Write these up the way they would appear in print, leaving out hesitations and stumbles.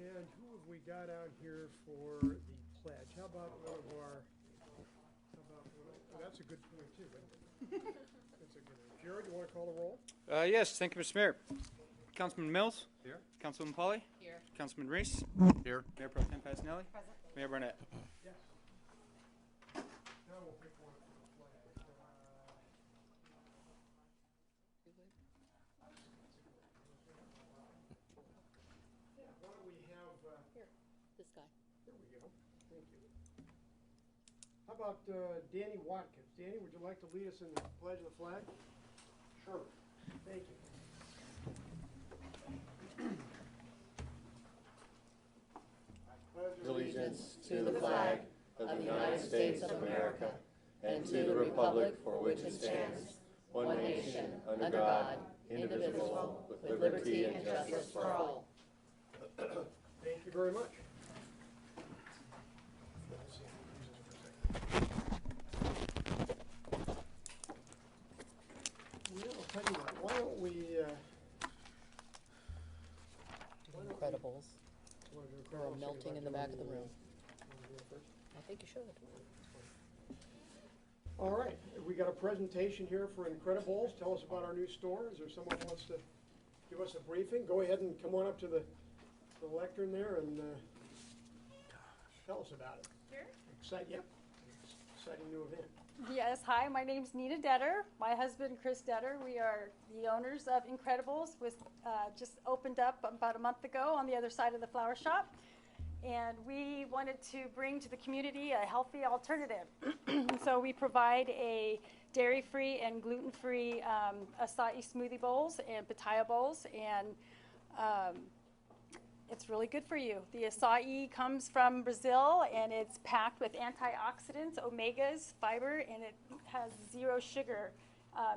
And who have we got out here for the pledge? How about one of our, that's a good point too, isn't it? That's a good one. Jared, you want to call the roll? Yes, thank you, Mr. Mayor. Councilman Mills? Here. Councilman Pauly? Here. Councilman Reese? Here. Mayor Pro Tem Fasenelli? Present. Mayor Burnett? Yes. Now we'll pick one for the flag. Yeah, why don't we have, Here, this guy. there we go. Thank you. How about Danny Watkins? Danny, would you like to lead us in the pledge of the flag? Sure. Thank you. Allegiance to the flag of the United States of America and to the republic for which it stands, one nation, under God, indivisible, with liberty and justice for all. Thank you very much. Well, I'll tell you what, why don't we, Incredibles. wanna do a They're all Incredibles? melting in the back of the room. Wanna do it first? I think you should. All right, we got a presentation here for Incredibles. Tell us about our new store. Is there someone who wants to give us a briefing? Go ahead and come on up to the lectern there and tell us about it. Here? Yep. Exciting new event. Yes, hi, my name's Nina Detter. My husband, Chris Detter, we are the owners of Incredibles. Was just opened up about a month ago on the other side of the flower shop. And we wanted to bring to the community a healthy alternative. So we provide a dairy-free and gluten-free acai smoothie bowls and pitaya bowls, and it's really good for you. The acai comes from Brazil, and it's packed with antioxidants, omegas, fiber, and it has zero sugar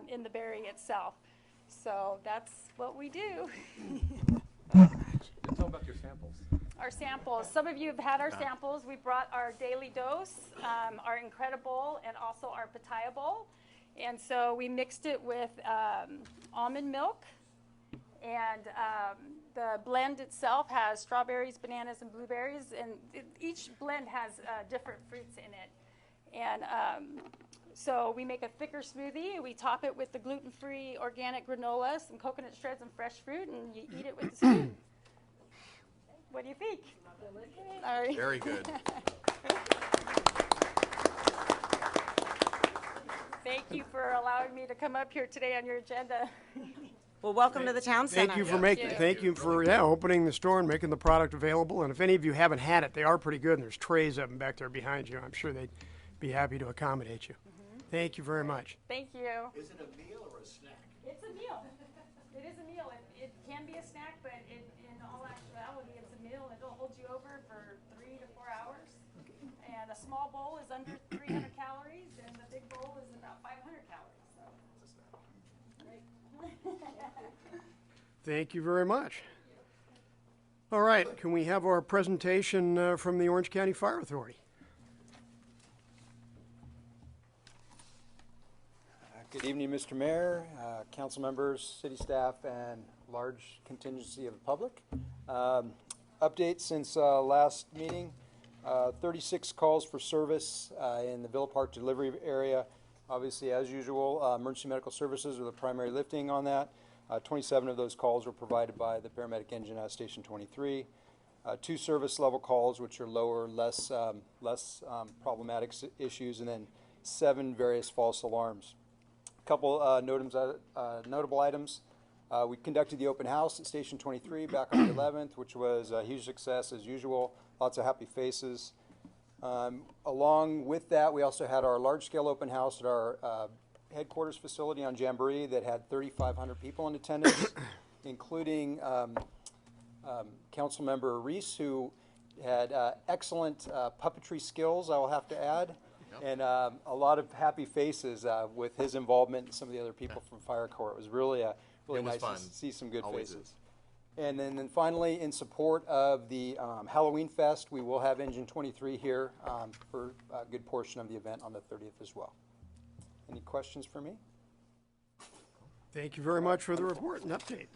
in the berry itself. So that's what we do. Tell about your samples. Our samples. Some of you have had our samples. We brought our daily dose, our Incredible, and also our pitaya bowl. And so we mixed it with almond milk. And the blend itself has strawberries, bananas, and blueberries. And each blend has different fruits in it. And so we make a thicker smoothie. We top it with the gluten-free organic granola, some coconut shreds, and fresh fruit. And you eat it with the spoon. What do you think? All right. Very good. Thank you for allowing me to come up here today on your agenda. Well, welcome to the town center. Thank you for opening the store and making the product available. And if any of you haven't had it, they are pretty good. And there's trays of them back there behind you. I'm sure they'd be happy to accommodate you. Thank you very much. Thank you. Is it a meal or a snack? It's a meal. It is a meal. It can be a snack, but in all actuality, it's a meal. It'll hold you over for 3 to 4 hours. And a small bowl is under 300 calories, and the big bowl is about 500 calories. So. Thank you very much. All right, can we have our presentation from the Orange County Fire Authority? Good evening, Mr. Mayor, council members, city staff, and large contingency of the public. Update since last meeting, 36 calls for service in the Villa Park delivery area. Obviously, as usual, emergency medical services are the primary lifting on that. 27 of those calls were provided by the paramedic engine at Station 23. 2 service level calls, which are lower, less problematic issues, and then 7 various false alarms. A couple notable items. We conducted the open house at Station 23 back on the 11th, which was a huge success as usual. Lots of happy faces. Along with that, we also had our large-scale open house at our headquarters facility on Jamboree that had 3,500 people in attendance, including Councilmember Reese, who had excellent puppetry skills, I will have to add. And a lot of happy faces with his involvement and some of the other people from Fire Corps. It was really nice fun. to see some good Always faces. is. And then finally, in support of the Halloween Fest, we will have Engine 23 here for a good portion of the event on the 30th as well. Any questions for me? Thank you very much for the report and update.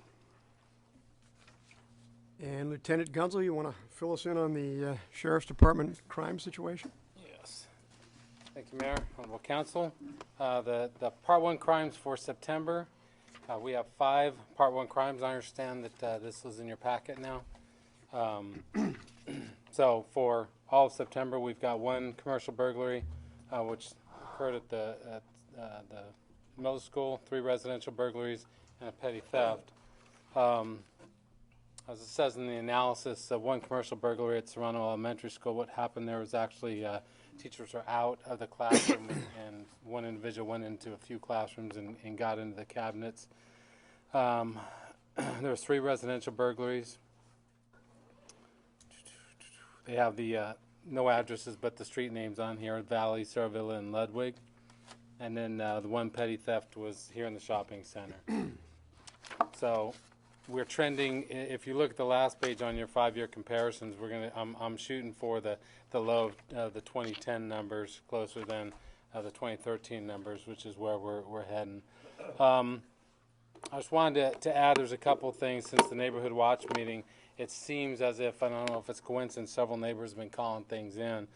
And Lieutenant Gunzel, you want to fill us in on the Sheriff's Department crime situation? Yes. Thank you, Mayor, Honorable Council. The Part 1 crimes for September, we have 5 Part 1 crimes. I understand that this was in your packet now. So for all of September, we've got 1 commercial burglary, which occurred at the middle school, 3 residential burglaries, and a petty theft. As it says in the analysis, 1 commercial burglary at Serrano Elementary School. What happened there was actually teachers were out of the classroom and one individual went into a few classrooms and got into the cabinets. There was 3 residential burglaries. They have the no addresses but the street names on here: Valley, Saravilla, and Ludwig. And then the 1 petty theft was here in the shopping center. So we're trending. If you look at the last page on your 5-year comparisons, we're gonna. I'm shooting for the low of the 2010 numbers, closer than the 2013 numbers, which is where we're heading. I just wanted to add. There's a couple things since the neighborhood watch meeting. It seems as if, I don't know if it's coincidence, several neighbors have been calling things in.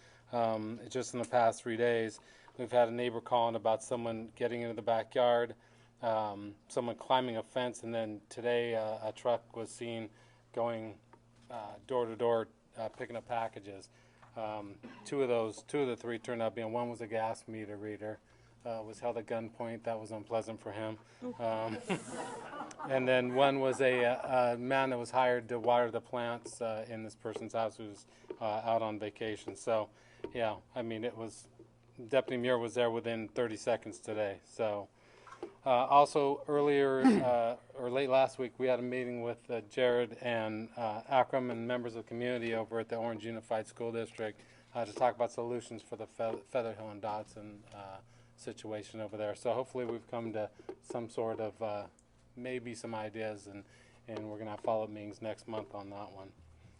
Just in the past 3 days, we've had a neighbor calling about someone getting into the backyard. Someone climbing a fence, and then today a truck was seen going door to door picking up packages. 2 of the 3 turned out being, one was a gas meter reader, was held at gunpoint. That was unpleasant for him. And then one was a man that was hired to water the plants in this person's house who was out on vacation. So, yeah, I mean, it was, Deputy Muir was there within 30 seconds today. So. Also, earlier or late last week, we had a meeting with Jared and Akram and members of the community over at the Orange Unified School District to talk about solutions for the Feather Hill and Dodson situation over there. So hopefully we've come to some sort of maybe some ideas, and we're going to have follow-up meetings next month on that one.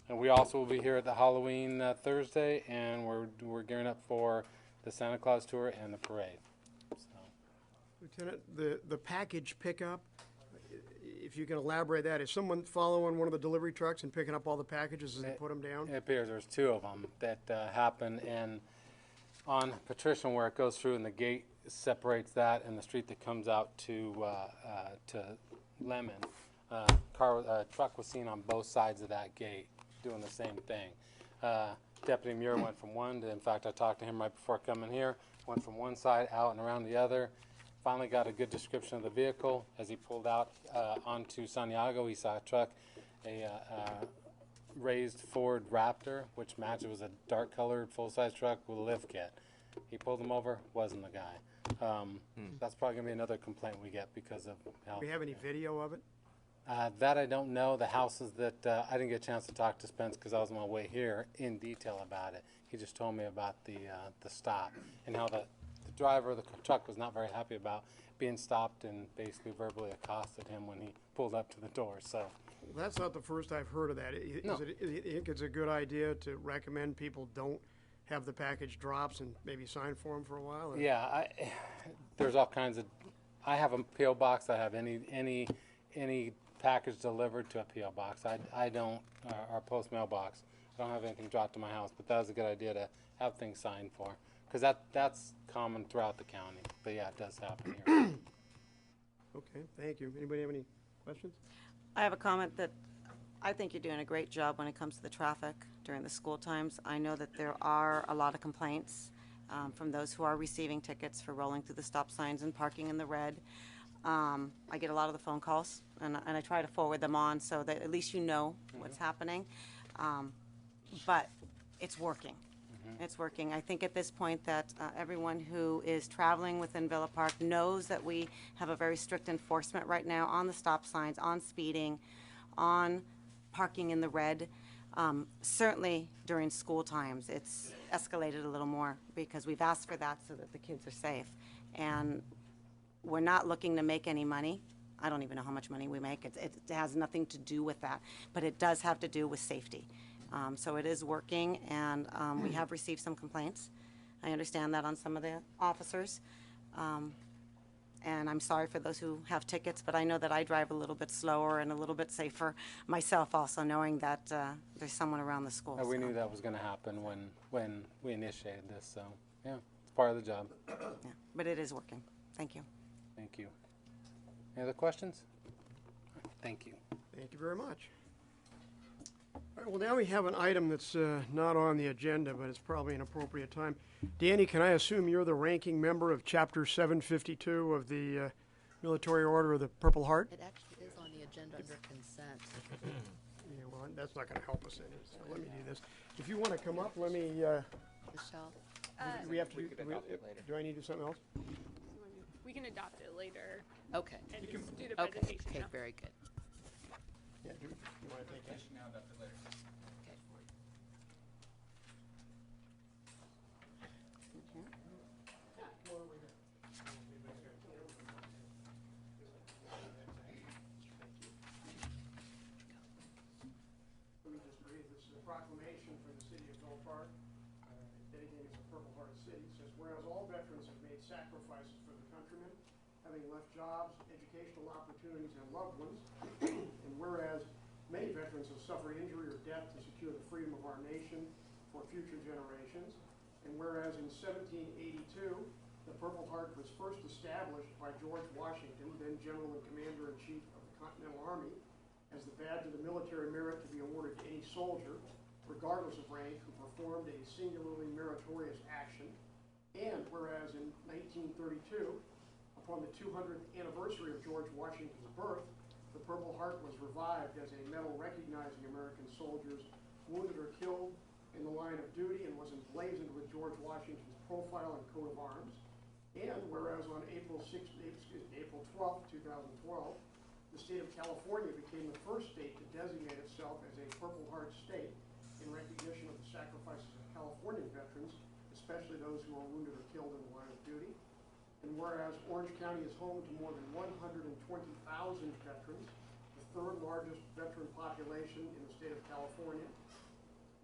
And we also will be here at the Halloween Thursday, and we're gearing up for the Santa Claus tour and the parade. Lieutenant, the package pickup, if you can elaborate that, is someone following one of the delivery trucks and picking up all the packages as they put them down? It appears there's 2 of them that happen, and on Patrician, where it goes through and the gate separates that and the street that comes out to Lemon, truck was seen on both sides of that gate doing the same thing. Deputy Muir went from one to, in fact, I talked to him right before coming here, went from one side out and around the other. Finally got a good description of the vehicle. As he pulled out onto Santiago, he saw a truck, a raised Ford Raptor, which matched. It was a dark-colored full-size truck with a lift kit. He pulled him over, wasn't the guy. That's probably going to be another complaint we get because of how... Do we have any video of it? That I don't know. The houses that I didn't get a chance to talk to Spence because I was on my way here in detail about it. He just told me about the stop and how the driver of the truck was not very happy about being stopped and basically verbally accosted him when he pulled up to the door. So That's not the first I've heard of that. No. You think it's a good idea to recommend people don't have the package drops and maybe sign for them for a while? Or? yeah, there's all kinds of. I have a PO box. I have any package delivered to a PO box. I don't or post mailbox. I don't have anything dropped to my house. But that was a good idea to have things signed for. Because that's common throughout the county. But yeah, it does happen here. Okay, thank you. Anybody have any questions? I have a comment that I think you're doing a great job when it comes to the traffic during the school times. I know that there are a lot of complaints from those who are receiving tickets for rolling through the stop signs and parking in the red. I get a lot of the phone calls, and I try to forward them on so that at least you know what's happening. But it's working. It's working. I think at this point that everyone who is traveling within Villa Park knows that we have a very strict enforcement right now on the stop signs, on speeding, on parking in the red. Certainly during school times, it's escalated a little more because we've asked for that so that the kids are safe. And we're not looking to make any money. I don't even know how much money we make. It has nothing to do with that, but it does have to do with safety. So it is working, and we have received some complaints. I understand that on some of the officers. And I'm sorry for those who have tickets, but I know that I drive a little bit slower and a little bit safer myself also, knowing that there's someone around the school. We so, knew that was going to happen when we initiated this, so yeah, it's part of the job. yeah, but it is working. Thank you. Thank you. Any other questions? Thank you. Thank you very much. All right, well, now we have an item that's not on the agenda, but it's probably an appropriate time. Danny, can I assume you're the ranking member of Chapter 752 of the Military Order of the Purple Heart? It actually is on the agenda under consent. Yeah, well, that's not going to help us any, so let me do this. If you want to come up, let me, Michelle? we have to, do I need to do something else? We can adopt it later Okay. and just do the Okay, presentation okay, now. very good. Yeah, you want to take that? Okay. Let me just read this proclamation for the city of Bell Park, dedicated to the Purple Heart City. It says, whereas all veterans have made sacrifices for the countrymen, having left jobs, educational opportunities, and loved ones, and whereas many veterans have suffered injury or death to secure the freedom of our nation for future generations, and whereas in 1782, the Purple Heart was first established by George Washington, then General and Commander-in-Chief of the Continental Army, as the badge of the military merit to be awarded to any soldier, regardless of rank, who performed a singularly meritorious action. And whereas in 1932, upon the 200th anniversary of George Washington's birth, the Purple Heart was revived as a medal recognizing American soldiers wounded or killed in the line of duty, and was emblazoned with George Washington's profile and coat of arms. And whereas on April 12th, 2012, the state of California became the first state to designate itself as a Purple Heart state in recognition of the sacrifices of Californian veterans, especially those who were wounded or killed in the line of duty. And whereas Orange County is home to more than 120,000 veterans, the third largest veteran population in the state of California.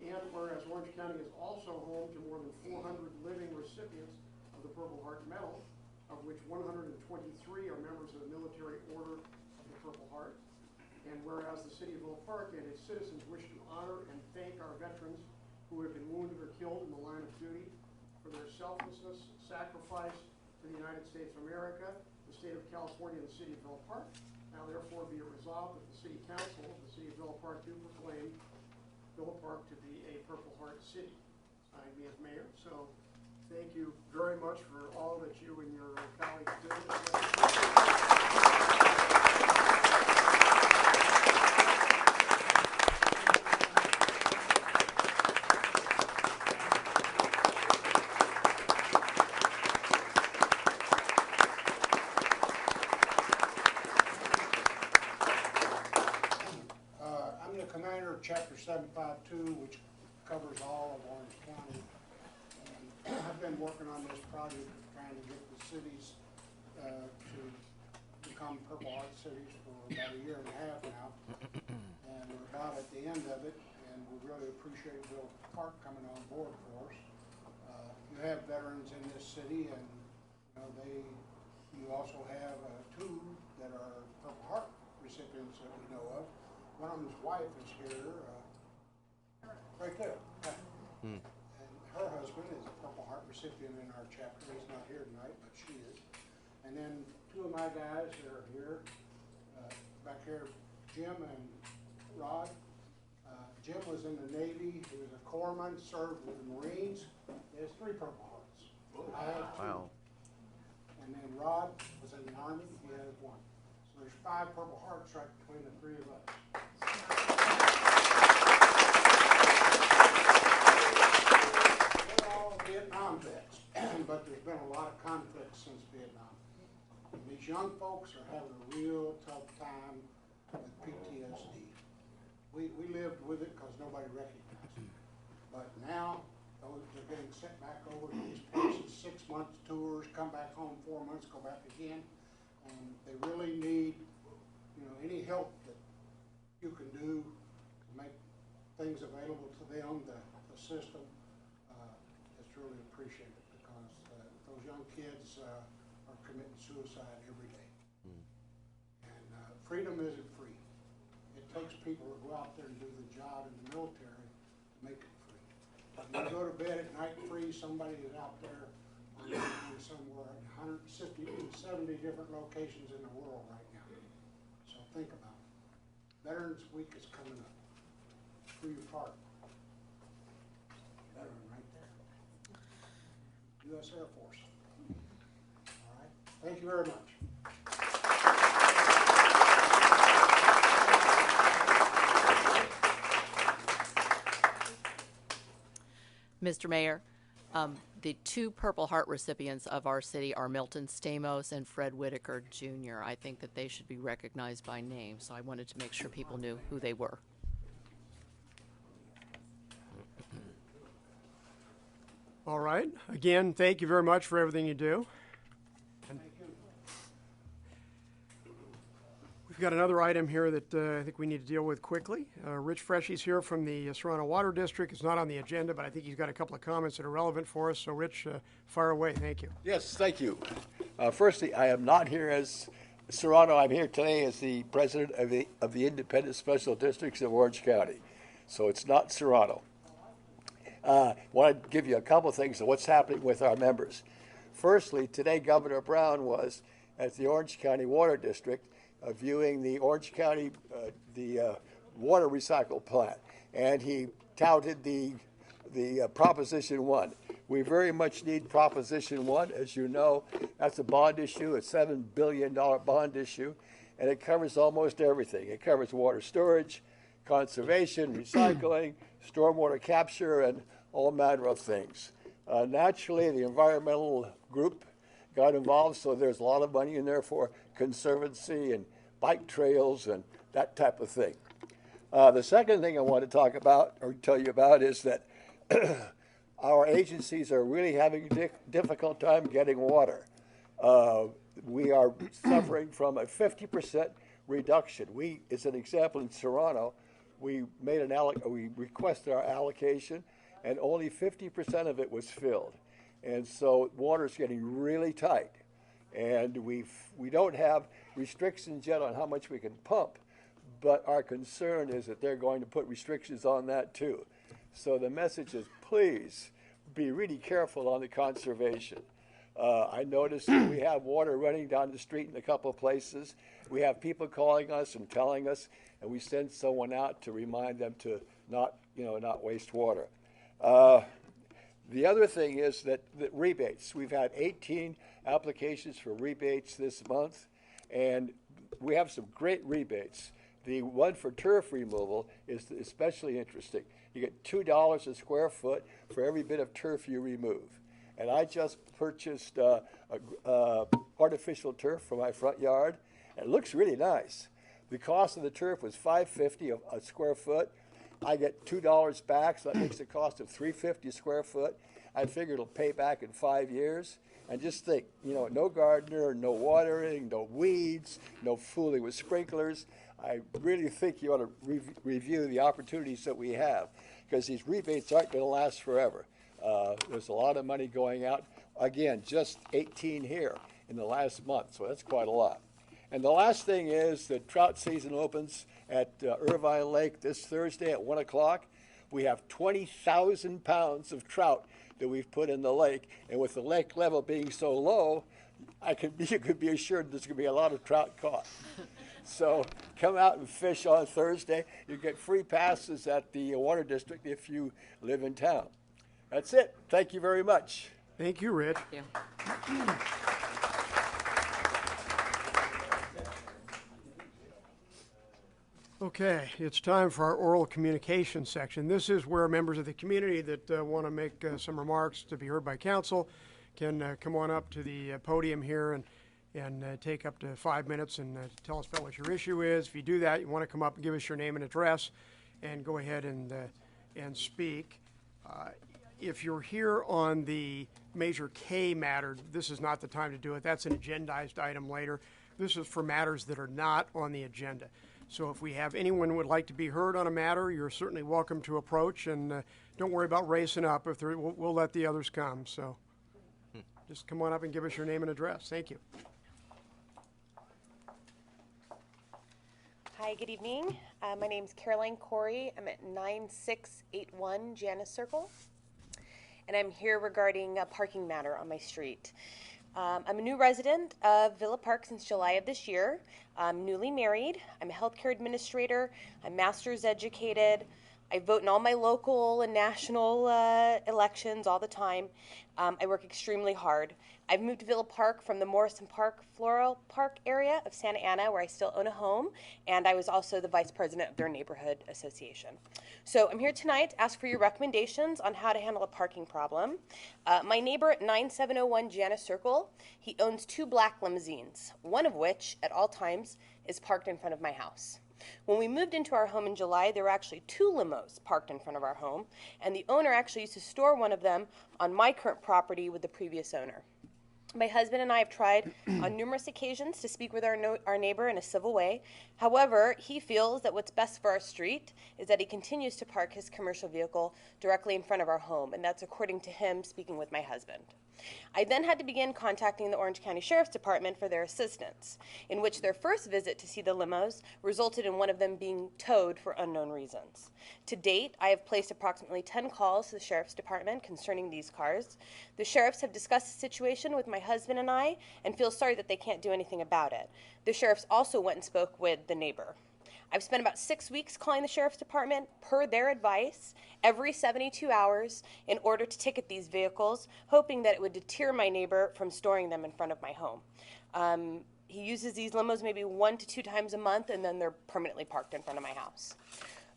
And whereas Orange County is also home to more than 400 living recipients of the Purple Heart Medal, of which 123 are members of the Military Order of the Purple Heart. And whereas the city of Oak Park and its citizens wish to honor and thank our veterans who have been wounded or killed in the line of duty for their selflessness, sacrifice to the United States of America, the state of California, and the city of Villa Park. Now therefore be it resolved that the city council of the city of Villa Park do proclaim Villa Park to be a Purple Heart city. Signed me as mayor. So thank you very much for all that you and your colleagues did. I'm the commander of Chapter 752, which covers all of Orange County. And I've been working on this project of trying to get the cities to become Purple Heart cities for about a year and a half now. And we're about at the end of it, and we really appreciate Bill Park coming on board for us. You have veterans in this city, and you also have two that are Purple Heart recipients that we know of. One of them's wife is here, right there. And her husband is a Purple Heart recipient in our chapter. He's not here tonight, but she is. And then two of my guys that are here, back here, Jim and Rod. Jim was in the Navy. He was a corpsman, served with the Marines. He has 3 Purple Hearts. I have 2. Wow. And then Rod was in the Army. He has 1. So there's 5 Purple Hearts right between the 3 of us. We're all Vietnam vets, but there's been a lot of conflicts since Vietnam. And these young folks are having a real tough time with PTSD. We lived with it because nobody recognized it. But now, they're getting sent back over to these places, 6 months tours, come back home 4 months, go back again. And they really need, any help that you can do to make things available to them, the system, it's really appreciated because those young kids are committing suicide every freedom isn't free. It takes people to go out there and do the job in the military to make it free. You go to bed at night free, somebody is out there on the line somewhere at 150, 70 different locations in the world right now. So think about it. Veterans Week is coming up. Do your part. Veteran right there. U.S. Air Force. All right. Thank you very much. Mr. Mayor, the two Purple Heart recipients of our city are Milton Stamos and Fred Whitaker Jr. I think that they should be recognized by name, so I wanted to make sure people knew who they were. All right. Again, thank you very much for everything you do. We've got another item here that I think we need to deal with quickly. Rich Freshy's here from the Serrano Water District. It's not on the agenda, but I think he's got a couple of comments that are relevant for us. So, Rich, fire away. Thank you. Yes, thank you. Firstly, I am not here as Serrano. I'm here today as the president of the Independent Special Districts of Orange County. So it's not Serrano. I want to give you a couple of things of what's happening with our members. Firstly, today Governor Brown was at the Orange County Water District viewing the Orange County water recycle plant, and he touted the Proposition 1. We very much need Proposition 1. As you know, that's a bond issue, a $7 billion bond issue, and it covers almost everything. It covers water storage, conservation, recycling, stormwater capture, and all manner of things. Naturally, the environmental group got involved, so there's a lot of money in there for conservancy and bike trails and that type of thing. The second thing I want to talk about or tell you about is that our agencies are really having a difficult time getting water. We are suffering from a 50% reduction. As an example, in Serrano, we requested our allocation, and only 50% of it was filled. And so water's getting really tight. And we don't have restrictions yet on how much we can pump, but our concern is that they're going to put restrictions on that too. So the message is, please be really careful on the conservation. I noticed that we have water running down the street in a couple of places. We have people calling us and telling us, and we send someone out to remind them to not waste water. The other thing is that rebates. We've had 18 applications for rebates this month, and we have some great rebates. The one for turf removal is especially interesting. You get $2 a square foot for every bit of turf you remove. And I just purchased artificial turf for my front yard, and it looks really nice. The cost of the turf was $5.50 a square foot. I get $2 back, so that makes a cost of $3.50 a square foot. I figure it'll pay back in 5 years. And just think, no gardener, no watering, no weeds, no fooling with sprinklers. I really think you ought to review the opportunities that we have, because these rebates aren't going to last forever. There's a lot of money going out. Again, just 18 here in the last month, so that's quite a lot. And the last thing is the trout season opens at Irvine Lake this Thursday at 1 o'clock. We have 20,000 pounds of trout that we've put in the lake, and with the lake level being so low, you could be assured there's going to be a lot of trout caught. So come out and fish on Thursday. You get free passes at the Water District if you live in town. That's it. Thank you very much. Thank you, Rich. Thank you. Okay, it's time for our oral communication section. This is where members of the community that want to make some remarks to be heard by council can come on up to the podium here and take up to 5 minutes and tell us about what your issue is. If you do that, you want to come up and give us your name and address and go ahead and speak. If you're here on the Measure K matter, this is not the time to do it. That's an agendized item later. This is for matters that are not on the agenda. So if we have anyone who would like to be heard on a matter, you're certainly welcome to approach, and don't worry about racing up. We'll let the others come. So just come on up and give us your name and address. Thank you. Hi, good evening. My name's Caroline Corey. I'm at 9681 Janice Circle, and I'm here regarding a parking matter on my street. I'm a new resident of Villa Park since July of this year. I'm newly married. I'm a healthcare administrator. I'm master's educated. I vote in all my local and national elections all the time. I work extremely hard. I've moved to Villa Park from the Morrison Park Floral Park area of Santa Ana, where I still own a home, and I was also the vice president of their neighborhood association. So I'm here tonight to ask for your recommendations on how to handle a parking problem. My neighbor at 9701 Janice Circle, he owns 2 black limousines, one of which at all times is parked in front of my house. When we moved into our home in July, there were actually 2 limos parked in front of our home, and the owner actually used to store one of them on my current property with the previous owner. My husband and I have tried on numerous occasions to speak with our neighbor in a civil way. However, he feels that what's best for our street is that he continues to park his commercial vehicle directly in front of our home, and that's according to him speaking with my husband. I then had to begin contacting the Orange County Sheriff's Department for their assistance, in which their first visit to see the limos resulted in one of them being towed for unknown reasons. To date, I have placed approximately 10 calls to the Sheriff's Department concerning these cars. The sheriffs have discussed the situation with my husband and I and feel sorry that they can't do anything about it. The sheriffs also went and spoke with the neighbor. I've spent about 6 weeks calling the Sheriff's Department per their advice every 72 hours in order to ticket these vehicles, hoping that it would deter my neighbor from storing them in front of my home. He uses these limos maybe 1 to 2 times a month, and then they're permanently parked in front of my house.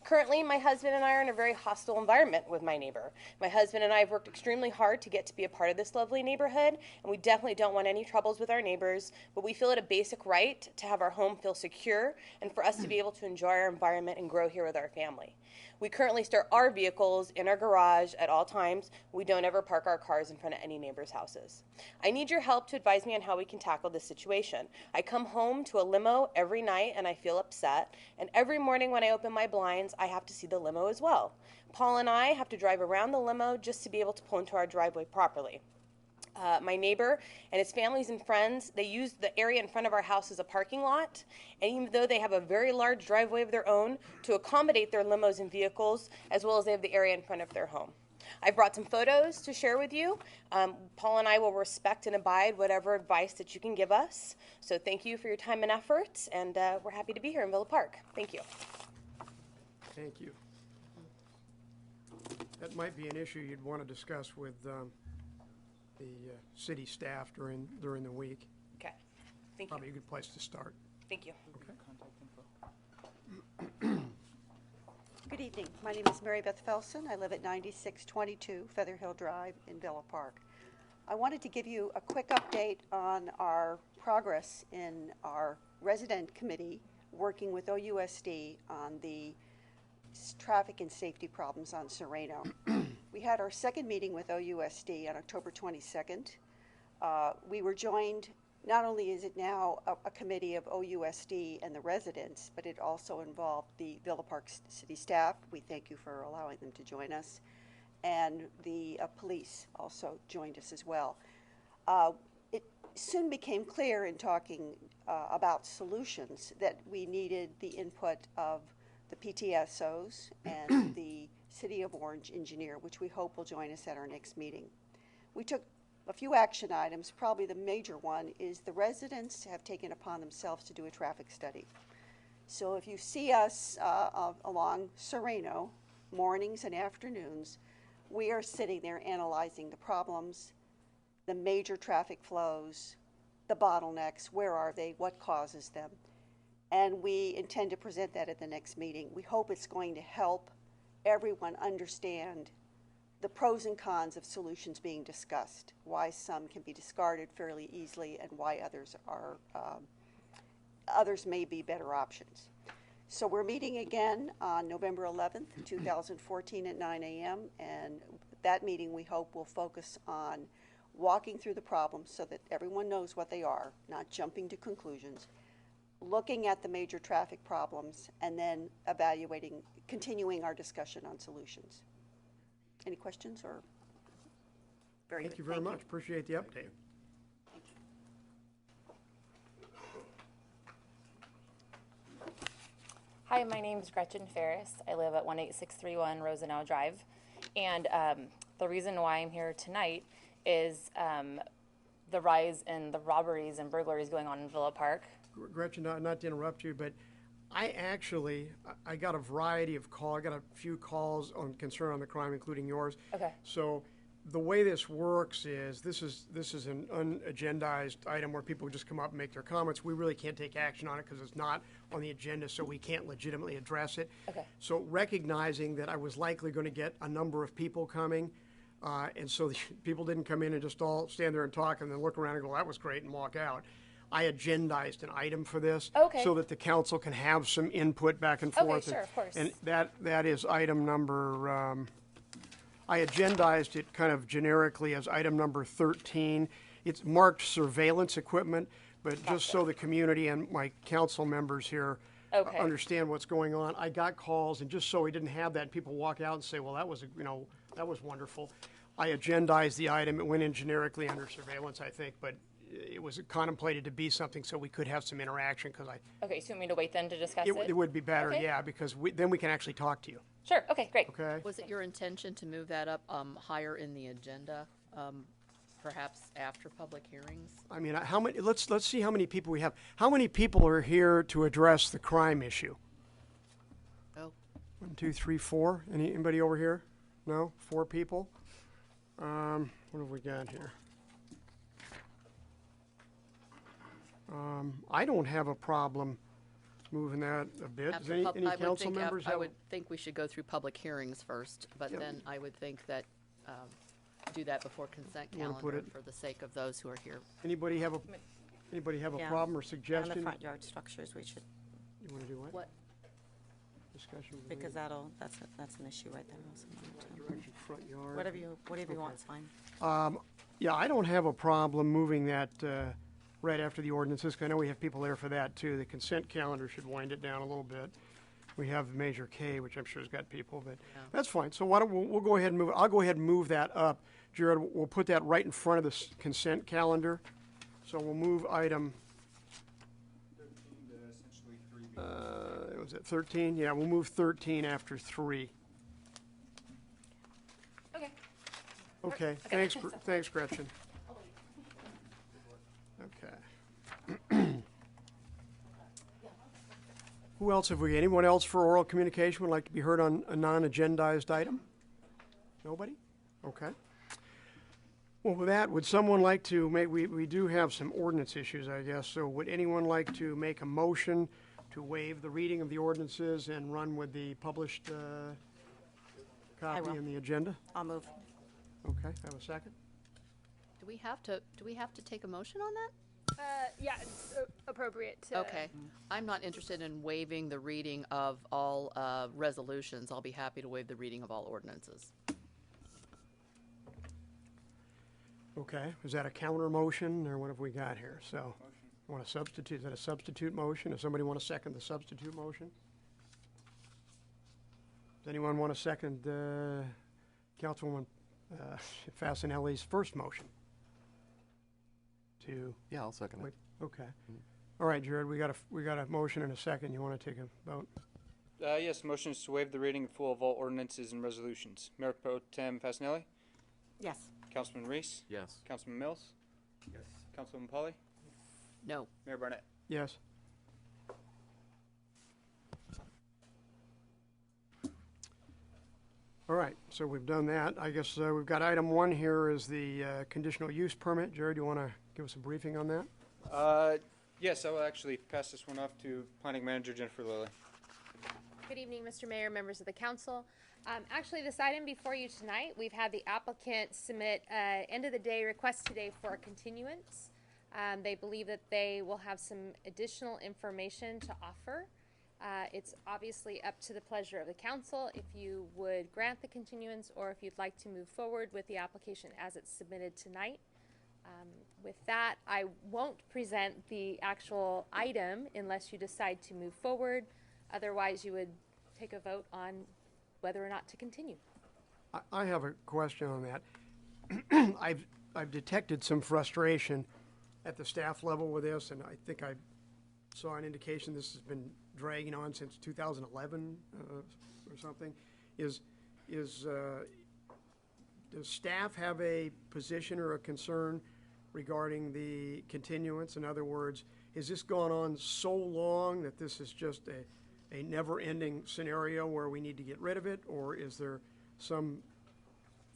Currently, my husband and I are in a very hostile environment with my neighbor. My husband and I have worked extremely hard to get to be a part of this lovely neighborhood, and we definitely don't want any troubles with our neighbors, but we feel it a basic right to have our home feel secure and for us to be able to enjoy our environment and grow here with our family. We currently store our vehicles in our garage at all times. We don't ever park our cars in front of any neighbors' houses. I need your help to advise me on how we can tackle this situation. I come home to a limo every night and I feel upset, and every morning when I open my blinds, I have to see the limo as well. Paul and I have to drive around the limo just to be able to pull into our driveway properly. My neighbor and his families and friends, they use the area in front of our house as a parking lot, and even though they have a very large driveway of their own to accommodate their limos and vehicles, as well as they have the area in front of their home. I've brought some photos to share with you. Paul and I will respect and abide whatever advice that you can give us. So thank you for your time and efforts, and we're happy to be here in Villa Park. Thank you. Thank you. That might be an issue you'd want to discuss with the city staff during the week. Okay. Thank you. Probably a good place to start. Thank you. Good evening. My name is Mary Beth Felson. I live at 9622 Feather Hill Drive in Villa Park. I wanted to give you a quick update on our progress in our resident committee working with OUSD on the traffic and safety problems on Serrano. We had our second meeting with OUSD on October 22nd. We were joined, not only is it now a committee of OUSD and the residents, but it also involved the Villa Park city staff. We thank you for allowing them to join us. And the police also joined us as well. It soon became clear in talking about solutions that we needed the input of the PTSOs and the City of Orange engineer, which we hope will join us at our next meeting. We took a few action items. Probably the major one is the residents have taken upon themselves to do a traffic study. So if you see us along Serrano, mornings and afternoons, we are sitting there analyzing the problems, the major traffic flows, the bottlenecks, where are they, what causes them, and we intend to present that at the next meeting. We hope it's going to help everyone understand the pros and cons of solutions being discussed, why some can be discarded fairly easily and why others may be better options. So we're meeting again on November 11th, 2014 at 9 a.m. and that meeting we hope will focus on walking through the problems so that everyone knows what they are, not jumping to conclusions, looking at the major traffic problems, and then evaluating, continuing our discussion on solutions. Any questions or? Very good. Thank you very much. Appreciate the update. Thank you. Hi, my name is Gretchen Ferris. I live at 18631 Rosenau Drive. And the reason why I'm here tonight is the rise in the robberies and burglaries going on in Villa Park. Gretchen, not to interrupt you, but I got a variety of calls. I got a few calls on concern on the crime, including yours. Okay. So the way this works is this is an unagendized item where people just come up and make their comments. We really can't take action on it because it's not on the agenda, so we can't legitimately address it. Okay. So recognizing that I was likely going to get a number of people coming, and so the people didn't come in and just all stand there and talk and then look around and go, that was great, and walk out. I agendized an item for this. Okay. So that the council can have some input back and forth. Okay, sure, of course. And that is item number, I agendized it kind of generically as item number 13. It's marked surveillance equipment, but just so the community and my council members here Okay. understand what's going on. I got calls, and just so we didn't have that, people walk out and say, well, that was wonderful. I agendized the item. It went in generically under surveillance, I think, but it was contemplated to be something so we could have some interaction because Okay, so you want me to wait then to discuss it? it would be better, Okay. yeah, because then we can actually talk to you, Sure, okay, great. okay? Was it your intention to move that up higher in the agenda, perhaps after public hearings? I mean, how many? Let's see how many people we have. How many people are here to address the crime issue? Oh, 1, 2, 3, 4. Anybody over here? No, 4 people. What have we got here? I don't have a problem moving that a bit. Does any council members I have? would think we should go through public hearings first, but Yep. then I would think that, do that before consent You wanna put calendar it- for the sake of those who are here. Anybody have a Yeah. problem or On the suggestion? front yard structures, we should, You want to do what? What? Discussion. with because the that's an issue right there also. direction, front yard. Whatever you want's fine. Yeah, I don't have a problem moving that right after the ordinances, 'cause I know we have people there for that, too. The consent calendar should wind it down a little bit. We have Measure K, which I'm sure has got people, but that's fine. So why don't we'll go ahead and move, I'll go ahead and move that up. Jared, we'll put that right in front of the consent calendar. So we'll move item, was it 13? Yeah, we'll move 13 after 3. Okay. Okay, thanks, Gretchen. Okay. Who else have we, anyone else for oral communication would like to be heard on a non-agendized item? Nobody? Okay. Well, with that, would someone like to make, we do have some ordinance issues, I guess, so would anyone like to make a motion to waive the reading of the ordinances and run with the published copy will. in the agenda? I'll move. Okay, have a second? Do we have to take a motion on that? Yeah, it's appropriate to. Okay. I'm not interested in waiving the reading of all resolutions. I'll be happy to waive the reading of all ordinances. Okay, is that a counter motion, or what have we got here? So, want to substitute, is that a substitute motion? Does somebody want to second the substitute motion? Does anyone want to second Councilwoman Fasenelli's first motion? Yeah, I'll second it. Okay. All right, Jared, we got a motion and a second. You want to take a vote? Yes, motion is to waive the reading in full of all ordinances and resolutions. Mayor Pro Tem Fasenelli? Yes. Councilman Reese? Yes. Councilman Mills? Yes. Councilman Polly? No. Mayor Barnett? Yes. All right, so we've done that. I guess we've got item 1 here is the conditional use permit. Jared, do you want to give us a briefing on that? Yes, I will actually pass this one off to Planning Manager Jennifer Lilly. Good evening, Mr. Mayor, members of the council. Actually, this item before you tonight, we've had the applicant submit end of the day request today for a continuance. They believe that they will have some additional information to offer. It's obviously up to the pleasure of the council if you would grant the continuance or if you'd like to move forward with the application as it's submitted tonight. With that, I won't present the actual item unless you decide to move forward. Otherwise, you would take a vote on whether or not to continue. I have a question on that. I've detected some frustration at the staff level with this, and I think I saw an indication this has been dragging on since 2011 or something. Does staff have a position or a concern regarding the continuance? In other words, has this gone on so long that this is just a never-ending scenario where we need to get rid of it? Or is there some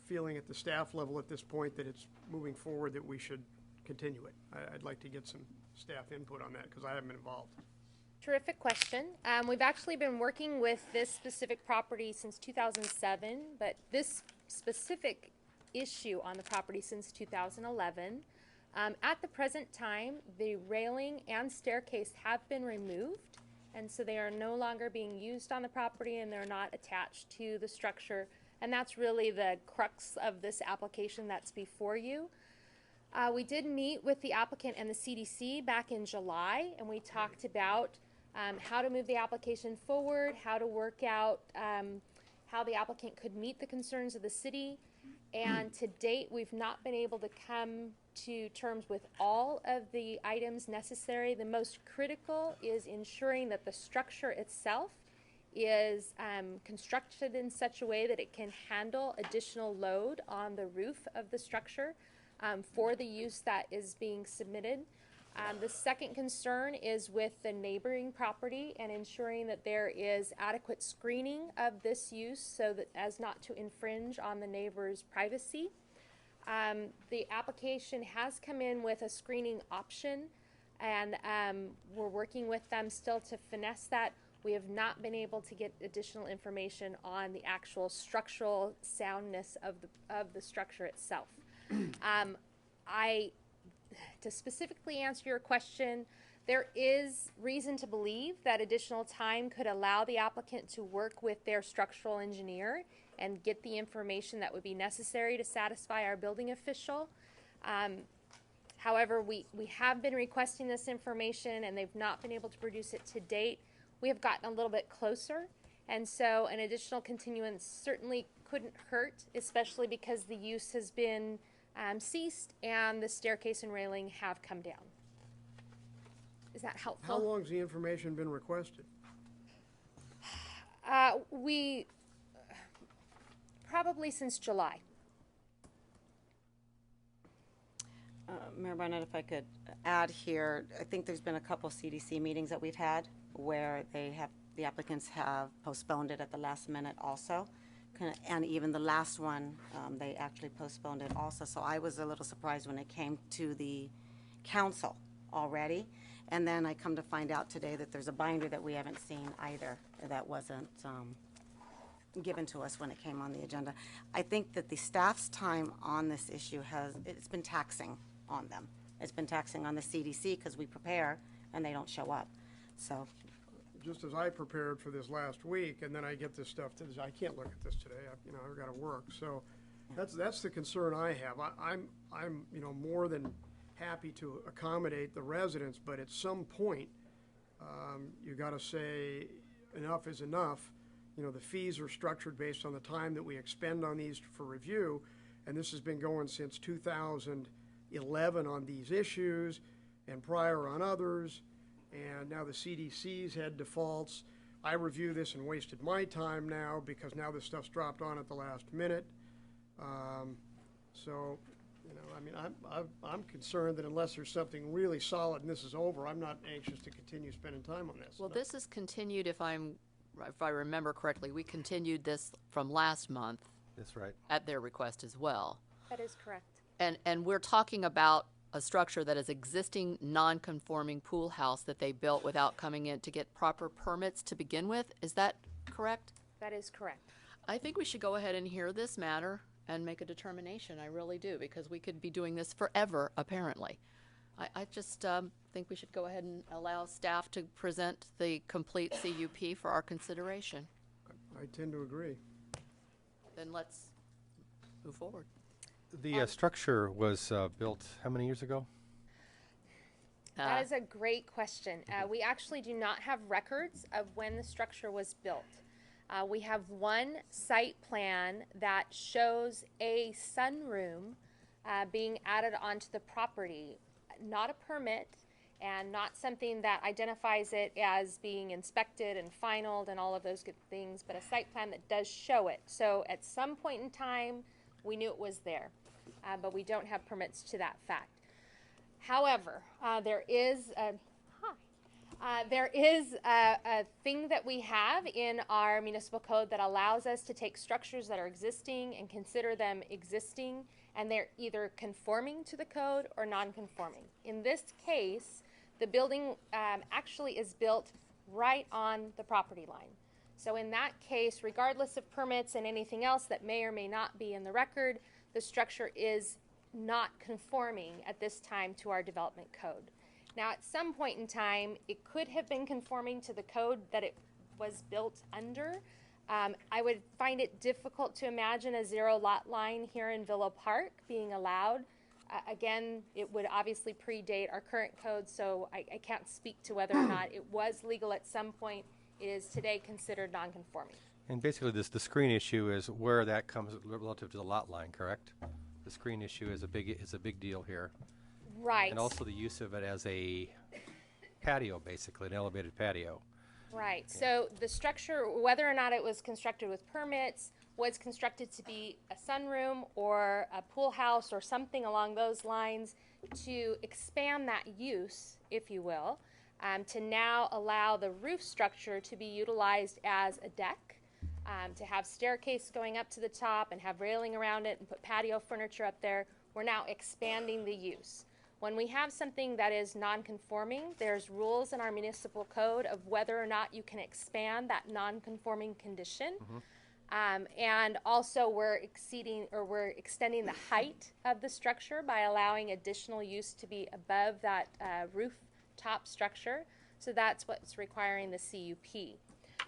feeling at the staff level at this point that it's moving forward that we should continue it? I'd like to get some staff input on that because I haven't been involved. Terrific question. We've actually been working with this specific property since 2007, but this specific issue on the property since 2011. At the present time, the railing and staircase have been removed, and so they are no longer being used on the property and they're not attached to the structure. And that's really the crux of this application that's before you. We did meet with the applicant and the CDC back in July, and we talked about how to move the application forward, how to work out how the applicant could meet the concerns of the city. And to date, we've not been able to come to terms with all of the items necessary. The most critical is ensuring that the structure itself is constructed in such a way that it can handle additional load on the roof of the structure for the use that is being submitted. The second concern is with the neighboring property and ensuring that there is adequate screening of this use so that as not to infringe on the neighbor's privacy. The application has come in with a screening option, and we're working with them still to finesse that. We have not been able to get additional information on the actual structural soundness of the structure itself. To specifically answer your question, there is reason to believe that additional time could allow the applicant to work with their structural engineer and get the information that would be necessary to satisfy our building official. However, we have been requesting this information and they've not been able to produce it to date. We have gotten a little bit closer, and so an additional continuance certainly couldn't hurt, especially because the use has been ceased and the staircase and railing have come down. Is that helpful? How long has the information been requested? We probably since July. Mayor Barnett, if I could add here, I think there's been a couple CDC meetings that we've had where the applicants have postponed it at the last minute also. And even the last one, they actually postponed it also. So I was a little surprised when it came to the council already. And then I come to find out today that there's a binder that we haven't seen either that wasn't given to us when it came on the agenda. I think that the staff's time on this issue it's been taxing on them. It's been taxing on the CDC because we prepare and they don't show up. So. Just as I prepared for this last week, and then I get this stuff I can't look at this today. I've got to work. So that's the concern I have. I'm more than happy to accommodate the residents, but at some point, you got to say enough is enough. The fees are structured based on the time that we expend on these for review, and this has been going since 2011 on these issues, and prior on others. And now the CDC's had defaults. I review this and wasted my time now because now this stuff's dropped on at the last minute. I'm concerned that unless there's something really solid and this is over, I'm not anxious to continue spending time on this. Well, this is continued, if I remember correctly, we continued this from last month. That's right. At their request as well. That is correct. And we're talking about a structure that is existing non-conforming pool house that they built without coming in to get proper permits to begin with. Is that correct? That is correct. I think we should go ahead and hear this matter and make a determination. I really do, because we could be doing this forever, apparently. I just think we should go ahead and allow staff to present the complete CUP for our consideration. I tend to agree. Then let's move forward. The structure was built how many years ago? That is a great question. We actually do not have records of when the structure was built. We have one site plan that shows a sunroom being added onto the property, not a permit, and not something that identifies it as being inspected and finalized and all of those good things, but a site plan that does show it. So at some point in time, we knew it was there, but we don't have permits to that fact. However, there is a thing that we have in our municipal code that allows us to take structures that are existing and consider them existing, and they're either conforming to the code or non-conforming. In this case, the building actually is built right on the property line. So in that case, regardless of permits and anything else that may or may not be in the record, the structure is not conforming at this time to our development code. Now, at some point in time, it could have been conforming to the code that it was built under. I would find it difficult to imagine a zero lot line here in Villa Park being allowed. Again, it would obviously predate our current code, so I can't speak to whether or not it was legal at some point. It is today considered non-conforming. And basically, the screen issue is where that comes relative to the lot line, correct? The screen issue is a big deal here. Right. And also the use of it as a patio, basically, an elevated patio. Right. So the structure, whether or not it was constructed with permits, was constructed to be a sunroom or a pool house or something along those lines to expand that use, if you will, to now allow the roof structure to be utilized as a deck, to have staircase going up to the top and have railing around it and put patio furniture up there. We're now expanding the use. When we have something that is non-conforming, there's rules in our municipal code of whether or not you can expand that non-conforming condition. And also we're extending the height of the structure by allowing additional use to be above that rooftop structure. So that's what's requiring the CUP.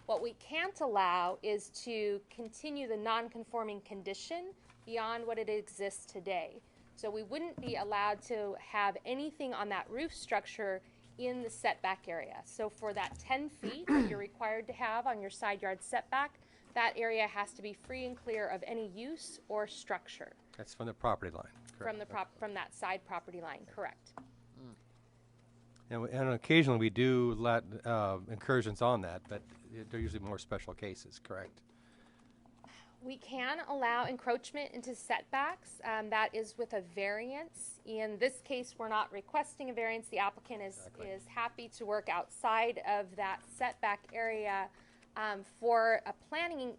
What we can't allow is to continue the non-conforming condition beyond what it exists today. So we wouldn't be allowed to have anything on that roof structure in the setback area. So for that 10 feet that you're required to have on your side yard setback, that area has to be free and clear of any use or structure. That's from the property line, correct? From that side property line, correct. And occasionally we do let incursions on that, but they're usually more special cases, correct? We can allow encroachment into setbacks. That is with a variance. In this case, we're not requesting a variance. The applicant is happy to work outside of that setback area for a planning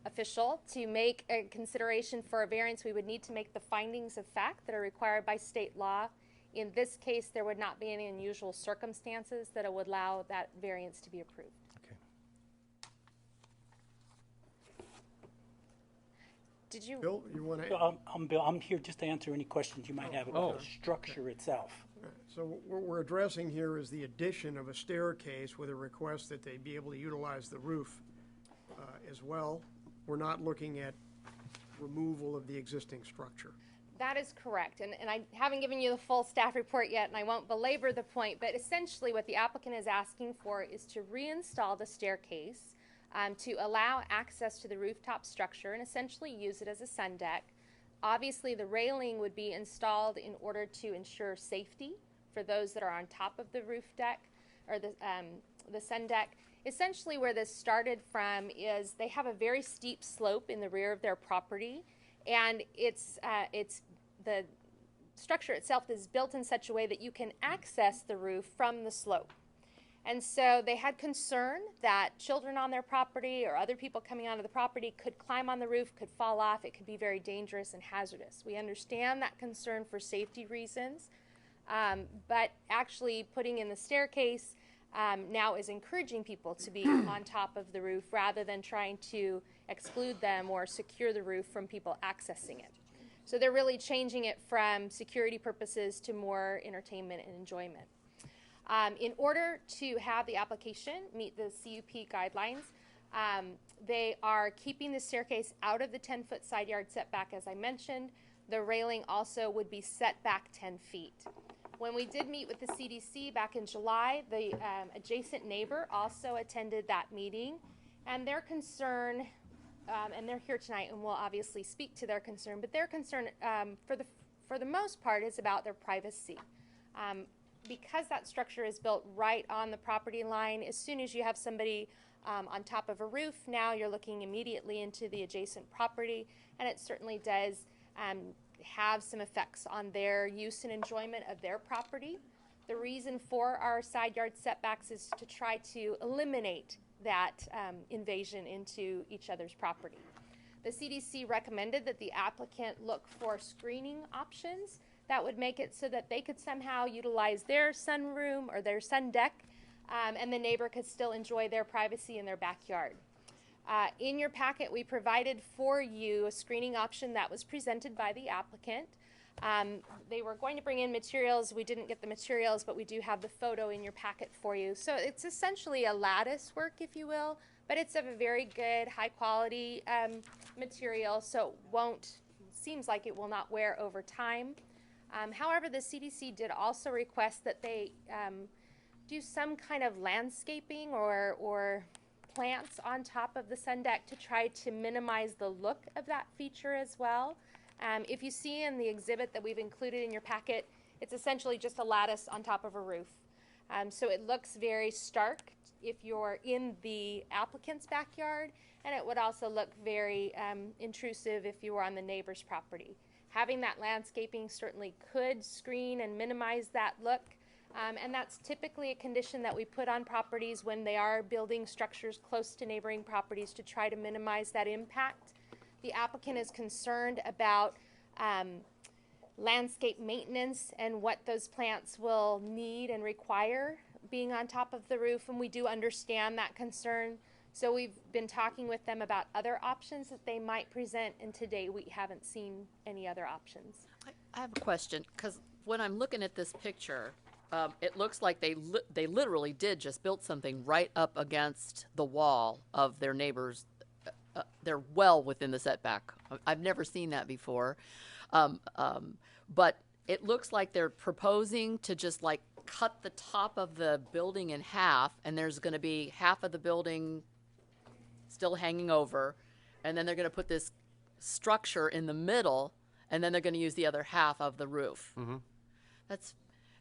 official to make a consideration for a variance. We would need to make the findings of fact that are required by state law. In this case, there would not be any unusual circumstances that would allow that variance to be approved. Did you? Bill, you want to? I'm Bill. I'm here just to answer any questions you might have about the structure itself. So what we're addressing here is the addition of a staircase with a request that they be able to utilize the roof as well. We're not looking at removal of the existing structure. That is correct. And I haven't given you the full staff report yet, and I won't belabor the point, but essentially what the applicant is asking for is to reinstall the staircase to allow access to the rooftop structure and essentially use it as a sun deck. Obviously, the railing would be installed in order to ensure safety for those that are on top of the roof deck or the sun deck. Essentially, where this started from is they have a very steep slope in the rear of their property, and it's the structure itself is built in such a way that you can access the roof from the slope. And so they had concern that children on their property or other people coming onto the property could climb on the roof, could fall off. It could be very dangerous and hazardous. We understand that concern for safety reasons, but actually putting in the staircase now is encouraging people to be on top of the roof rather than trying to exclude them or secure the roof from people accessing it. So they're really changing it from security purposes to more entertainment and enjoyment. In order to have the application meet the CUP guidelines, they are keeping the staircase out of the 10-foot side yard setback, as I mentioned. The railing also would be set back 10 feet. When we did meet with the CDC back in July, the adjacent neighbor also attended that meeting, and their concern, and they're here tonight and will obviously speak to their concern, but their concern for the most part is about their privacy. because that structure is built right on the property line, as soon as you have somebody on top of a roof, now you're looking immediately into the adjacent property, and it certainly does have some effects on their use and enjoyment of their property. The reason for our side yard setbacks is to try to eliminate that invasion into each other's property. The CDC recommended that the applicant look for screening options that would make it so that they could somehow utilize their sunroom or their sun deck, and the neighbor could still enjoy their privacy in their backyard. In your packet, we provided for you a screening option that was presented by the applicant. They were going to bring in materials. We didn't get the materials, but we do have the photo in your packet for you. So it's essentially a lattice work, if you will, but it's of a very good, high quality material, so it won't, seems like it will not wear over time. However, the CDC did also request that they do some kind of landscaping or plants on top of the sun deck to try to minimize the look of that feature as well. If you see in the exhibit that we've included in your packet, it's essentially just a lattice on top of a roof. So it looks very stark if you're in the applicant's backyard, and it would also look very intrusive if you were on the neighbor's property. Having that landscaping certainly could screen and minimize that look, and that's typically a condition that we put on properties when they are building structures close to neighboring properties to try to minimize that impact. The applicant is concerned about landscape maintenance and what those plants will need and require being on top of the roof, and we do understand that concern. So we've been talking with them about other options that they might present, and today we haven't seen any other options. I have a question, because when I'm looking at this picture, it looks like they literally did just build something right up against the wall of their neighbors. They're well within the setback. I've never seen that before. But it looks like they're proposing to just like cut the top of the building in half, and there's going to be half of the building still hanging over, and then they're going to put this structure in the middle, and then they're going to use the other half of the roof. Mm-hmm. That's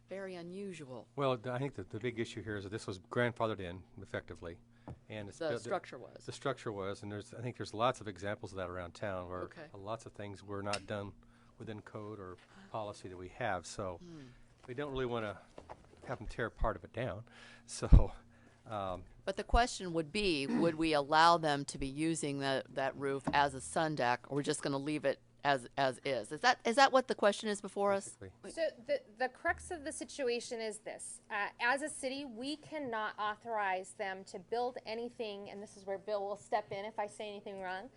very unusual. Well, I think that the big issue here is that this was grandfathered in effectively, and it's The structure was. The structure was, and I think there's lots of examples of that around town where lots of things were not done within code or policy that we have. So we don't really want to have them tear part of it down. So. But the question would be, would we allow them to be using that roof as a sun deck, or we're just going to leave it as is? Is that what the question is before us? So the crux of the situation is this. As a city, we cannot authorize them to build anything, and this is where Bill will step in if I say anything wrong,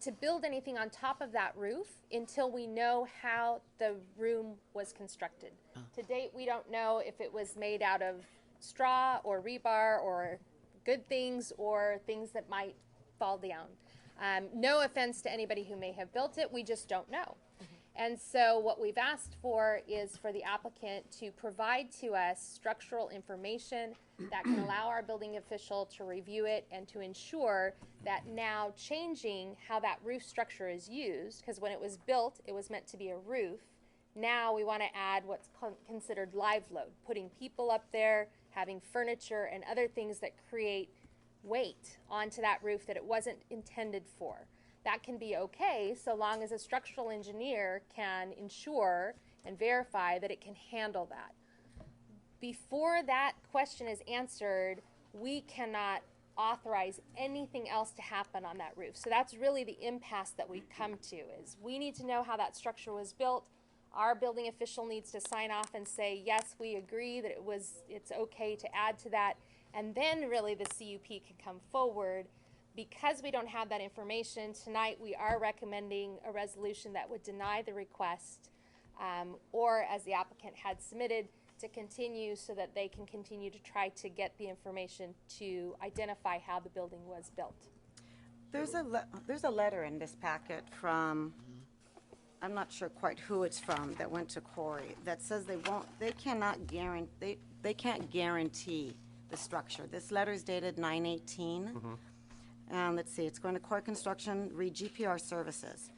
to build anything on top of that roof until we know how the room was constructed. To date, we don't know if it was made out of straw or rebar or good things or things that might fall down. No offense to anybody who may have built it, we just don't know. And so what we've asked for is for the applicant to provide to us structural information that can allow our building official to review it and to ensure that now changing how that roof structure is used, because when it was built, it was meant to be a roof. Now we want to add what's considered live load, putting people up there, having furniture and other things that create weight onto that roof that it wasn't intended for. That can be okay so long as a structural engineer can ensure and verify that it can handle that. Before that question is answered, we cannot authorize anything else to happen on that roof. So that's really the impasse that we come to, is we need to know how that structure was built. Our building official needs to sign off and say, yes, we agree that it's okay to add to that. And then really the CUP can come forward. Because we don't have that information, tonight we are recommending a resolution that would deny the request, or as the applicant had submitted, to continue so that they can continue to try to get the information to identify how the building was built. There's a letter in this packet from, I'm not sure quite who it's from, that went to Corey, that says they can't guarantee the structure. This letter is dated 9/18. Let's see, it's going to Core Construction, read GPR Services.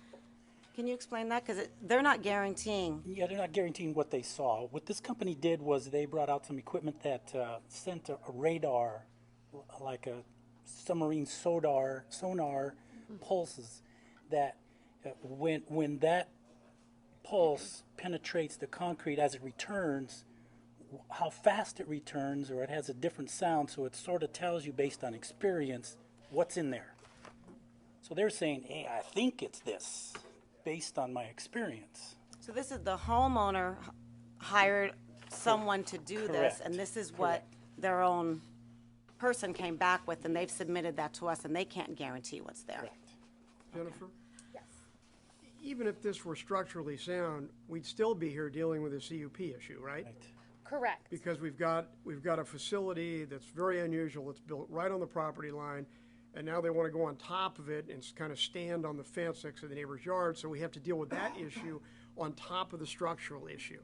Can you explain that? Because they're not guaranteeing. Yeah, they're not guaranteeing what they saw. What this company did was they brought out some equipment that sent a radar, like a submarine sonar pulses that when that pulse penetrates the concrete as it returns, how fast it returns, or it has a different sound, so it sort of tells you based on experience what's in there. So they're saying, hey, I think it's this based on my experience. So this is the homeowner hired someone to do this, Correct. and this is what their own person came back with, and they've submitted that to us, and they can't guarantee what's there. Jennifer? Yes. Even if this were structurally sound, we'd still be here dealing with a CUP issue, right? Correct. Because we've got a facility that's very unusual. It's built right on the property line, and now they want to go on top of it and kind of stand on the fence next to the neighbor's yard. So we have to deal with that issue on top of the structural issue.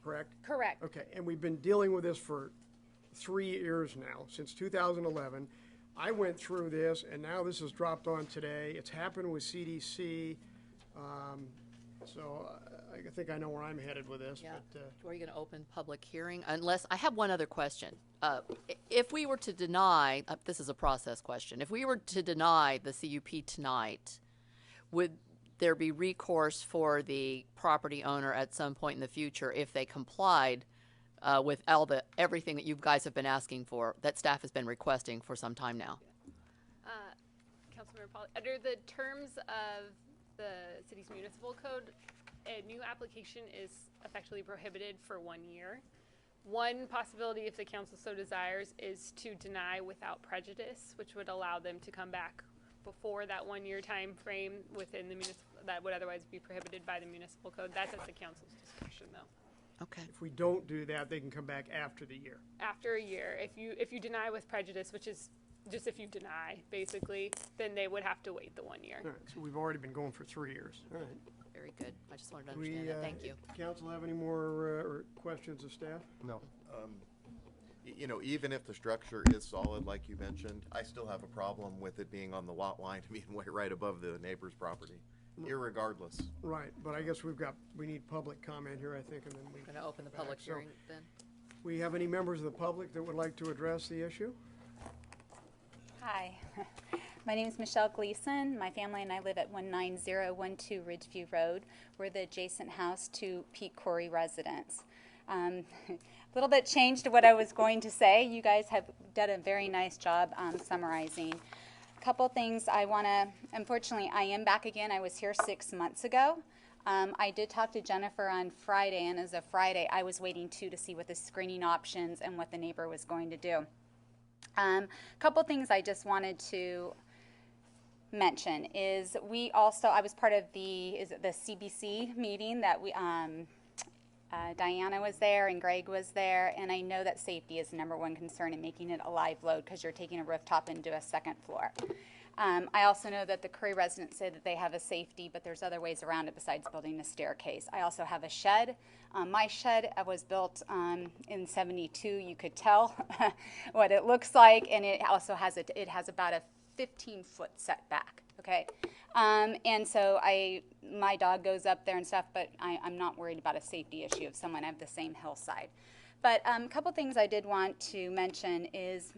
Correct? Correct. Okay, and we've been dealing with this for 3 years now, since 2011. I went through this, and now this has dropped on today. It's happened with CDC. So I think I know where I'm headed with this. Yeah. But, Are you going to open public hearing? Unless, I have one other question. If we were to deny, this is a process question, if we were to deny the CUP tonight, would there be recourse for the property owner at some point in the future if they complied with everything that you guys have been asking for, that staff has been requesting for some time now? Councilmember Polly, under the terms of the city's municipal code, a new application is effectively prohibited for 1 year. One possibility, if the council so desires, is to deny without prejudice, which would allow them to come back before that 1 year time frame within the municipal, that would otherwise be prohibited by the municipal code. That's at the council's discretion, though. Okay. if we don't do that, they can come back after the year. After a year, if you deny with prejudice, which is just if you deny, basically, then they would have to wait the 1 year. All right, so we've already been going for 3 years. All right. Very good. I just wanted to We, understand that. Thank you. Council have any more or questions of staff? No. You know, even if the structure is solid, like you mentioned, I still have a problem with it being on the lot line, being right above the neighbor's property, irregardless. Right, but I guess we need public comment here, I think, and then we. Going to open the public So, hearing then? we have any members of the public that would like to address the issue? Hi, my name is Michelle Gleason. My family and I live at 19012 Ridgeview Road. We're the adjacent house to Pete Corey residence. A little bit changed to what I was going to say. You guys have done a very nice job summarizing. A couple things I want to, unfortunately, I am back again. I was here 6 months ago. I did talk to Jennifer on Friday, and as of Friday, I was waiting to see what the screening options and what the neighbor was going to do. A couple things I just wanted to mention is I was part of the CBC meeting that Diana was there and Greg was there, and I know that safety is the #1 concern in making it a live load because you're taking a rooftop into a second floor. I also know that the Curry residents say that they have a safety, but there's other ways around it besides building a staircase. I also have a shed. My shed was built in '72. You could tell what it looks like, and it also has about a 15-foot setback. Okay, and so my dog goes up there and stuff, but I'm not worried about a safety issue if someone have the same hillside. But a couple things I did want to mention is.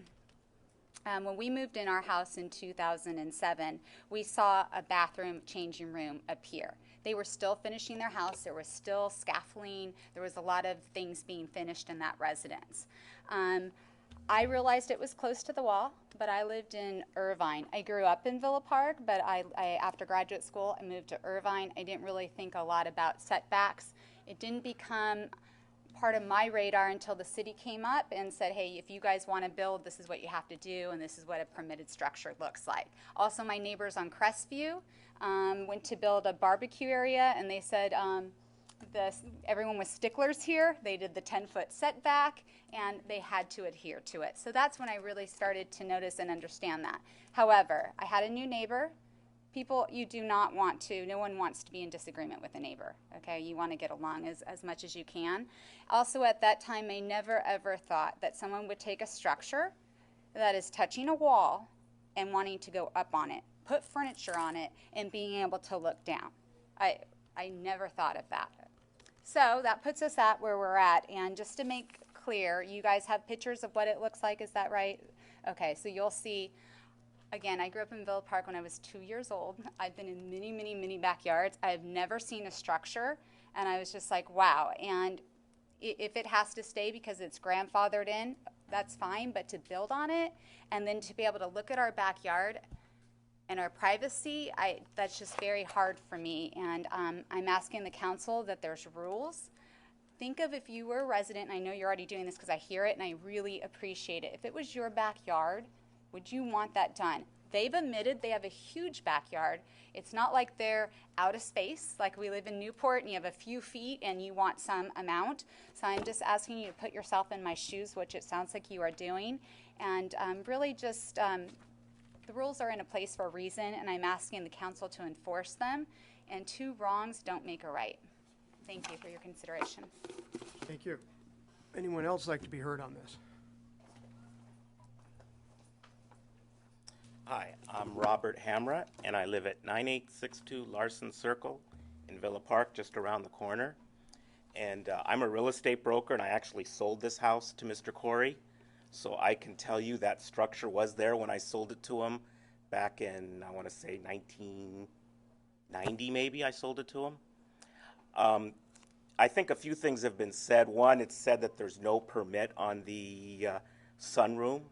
When we moved in our house in 2007, we saw a bathroom changing room appear. They were still finishing their house. There was still scaffolding. There was a lot of things being finished in that residence. I realized it was close to the wall, but I lived in Irvine. I grew up in Villa Park, but after graduate school, I moved to Irvine. I didn't really think a lot about setbacks. It didn't become part of my radar until the city came up and said, hey, if you guys want to build, this is what you have to do, and this is what a permitted structure looks like. Also, my neighbors on Crestview went to build a barbecue area, and they said everyone was sticklers here. They did the 10-foot setback, and they had to adhere to it. So that's when I really started to notice and understand that. However, I had a new neighbor. People, no one wants to be in disagreement with a neighbor, okay? You want to get along as much as you can. Also, at that time, I never ever thought that someone would take a structure that is touching a wall and wanting to go up on it, put furniture on it, and being able to look down. I never thought of that. So that puts us at where we're at. And just to make clear, you guys have pictures of what it looks like, is that right? Okay, so you'll see, again, I grew up in Villa Park when I was 2 years old. I've been in many, many, many backyards. I've never seen a structure, and I was just like, wow. And if it has to stay because it's grandfathered in, that's fine, but to build on it and then to be able to look at our backyard and our privacy, that's just very hard for me. And I'm asking the council that there's rules. Think of if you were a resident, and I know you're already doing this because I hear it and I really appreciate it. If it was your backyard, would you want that done? They've admitted they have a huge backyard. It's not like they're out of space, like we live in Newport and you have a few feet and you want some amount. So I'm just asking you to put yourself in my shoes, which it sounds like you are doing. And really just, the rules are in a place for a reason, and I'm asking the council to enforce them. And 2 wrongs don't make a right. Thank you for your consideration. Thank you. Anyone else like to be heard on this? Hi, I'm Robert Hamra, and I live at 9862 Larson Circle in Villa Park, just around the corner. And I'm a real estate broker, and I actually sold this house to Mr. Corey. So I can tell you that structure was there when I sold it to him back in, I want to say, 1990 maybe I sold it to him. I think a few things have been said. One, it's said that there's no permit on the sunroom.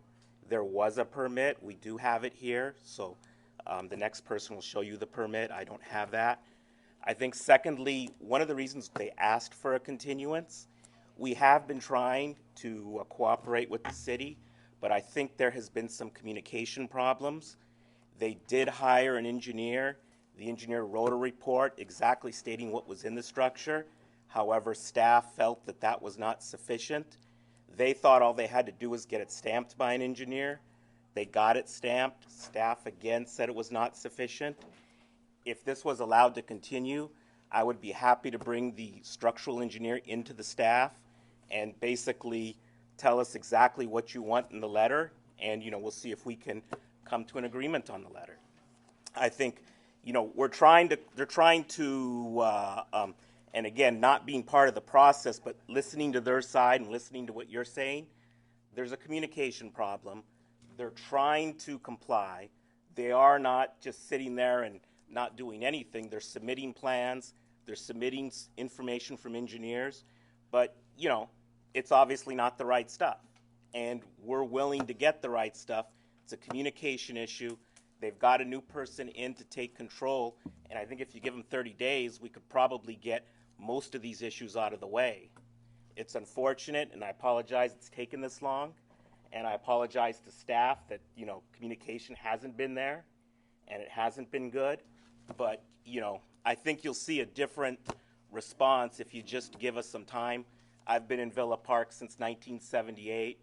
There was a permit. We do have it here, so the next person will show you the permit. I don't have that. I think secondly, one of the reasons they asked for a continuance, we have been trying to cooperate with the city, but I think there has been some communication problems. They did hire an engineer. The engineer wrote a report exactly stating what was in the structure. However, staff felt that that was not sufficient. They thought all they had to do was get it stamped by an engineer. They got it stamped. Staff again said it was not sufficient. If this was allowed to continue, I would be happy to bring the structural engineer into the staff and basically tell us exactly what you want in the letter, and we'll see if we can come to an agreement on the letter. I think they're trying to and again, not being part of the process, but listening to their side and listening to what you're saying, there's a communication problem. They're trying to comply. They are not just sitting there and not doing anything. They're submitting plans. They're submitting information from engineers. But, it's obviously not the right stuff. And we're willing to get the right stuff. It's a communication issue. They've got a new person in to take control. And I think if you give them 30 days, we could probably get most of these issues out of the way. It's unfortunate, and I apologize it's taken this long, and I apologize to staff that communication hasn't been there and it hasn't been good, but I think you'll see a different response if you just give us some time. I've been in Villa Park since 1978.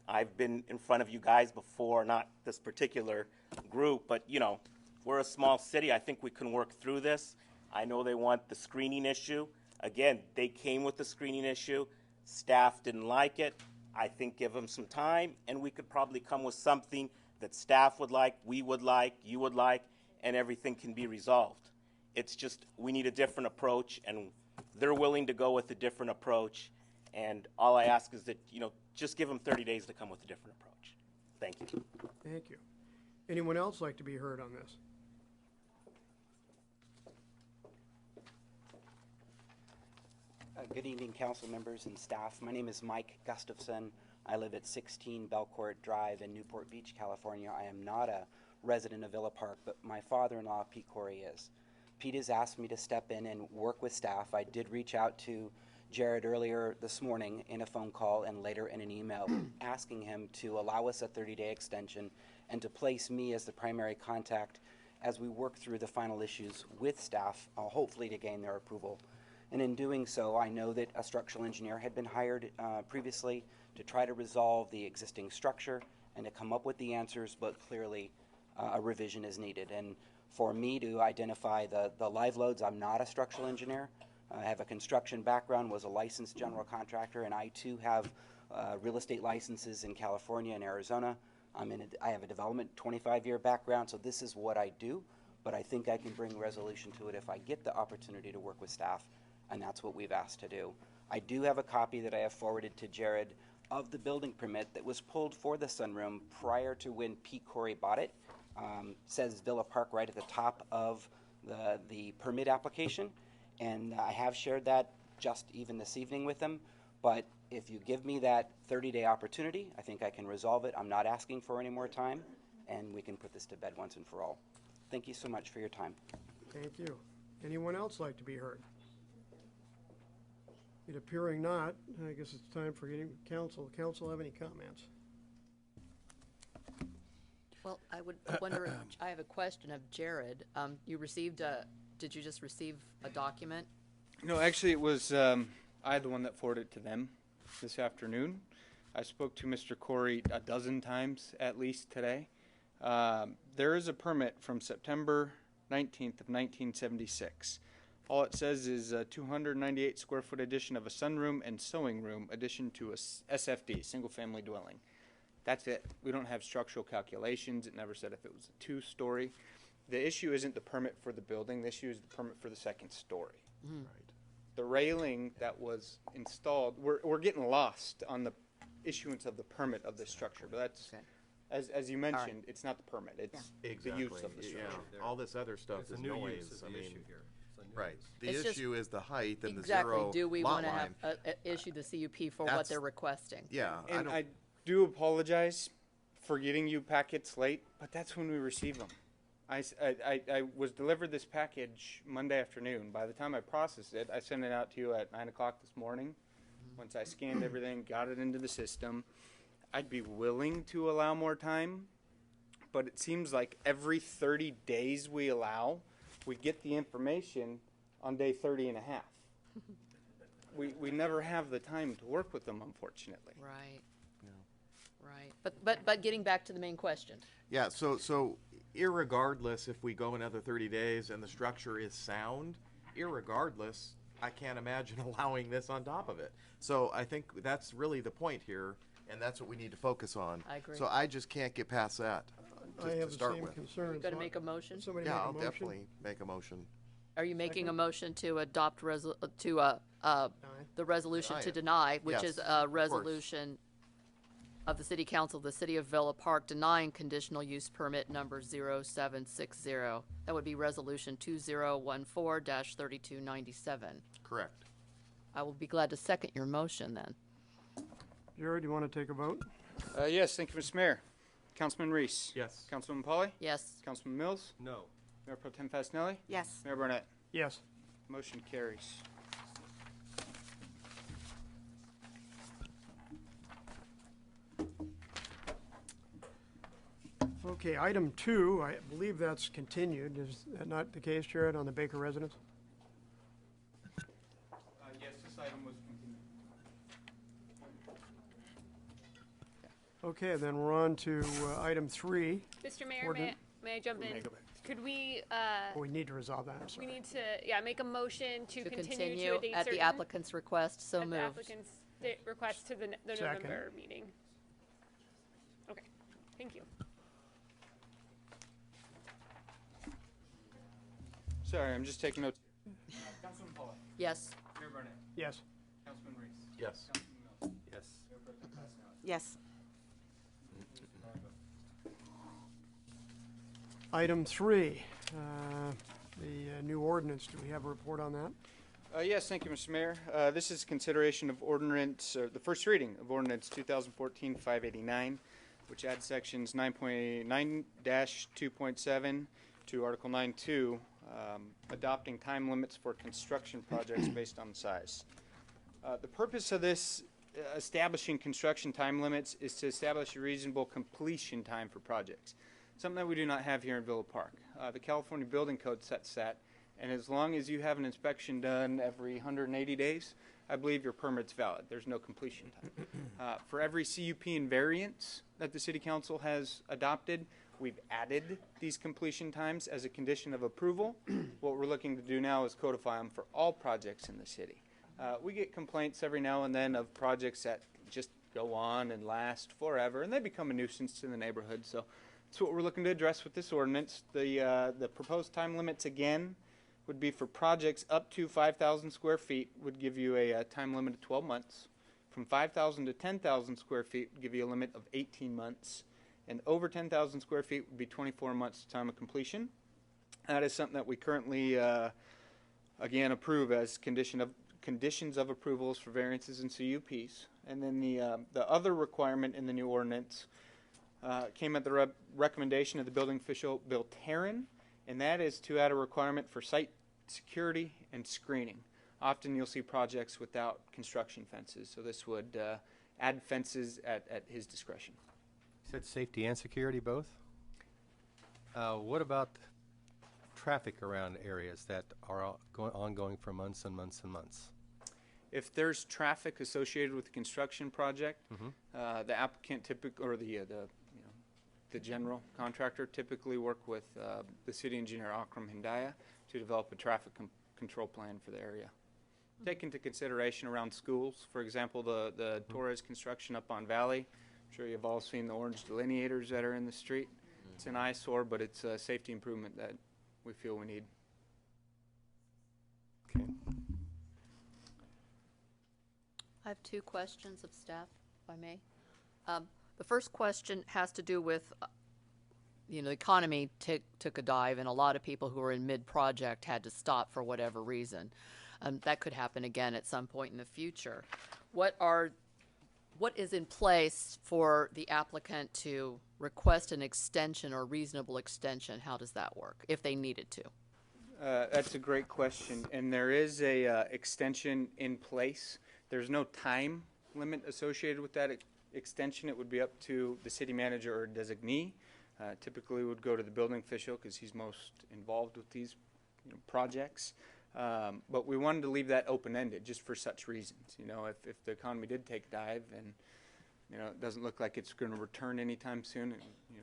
I've been in front of you guys before, not this particular group, but we're a small city. I think we can work through this. I know they want the screening issue. Again, they came with the screening issue. Staff didn't like it. I think give them some time, and we could probably come with something that staff would like, we would like, you would like, and everything can be resolved. It's just we need a different approach, and they're willing to go with a different approach. And all I ask is that, just give them 30 days to come with a different approach. Thank you. Thank you. Anyone else like to be heard on this? Good evening, council members and staff. My name is Mike Gustafson. I live at 16 Belcourt Drive in Newport Beach, California. I am not a resident of Villa Park, but my father-in-law, Pete Corey, is. Pete has asked me to step in and work with staff. I did reach out to Jared earlier this morning in a phone call and later in an email asking him to allow us a 30-day extension and to place me as the primary contact as we work through the final issues with staff, hopefully to gain their approval. And in doing so, I know that a structural engineer had been hired previously to try to resolve the existing structure and to come up with the answers, but clearly a revision is needed. And for me to identify the live loads, I'm not a structural engineer. I have a construction background, was a licensed general contractor, and I too have real estate licenses in California and Arizona. I have a development 25-year background, so this is what I do. but I think I can bring resolution to it if I get the opportunity to work with staff, and that's what we've asked to do. I do have a copy that I have forwarded to Jared of the building permit that was pulled for the sunroom prior to when Pete Corey bought it. Says Villa Park right at the top of the permit application, and I have shared that just even this evening with them. But if you give me that 30-day opportunity, I think I can resolve it. I'm not asking for any more time, and we can put this to bed once and for all. Thank you so much for your time. Thank you. Anyone else like to be heard? It appearing not, I guess it's time for getting council. Council have any comments? Well, I wonder, I have a question of Jared. You received did you just receive a document? No, actually, it was I, the one that forwarded it to them this afternoon. I spoke to Mr. Corey a dozen times at least today. There is a permit from September 19th of 1976. All it says is a 298 square foot addition of a sunroom and sewing room addition to a SFD, single family dwelling. That's it. We don't have structural calculations. It never said if it was a 2-story. The issue isn't the permit for the building. The issue is the permit for the second story. Right. The railing that was installed, we're getting lost on the issuance of the permit of this structure, but that's, as you mentioned, it's not the permit, it's the use of the structure. Yeah. All this other stuff is new noise. use is the issue here. Right. The It's just- issue is the height and the Exactly. zero Do we lot want to have line. issue the CUP for what That's- they're requesting? Yeah. And I do apologize for getting you packets late, but that's when we receive them. I was delivered this package Monday afternoon. By the time I processed it, I sent it out to you at 9 o'clock this morning. Once I scanned everything, got it into the system, I'd be willing to allow more time, but it seems like every 30 days we allow, we get the information on day 30 and a half. We never have the time to work with them, unfortunately. Right. Right. But getting back to the main question. Yeah, so irregardless if we go another 30 days and the structure is sound, irregardless, I can't imagine allowing this on top of it. So I think that's really the point here, and that's what we need to focus on. I agree. So I just can't get past that I have to the start same with. concerns. You going to make a motion? Somebody Yeah, make a I'll motion? definitely make a motion. Are you making a motion to adopt the resolution to deny, which Yes, is of a course. resolution of the City Council of the City of Villa Park denying conditional use permit number 0760. That would be resolution 2014-3297. Correct. I will be glad to second your motion then. Jared, you want to take a vote? Yes, thank you, Mr. Mayor. Councilman Reese. Yes. Councilman Pauly. Yes. Councilman Mills. No. Mayor Pro Tem Fasenelli. Yes. Mayor Burnett. Yes. Motion carries. Okay, item 2, I believe that's continued. Is that not the case, Jared, on the Baker residence? Yes, this item was continued. Okay, then we're on to item 3. Mr. Mayor, Ordinance- may I jump in? Could we, Oh, we need to resolve that, I'm we sorry. need to, make a motion to continue to a date at certain? the applicant's request, so At the moved. applicant's request to the Second. November meeting. Okay, thank you. Sorry, I'm just taking notes. Councilman Pauly. Yes. Mayor Burnett. Yes. Councilman Reese. Yes. Councilman Mills. Yes. Mayor Pro Tem Fasenelli. Yes. Item 3, the new ordinance. Do we have a report on that? Yes, thank you, Mr. Mayor. This is consideration of ordinance, the first reading of ordinance 2014-589, which adds sections 9.9-2.7 to Article 9.2, adopting time limits for construction projects based on size. The purpose of this establishing construction time limits is to establish a reasonable completion time for projects, something that we do not have here in Villa Park. The California Building Code sets that, and as long as you have an inspection done every 180 days, I believe your permit's valid. There's no completion time. For every CUP invariance that the City Council has adopted, we've added these completion times as a condition of approval. What we're looking to do now is codify them for all projects in the city. We get complaints every now and then of projects that just go on and last forever, and they become a nuisance to the neighborhood. So That's what we're looking to address with this ordinance. The proposed time limits again would be for projects up to 5,000 square feet would give you a time limit of 12 months. From 5,000 to 10,000 square feet would give you a limit of 18 months. And over 10,000 square feet would be 24 months to time of completion. That is something that we currently, again, approve as conditions of approvals for variances and CUPs. And then the other requirement in the new ordinance came at the recommendation of the building official, Bill Tarrin, and that is to add a requirement for site security and screening. Often you'll see projects without construction fences, so this would add fences at his discretion. You said safety and security both? What about traffic around areas that are ongoing for months and months and months? If there's traffic associated with the construction project, the applicant or the general contractor typically work with the city engineer Akram Hindaya to develop a traffic control plan for the area. Take into consideration around schools, for example, the Torres construction up on Valley. I'm sure you've all seen the orange delineators that are in the street. It's an eyesore, but it's a safety improvement that we feel we need. Okay. I have two questions of staff, if I may. The first question has to do with, the economy took a dive, and a lot of people who were in mid-project had to stop for whatever reason. That could happen again at some point in the future. What is in place for the applicant to request an extension or reasonable extension? How does that work, if they needed to? That's a great question, and there is a extension in place. There's no time limit associated with that extension. It would be up to the city manager or designee. Typically would go to the building official because he's most involved with these projects. But we wanted to leave that open-ended just for such reasons. If the economy did take a dive and it doesn't look like it's going to return anytime soon,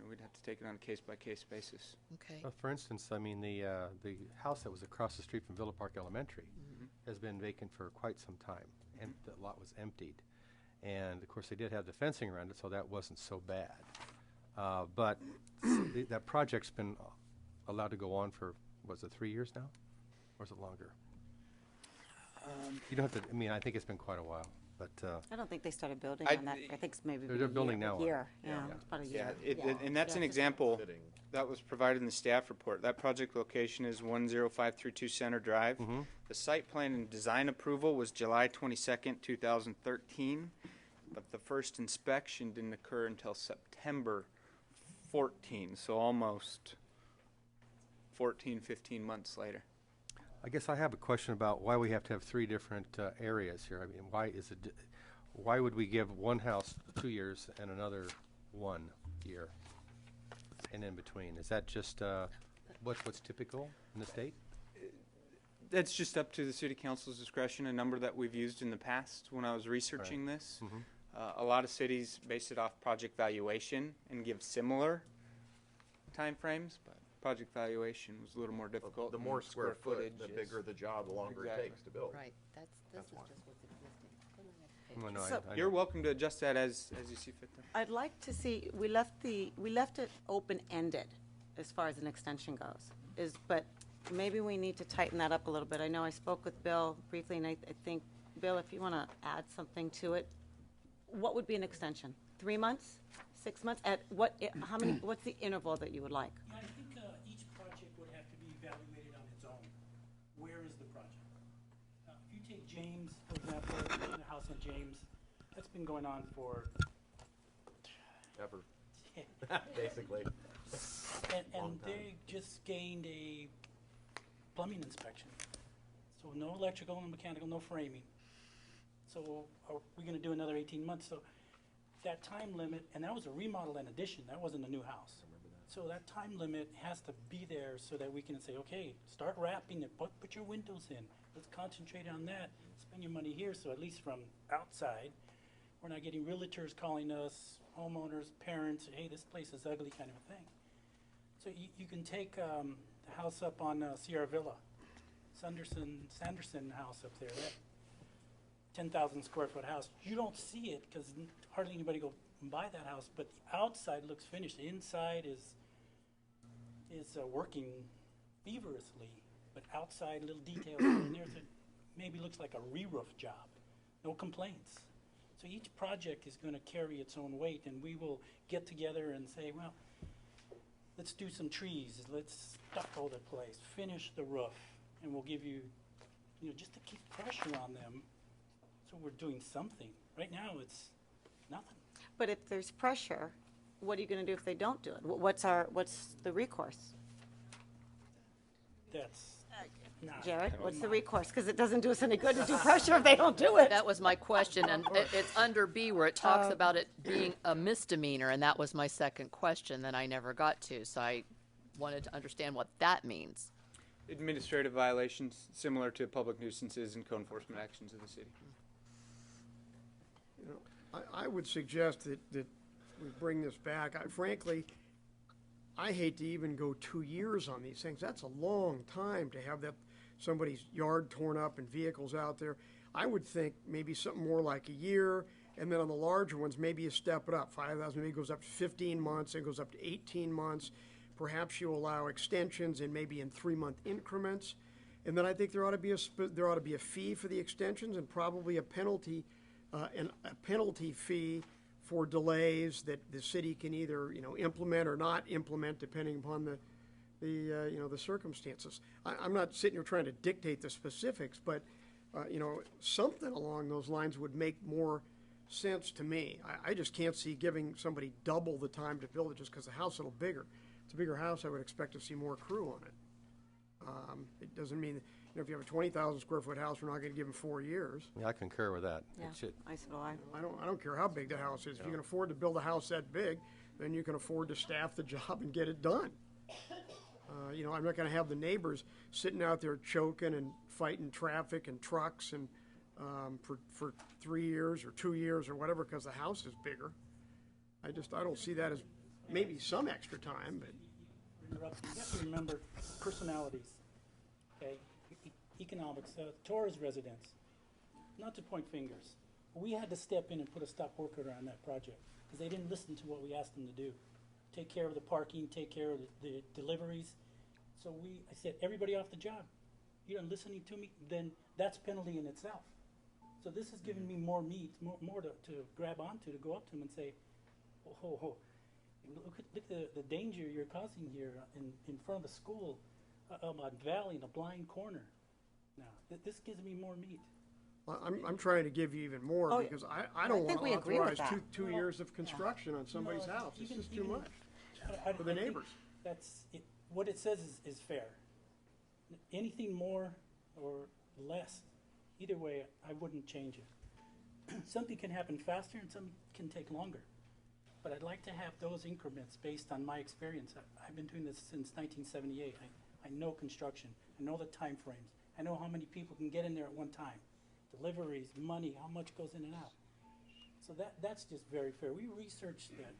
we'd have to take it on a case-by-case basis. Okay. Well, for instance, I mean, the house that was across the street from Villa Park Elementary has been vacant for quite some time, and the lot was emptied. And, of course, they did have the fencing around it, so that wasn't so bad. But that project's been allowed to go on for, was it 3 years now? Or is it longer? You don't have to, I mean, I think it's been quite a while. But I don't think they started building on that. I think it's maybe they're building now. A year. Yeah, it's about a year. And that's an example that was provided in the staff report. That project location is 10532 Center Drive. The site plan and design approval was July 22nd, 2013, but the first inspection didn't occur until September 14, so almost 14, 15 months later. I guess I have a question about why we have to have three different areas here. I mean, why would we give one house 2 years and another 1 year and in between? Is that just what's typical in the state? That's just up to the city council's discretion, a number that we've used in the past when I was researching this. A lot of cities base it off project valuation and give similar time frames, but project valuation was a little more difficult. The more square footage, the bigger the job, the longer it takes to build. Right. This is why. just what's existing. Well, no, So- I You're know. welcome to adjust that as you see fit. I'd like to see, we left it open-ended as far as an extension goes. But maybe we need to tighten that up a little bit. I know I spoke with Bill briefly, and I think, Bill, if you want to add something to it, what would be an extension? 3 months? 6 months? At what, how many, what's the interval that you would like? Yeah, I think each project would have to be evaluated on its own. Where is the project? If you take James, for example, the house in James, that's been going on for Ever. Basically. And they just gained a plumbing inspection. So no electrical, no mechanical, no framing. So are we gonna do another 18 months? So that time limit, and that was a remodel and addition, that wasn't a new house. So that time limit has to be there so that we can say, okay, start wrapping it, put your windows in. Let's concentrate on that, spend your money here, so at least from outside, we're not getting realtors calling us, homeowners, parents, hey, this place is ugly kind of a thing. So you can take the house up on Sierra Villa, Sanderson house up there, that 10,000 square foot house. You don't see it because hardly anybody go and buy that house, but the outside looks finished. The inside is is working feverishly, but outside little details here and there that maybe looks like a re-roof job. No complaints. So each project is going to carry its own weight, and we will get together and say, well, let's do some trees, let's stucco the place, finish the roof, and we'll give you, just to keep pressure on them, so we're doing something. Right now, it's nothing. But if there's pressure, what are you going to do if they don't do it? What's the recourse? That's not. Jared, what's the recourse? Because it doesn't do us any good to do pressure if they don't do it. That was my question, and it's under B where it talks about it being a misdemeanor, and that was my second question that I never got to, so I wanted to understand what that means. Administrative violations similar to public nuisances and code enforcement actions of the city. I would suggest that we bring this back. Frankly, I hate to even go 2 years on these things. That's a long time to have somebody's yard torn up and vehicles out there. I would think maybe something more like a year, and then on the larger ones, maybe you step it up. 5,000 maybe goes up to 15 months, and goes up to 18 months. Perhaps you allow extensions and maybe in 3-month increments. And then I think there ought to be a fee for the extensions and probably a penalty fee for delays that the city can either implement or not implement depending upon the circumstances. I'm not sitting here trying to dictate the specifics, but something along those lines would make more sense to me. I just can't see giving somebody double the time to build it just because the house is a little bigger. It's a bigger house, I would expect to see more crew on it. It doesn't mean if you have a 20,000 square foot house, we're not going to give them 4 years. Yeah, I concur with that. Yeah, It should. I don't care how big the house is. If you can afford to build a house that big, then you can afford to staff the job and get it done. I'm not going to have the neighbors sitting out there choking and fighting traffic and trucks and for 3 years or 2 years or whatever because the house is bigger. I don't see that as maybe some extra time, but. You have to remember personalities, okay? Economics, Torres residents, not to point fingers. We had to step in and put a stop work order on that project because they didn't listen to what we asked them to do. Take care of the parking, take care of the deliveries. So I said, everybody off the job. You're not listening to me, then that's penalty in itself. So this has given me more meat, more to grab onto, to go up to them and say, oh. Look at the danger you're causing here in front of the school, about Valley in a blind corner. Now, this gives me more meat. I'm trying to give you even more because I don't want to authorize two years of construction on somebody's house. It's just too much for the neighbors. That's it. What it says is fair. Anything more or less, either way, I wouldn't change it. Something can happen faster and some can take longer. But I'd like to have those increments based on my experience. I've been doing this since 1978. I know construction. I know the time frames. I know how many people can get in there at one time. Deliveries, money, how much goes in and out. So that's just very fair. We researched that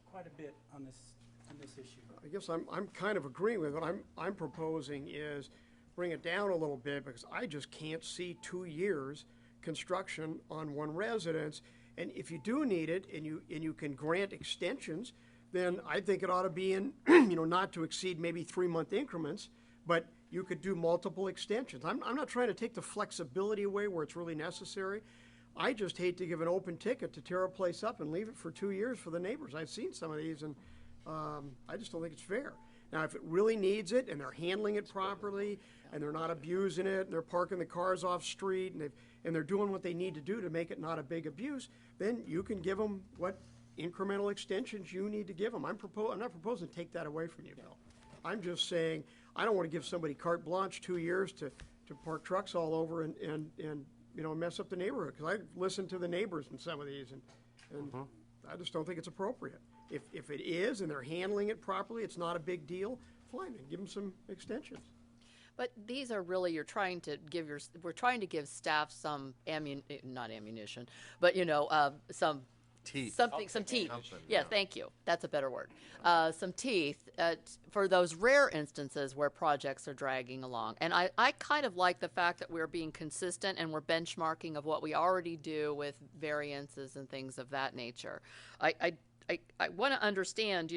quite a bit on this issue. I guess I'm kind of agreeing with what I'm proposing is bring it down a little bit because I just can't see 2 years construction on one residence. And if you do need it and you can grant extensions, then I think it ought to be in, not to exceed maybe 3-month increments, but you could do multiple extensions. I'm not trying to take the flexibility away where it's really necessary. I just hate to give an open ticket to tear a place up and leave it for 2 years for the neighbors. I've seen some of these, and I just don't think it's fair. Now, if it really needs it and they're handling it properly and they're not abusing it and they're parking the cars off street and they're doing what they need to do to make it not a big abuse, then you can give them what incremental extensions you need to give them. I'm not proposing to take that away from you, Bill. I'm just saying I don't want to give somebody carte blanche 2 years to park trucks all over and mess up the neighborhood. Because I listen to the neighbors in some of these, and I just don't think it's appropriate. If it is and they're handling it properly, it's not a big deal, fine, then give them some extensions. But these are really, we're trying to give staff some not ammunition, but some teeth. Some teeth. Yeah, thank you. That's a better word. Some teeth for those rare instances where projects are dragging along. And I kind of like the fact that we're being consistent and we're benchmarking of what we already do with variances and things of that nature. I want to understand,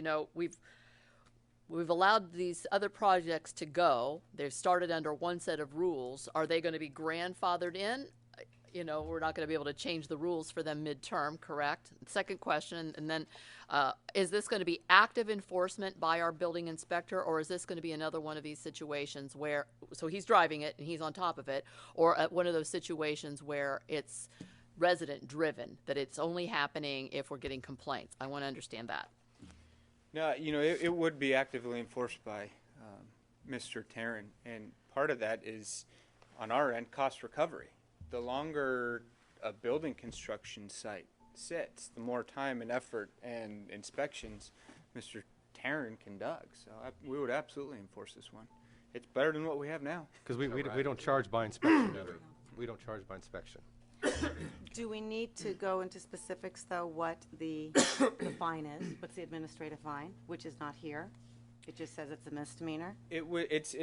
we've allowed these other projects to go. They've started under one set of rules. Are they going to be grandfathered in? You know, we're not going to be able to change the rules for them midterm, correct? Second question, and then is this going to be active enforcement by our building inspector, or is this going to be another one of these situations where, so he's driving it and he's on top of it, or one of those situations where it's resident driven, that it's only happening if we're getting complaints? I want to understand that. No, you know, it would be actively enforced by Mr. Tarrant, and part of that is, on our end, cost recovery. The longer a building construction site sits, the more time and effort and inspections Mr. Tarrant conducts. So we would absolutely enforce this one. It's better than what we have now. Because we don't charge by inspection, do we? We don't charge by inspection. Do we need to go into specifics, though, what the fine is? What's the administrative fine, which is not here? It just says it's a misdemeanor? It's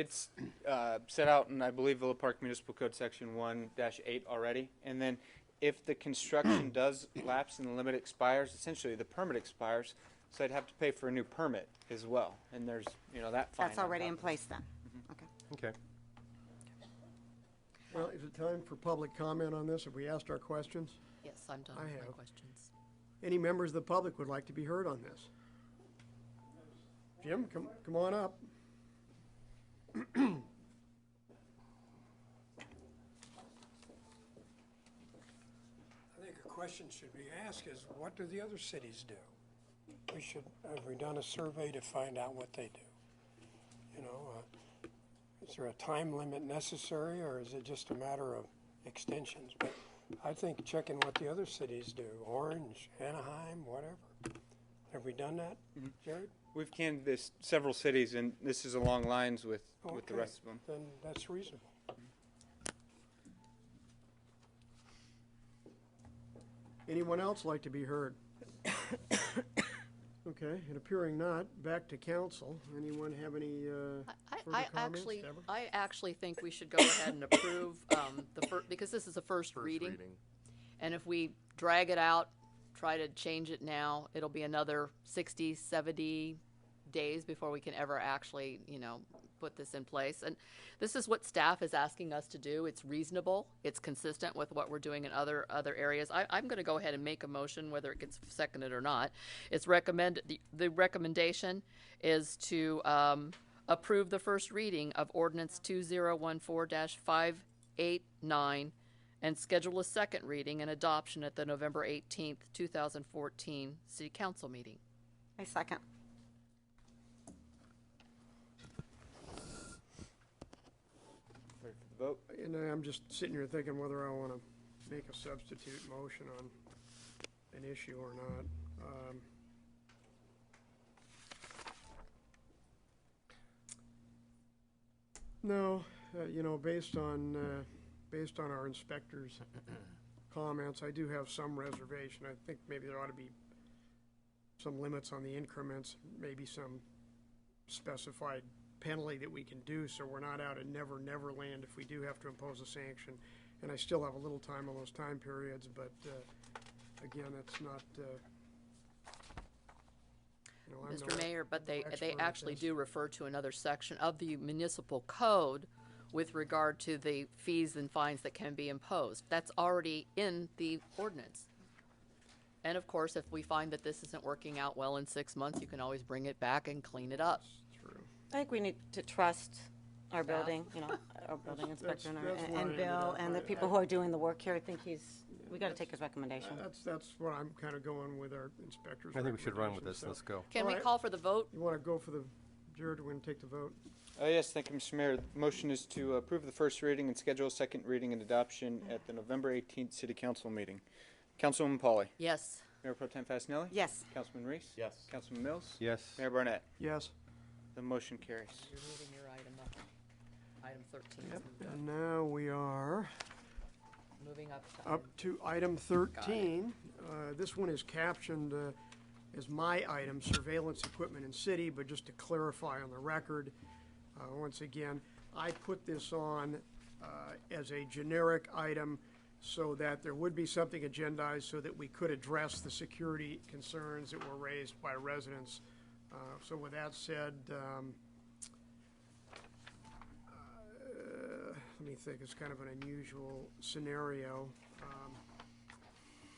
set out in, I believe, Villa Park Municipal Code Section 1-8 already. And then if the construction does lapse and the limit expires, essentially the permit expires, so I'd have to pay for a new permit as well. And there's, you know, that fine. That's already in place then? Okay. Okay. Well, is it time for public comment on this? Have we asked our questions? Yes, I'm done I with my have. questions. Any members of the public would like to be heard on this? Jim, come on up. I think a question should be asked is, what do the other cities do? Have we done a survey to find out what they do? You know, is there a time limit necessary, or is it just a matter of extensions? But I think checking what the other cities do, Orange, Anaheim, whatever. Have we done that, Jared? We've canvassed several cities, and this is along lines with the Okay, rest of them. then that's reasonable. Anyone else like to be heard? Okay, and appearing not, back to council. Anyone have any further comments? Deborah? I actually think we should go ahead and approve because this is a first reading. And if we drag it out, try to change it now, it'll be another 60, 70 days before we can ever actually, you know, put this in place. And this is what staff is asking us to do. It's reasonable. It's consistent with what we're doing in other areas. I'm going to go ahead and make a motion, whether it gets seconded or not. It's the recommendation is to approve the first reading of Ordinance 2014-589 and schedule a second reading and adoption at the November 18th, 2014 City Council meeting. I second. Ready for the vote? And I'm just sitting here thinking whether I want to make a substitute motion on an issue or not. No, you know, based on our inspector's comments, I do have some reservation. I think maybe there ought to be some limits on the increments, maybe some specified penalty that we can do, so we're not out in never land if we do have to impose a sanction. And I still have a little time on those time periods, but again, that's not. You know, Mr. Mayor, but they expert actually at this. do refer to another section of the municipal code with regard to the fees and fines that can be imposed. That's already in the ordinance. And of course, if we find that this isn't working out well in 6 months, you can always bring it back and clean it up. I think we need to trust our Staff. building, you know, our building inspector and that's why I and ended Bill up and the with- people who are doing the work here. I think we got to take his recommendation. That's what I'm kind of going with our inspectors. I think we should run with this. recommendations, Let's go. Can All we right. call for the vote? You want to go for the, Jared, we're going to take the vote? Yes, thank you, Mr. Mayor. The motion is to approve the first reading and schedule a second reading and adoption at the November 18th City Council meeting. Councilwoman Pauly. Yes. Mayor Pro Tem Fasenelli. Yes. Councilman Reese. Yes. Councilman Mills. Yes. Mayor Barnett. Yes. The motion carries. You're moving your item up. Item 13 is moved up. And now we are Moving up to up to item 13. This one is captioned as my item, surveillance equipment in city, but just to clarify on the record, once again, I put this on as a generic item so that there would be something agendized so that we could address the security concerns that were raised by residents So with that said, let me think, it's kind of an unusual scenario.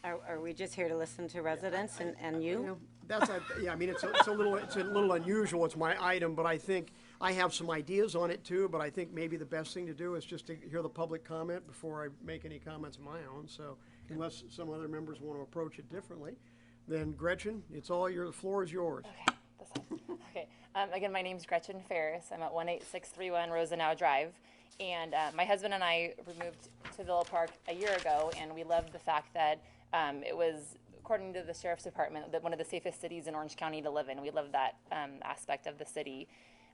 Are we just here to listen to residents and you? That's, yeah, I mean, it's a little unusual, it's my item, but I think I have some ideas on it too, but I think maybe the best thing to do is just to hear the public comment before I make any comments of my own, so unless some other members want to approach it differently, then Gretchen, the floor is yours. Okay. Again, my name's Gretchen Ferris. I'm at 18631 Rosenau Drive. And my husband and I moved to Villa Park a year ago, and we loved the fact that it was, according to the Sheriff's Department, that one of the safest cities in Orange County to live in. We love that aspect of the city.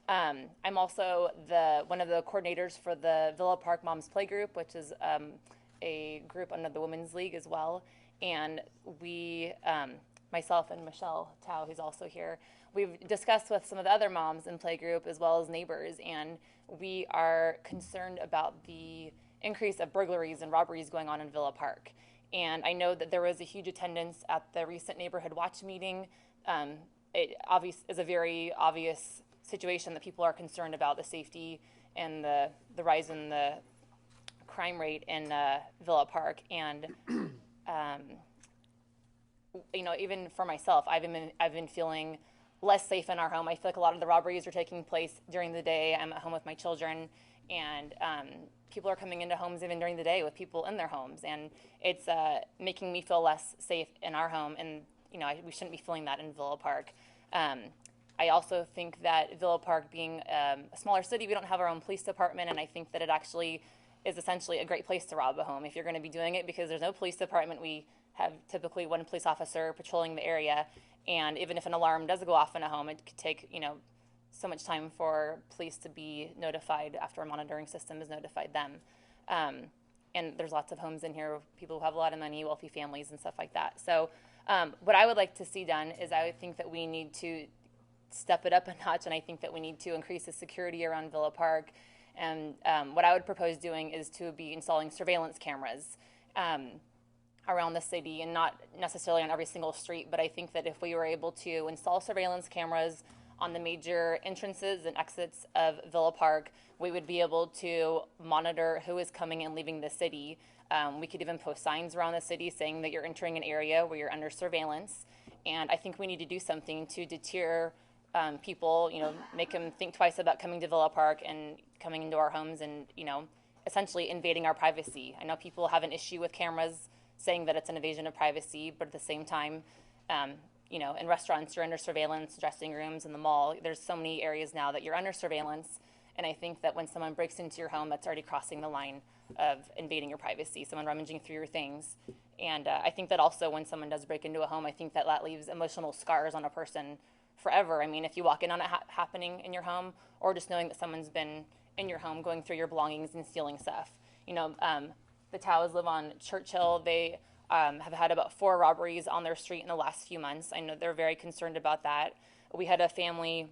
I'm also one of the coordinators for the Villa Park Moms Play Group, which is a group under the Women's League as well. And we, myself and Michelle Tao, who's also here, we've discussed with some of the other moms in play group as well as neighbors, and we are concerned about the increase of burglaries and robberies going on in Villa Park. And I know that there was a huge attendance at the recent neighborhood watch meeting. It is a very obvious situation that people are concerned about the safety and the rise in the crime rate in Villa Park. And you know, even for myself, I've been feeling less safe in our home. I feel like a lot of the robberies are taking place during the day. I'm at home with my children, and people are coming into homes even during the day with people in their homes, and it's making me feel less safe in our home. And you know, we shouldn't be feeling that in Villa Park. I also think that Villa Park, being a smaller city, we don't have our own police department, and I think that it actually is essentially a great place to rob a home if you're going to be doing it, because there's no police department. We have typically one police officer patrolling the area, and even if an alarm does go off in a home, it could take, you know, so much time for police to be notified after a monitoring system has notified them. And there's lots of homes in here, people who have a lot of money, wealthy families and stuff like that. So what I would like to see done is I would think that we need to step it up a notch, and I think that we need to increase the security around Villa Park. And what I would propose doing is to be installing surveillance cameras around the city, and not necessarily on every single street, but I think that if we were able to install surveillance cameras on the major entrances and exits of Villa Park, we would be able to monitor who is coming and leaving the city. We could even post signs around the city saying that you're entering an area where you're under surveillance. And I think we need to do something to deter people, you know, make them think twice about coming to Villa Park and coming into our homes and, you know, essentially invading our privacy. I know people have an issue with cameras saying that it's an invasion of privacy, but at the same time, you know, in restaurants, you're under surveillance, dressing rooms, in the mall, there's so many areas now that you're under surveillance, and I think that when someone breaks into your home, that's already crossing the line of invading your privacy, someone rummaging through your things. And I think that also when someone does break into a home, I think that that leaves emotional scars on a person forever. I mean, if you walk in on it happening in your home, or just knowing that someone's been in your home going through your belongings and stealing stuff. You know, the Taos live on Churchill. They have had about 4 robberies on their street in the last few months. I know they're very concerned about that. We had a family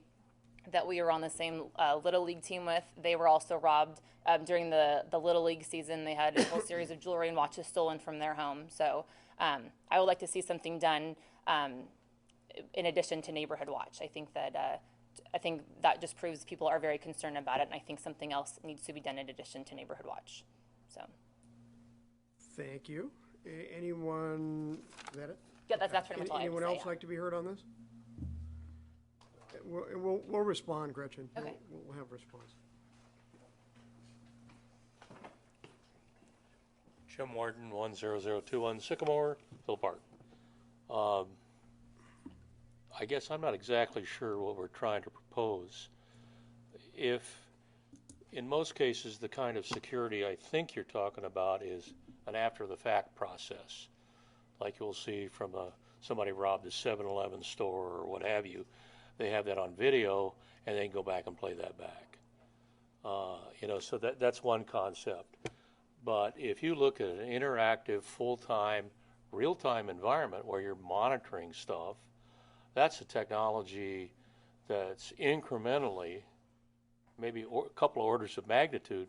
that we were on the same Little League team with. They were also robbed during the Little League season. They had a whole series of jewelry and watches stolen from their home. So I would like to see something done in addition to Neighborhood Watch. I think that just proves people are very concerned about it, and I think something else needs to be done in addition to Neighborhood Watch. So. Thank you. Anyone, is that it? Yeah, that's pretty much all I have to Anyone say, else like to be heard on this? We'll respond, Gretchen. Okay. We'll have a response. Jim Warden, 10021 Sycamore, Villa Park. I guess I'm not exactly sure what we're trying to propose. If, in most cases, the kind of security I think you're talking about is an after-the-fact process, like you'll see from somebody robbed a 7-Eleven store or what have you. They have that on video, and they can go back and play that back. You know, so that's one concept. But if you look at an interactive, full-time, real-time environment where you're monitoring stuff, that's a technology that's incrementally, maybe a couple of orders of magnitude,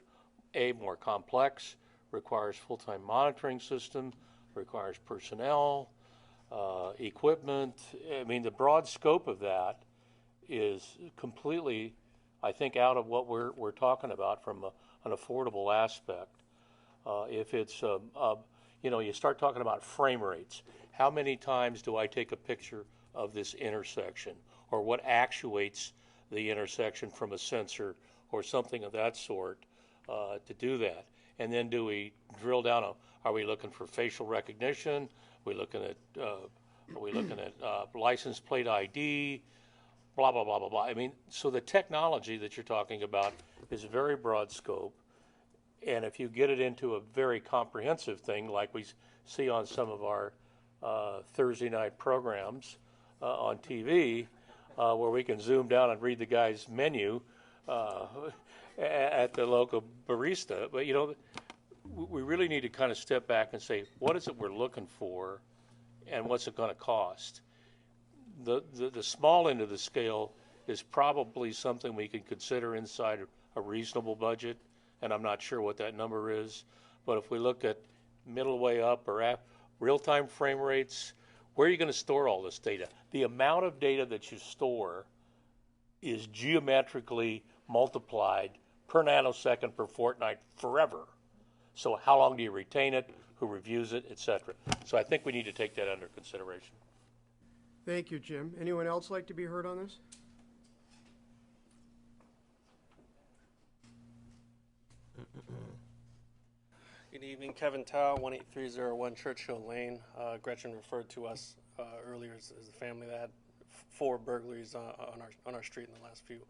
more complex, requires full-time monitoring system, requires personnel, equipment. I mean, the broad scope of that is completely, I think, out of what we're talking about from an affordable aspect. If it's, you start talking about frame rates. How many times do I take a picture of this intersection? Or what actuates the intersection from a sensor or something of that sort to do that? And then do we drill down? Are we looking for facial recognition? Are we looking at license plate ID? Blah, blah, blah, blah, blah. I mean, so the technology that you're talking about is a very broad scope. And if you get it into a very comprehensive thing, like we see on some of our Thursday night programs on TV, where we can zoom down and read the guy's menu at the local barista. But, we really need to kind of step back and say, what is it we're looking for and what's it going to cost? The small end of the scale is probably something we can consider inside a reasonable budget, and I'm not sure what that number is. But if we look at middle way up or at real-time frame rates, where are you going to store all this data? The amount of data that you store is geometrically multiplied per nanosecond per fortnight forever. So how long do you retain it? Who reviews it, et cetera? So I think we need to take that under consideration. Thank you, Jim. Anyone else like to be heard on this? Good evening, Kevin Tao, 18301 Churchill Lane. Gretchen referred to us earlier as a family that had 4 burglaries on our street in the last few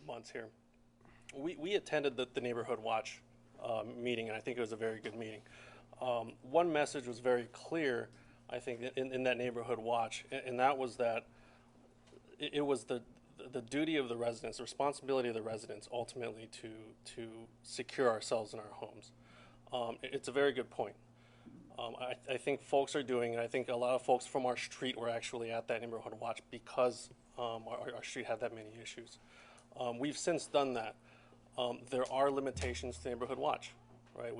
months here. We attended the Neighborhood Watch meeting, and I think it was a very good meeting. One message was very clear, I think, in that Neighborhood Watch, and that was that it was the duty of the residents, the responsibility of the residents, ultimately to secure ourselves in our homes. It's a very good point. I think folks are doing it. I think a lot of folks from our street were actually at that Neighborhood Watch because our street had that many issues. We've since done that. There are limitations to Neighborhood Watch, right?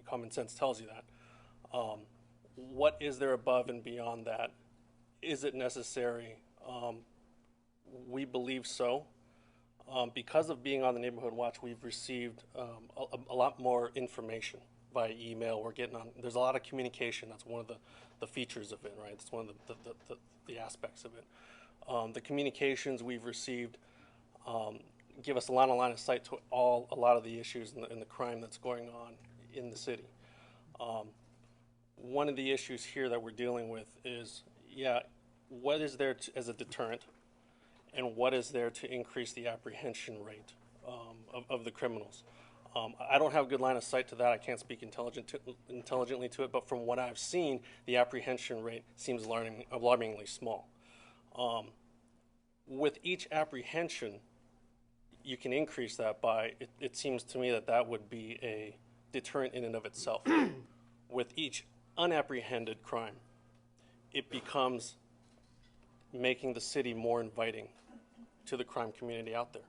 Common sense tells you that. What is there above and beyond that? Is it necessary? We believe so. Because of being on the Neighborhood Watch, we've received a lot more information via email. There's a lot of communication. That's one of the features of it, right? It's one of the aspects of it. The communications we've received give us a line of sight to a lot of the issues and the crime that's going on in the city. One of the issues here that we're dealing with is, what is there as a deterrent, and what is there to increase the apprehension rate of the criminals? I don't have a good line of sight to that. I can't speak intelligently to it, but from what I've seen, the apprehension rate seems alarmingly small. With each apprehension, you can increase that by, it seems to me that would be a deterrent in and of itself. With each unapprehended crime, it becomes making the city more inviting to the crime community out there.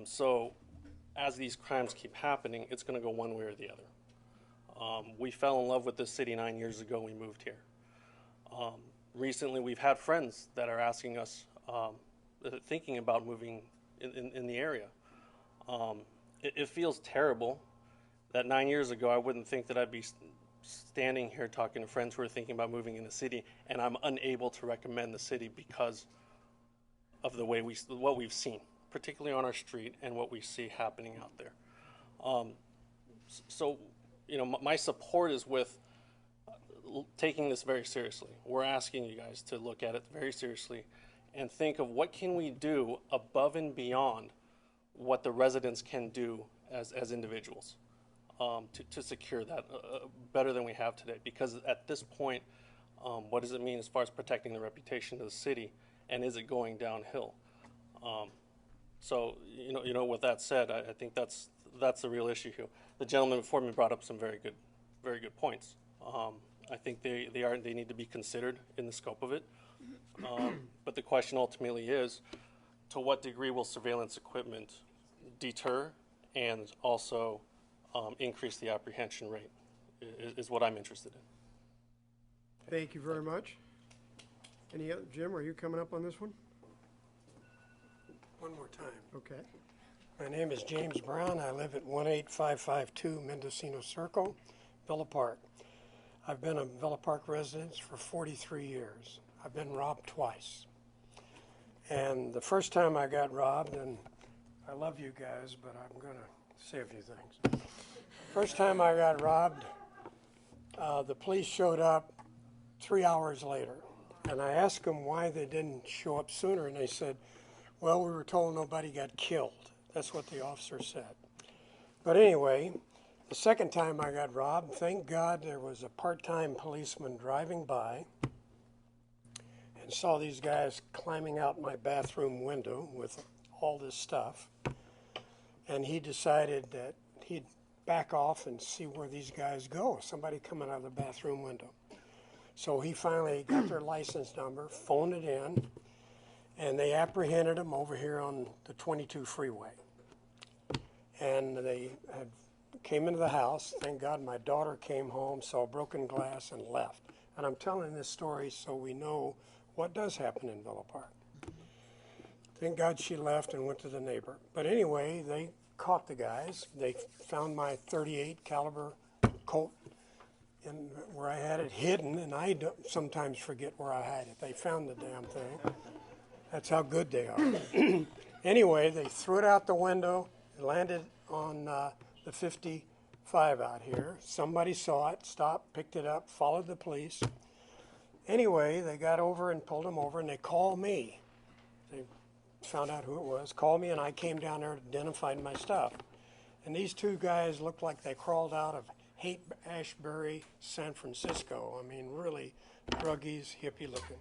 So as these crimes keep happening, it's going to go one way or the other. We fell in love with this city 9 years ago when we moved here. Recently, we've had friends that are asking us, thinking about moving in the area. It feels terrible that 9 years ago I wouldn't think that I'd be standing here talking to friends who are thinking about moving in the city, and I'm unable to recommend the city because of the way what we've seen, particularly on our street, and what we see happening out there. So, my support is with taking this very seriously. We're asking you guys to look at it very seriously and think of what can we do above and beyond what the residents can do as individuals to secure that better than we have today. Because at this point, what does it mean as far as protecting the reputation of the city, and is it going downhill? So, with that said, I think that's the real issue here. The gentleman before me brought up some very good points. I think they need to be considered in the scope of it. But the question ultimately is, to what degree will surveillance equipment deter and also increase the apprehension rate is what I'm interested in. Thank you very much. Jim, are you coming up on this one? one more time. Okay. My name is James Brown. I live at 18552 Mendocino Circle, Villa Park. I've been a Villa Park resident for 43 years. I've been robbed twice. And the first time I got robbed, and I love you guys, but I'm going to say a few things. First time I got robbed, the police showed up 3 hours later. And I asked them why they didn't show up sooner, and they said, well, we were told nobody got killed. That's what the officer said. But anyway, the second time I got robbed, thank God there was a part-time policeman driving by and saw these guys climbing out my bathroom window with all this stuff. And he decided that he'd back off and see where these guys go, somebody coming out of the bathroom window. So he finally got their license number, phoned it in, and they apprehended them over here on the 22 freeway. And they came into the house. Thank God my daughter came home, saw broken glass, and left. And I'm telling this story so we know what does happen in Villa Park. Thank God she left and went to the neighbor. But anyway, they caught the guys. They found my .38 caliber Colt and where I had it hidden, and I sometimes forget where I had it. They found the damn thing. That's how good they are. Anyway, they threw it out the window. It landed on the 55 out here. Somebody saw it, stopped, picked it up, followed the police. Anyway, they got over and pulled them over, and they called me. They found out who it was, called me, and I came down there and identified my stuff. And these two guys looked like they crawled out of Haight-Ashbury, San Francisco. I mean, really druggies, hippie looking.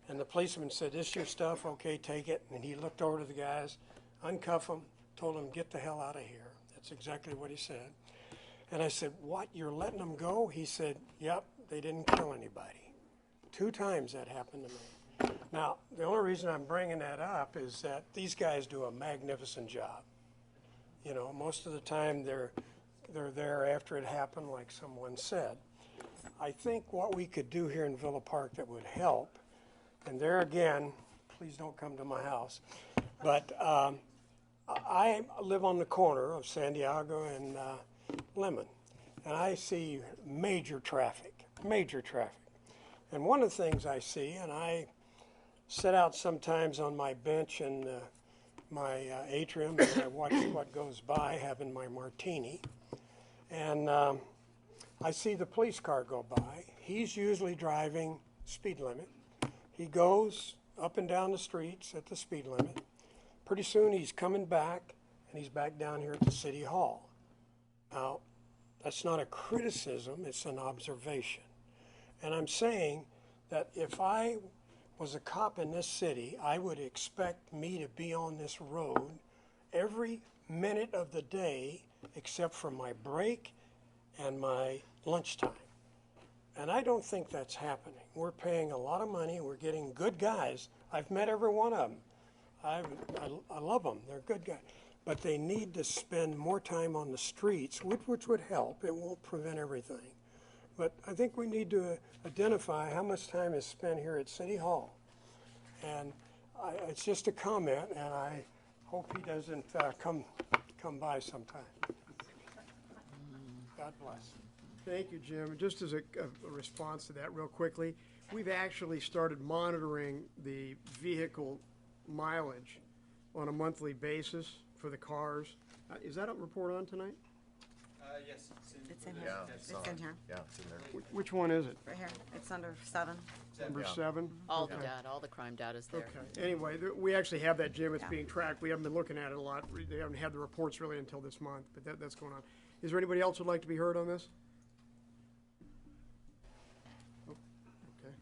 And the policeman said, this is your stuff, okay, take it. And he looked over to the guys, uncuffed them, told them, get the hell out of here. That's exactly what he said. And I said, what, you're letting them go? He said, yep, they didn't kill anybody. 2 times that happened to me. Now, the only reason I'm bringing that up is that these guys do a magnificent job. You know, most of the time they're there after it happened, like someone said. I think what we could do here in Villa Park that would help, and there again, please don't come to my house, but I live on the corner of San Diego and Lemon, and I see major traffic. And one of the things I see, and I sit out sometimes on my bench in my atrium and I watch what goes by, having my martini, and I see the police car go by. He's usually driving speed limit. He goes up and down the streets at the speed limit. Pretty soon he's coming back, and he's back down here at the City Hall. Now, that's not a criticism, it's an observation. And I'm saying that if I was a cop in this city, I would expect me to be on this road every minute of the day except for my break and my lunchtime. And I don't think that's happening. We're paying a lot of money. We're getting good guys. I've met every one of them. I love them. They're good guys. But they need to spend more time on the streets, which would help. It won't prevent everything. But I think we need to identify how much time is spent here at City Hall. And it's just a comment, and I hope he doesn't come by sometime. God bless. Thank you, Jim. Just as a response to that real quickly, we've actually started monitoring the vehicle mileage on a monthly basis for the cars. Is that a report on tonight? Yes. It's in here. Yeah, It's in here. Yeah, it's in there. Which one is it? Right here. It's under 7. Number Yeah. 7? All Okay. the data, all the crime data is there. Okay. Anyway, we actually have that, Jim. It's Yeah. being tracked. We haven't been looking at it a lot. They haven't had the reports really until this month, but that's going on. Is there anybody else who'd like to be heard on this? Oh, okay.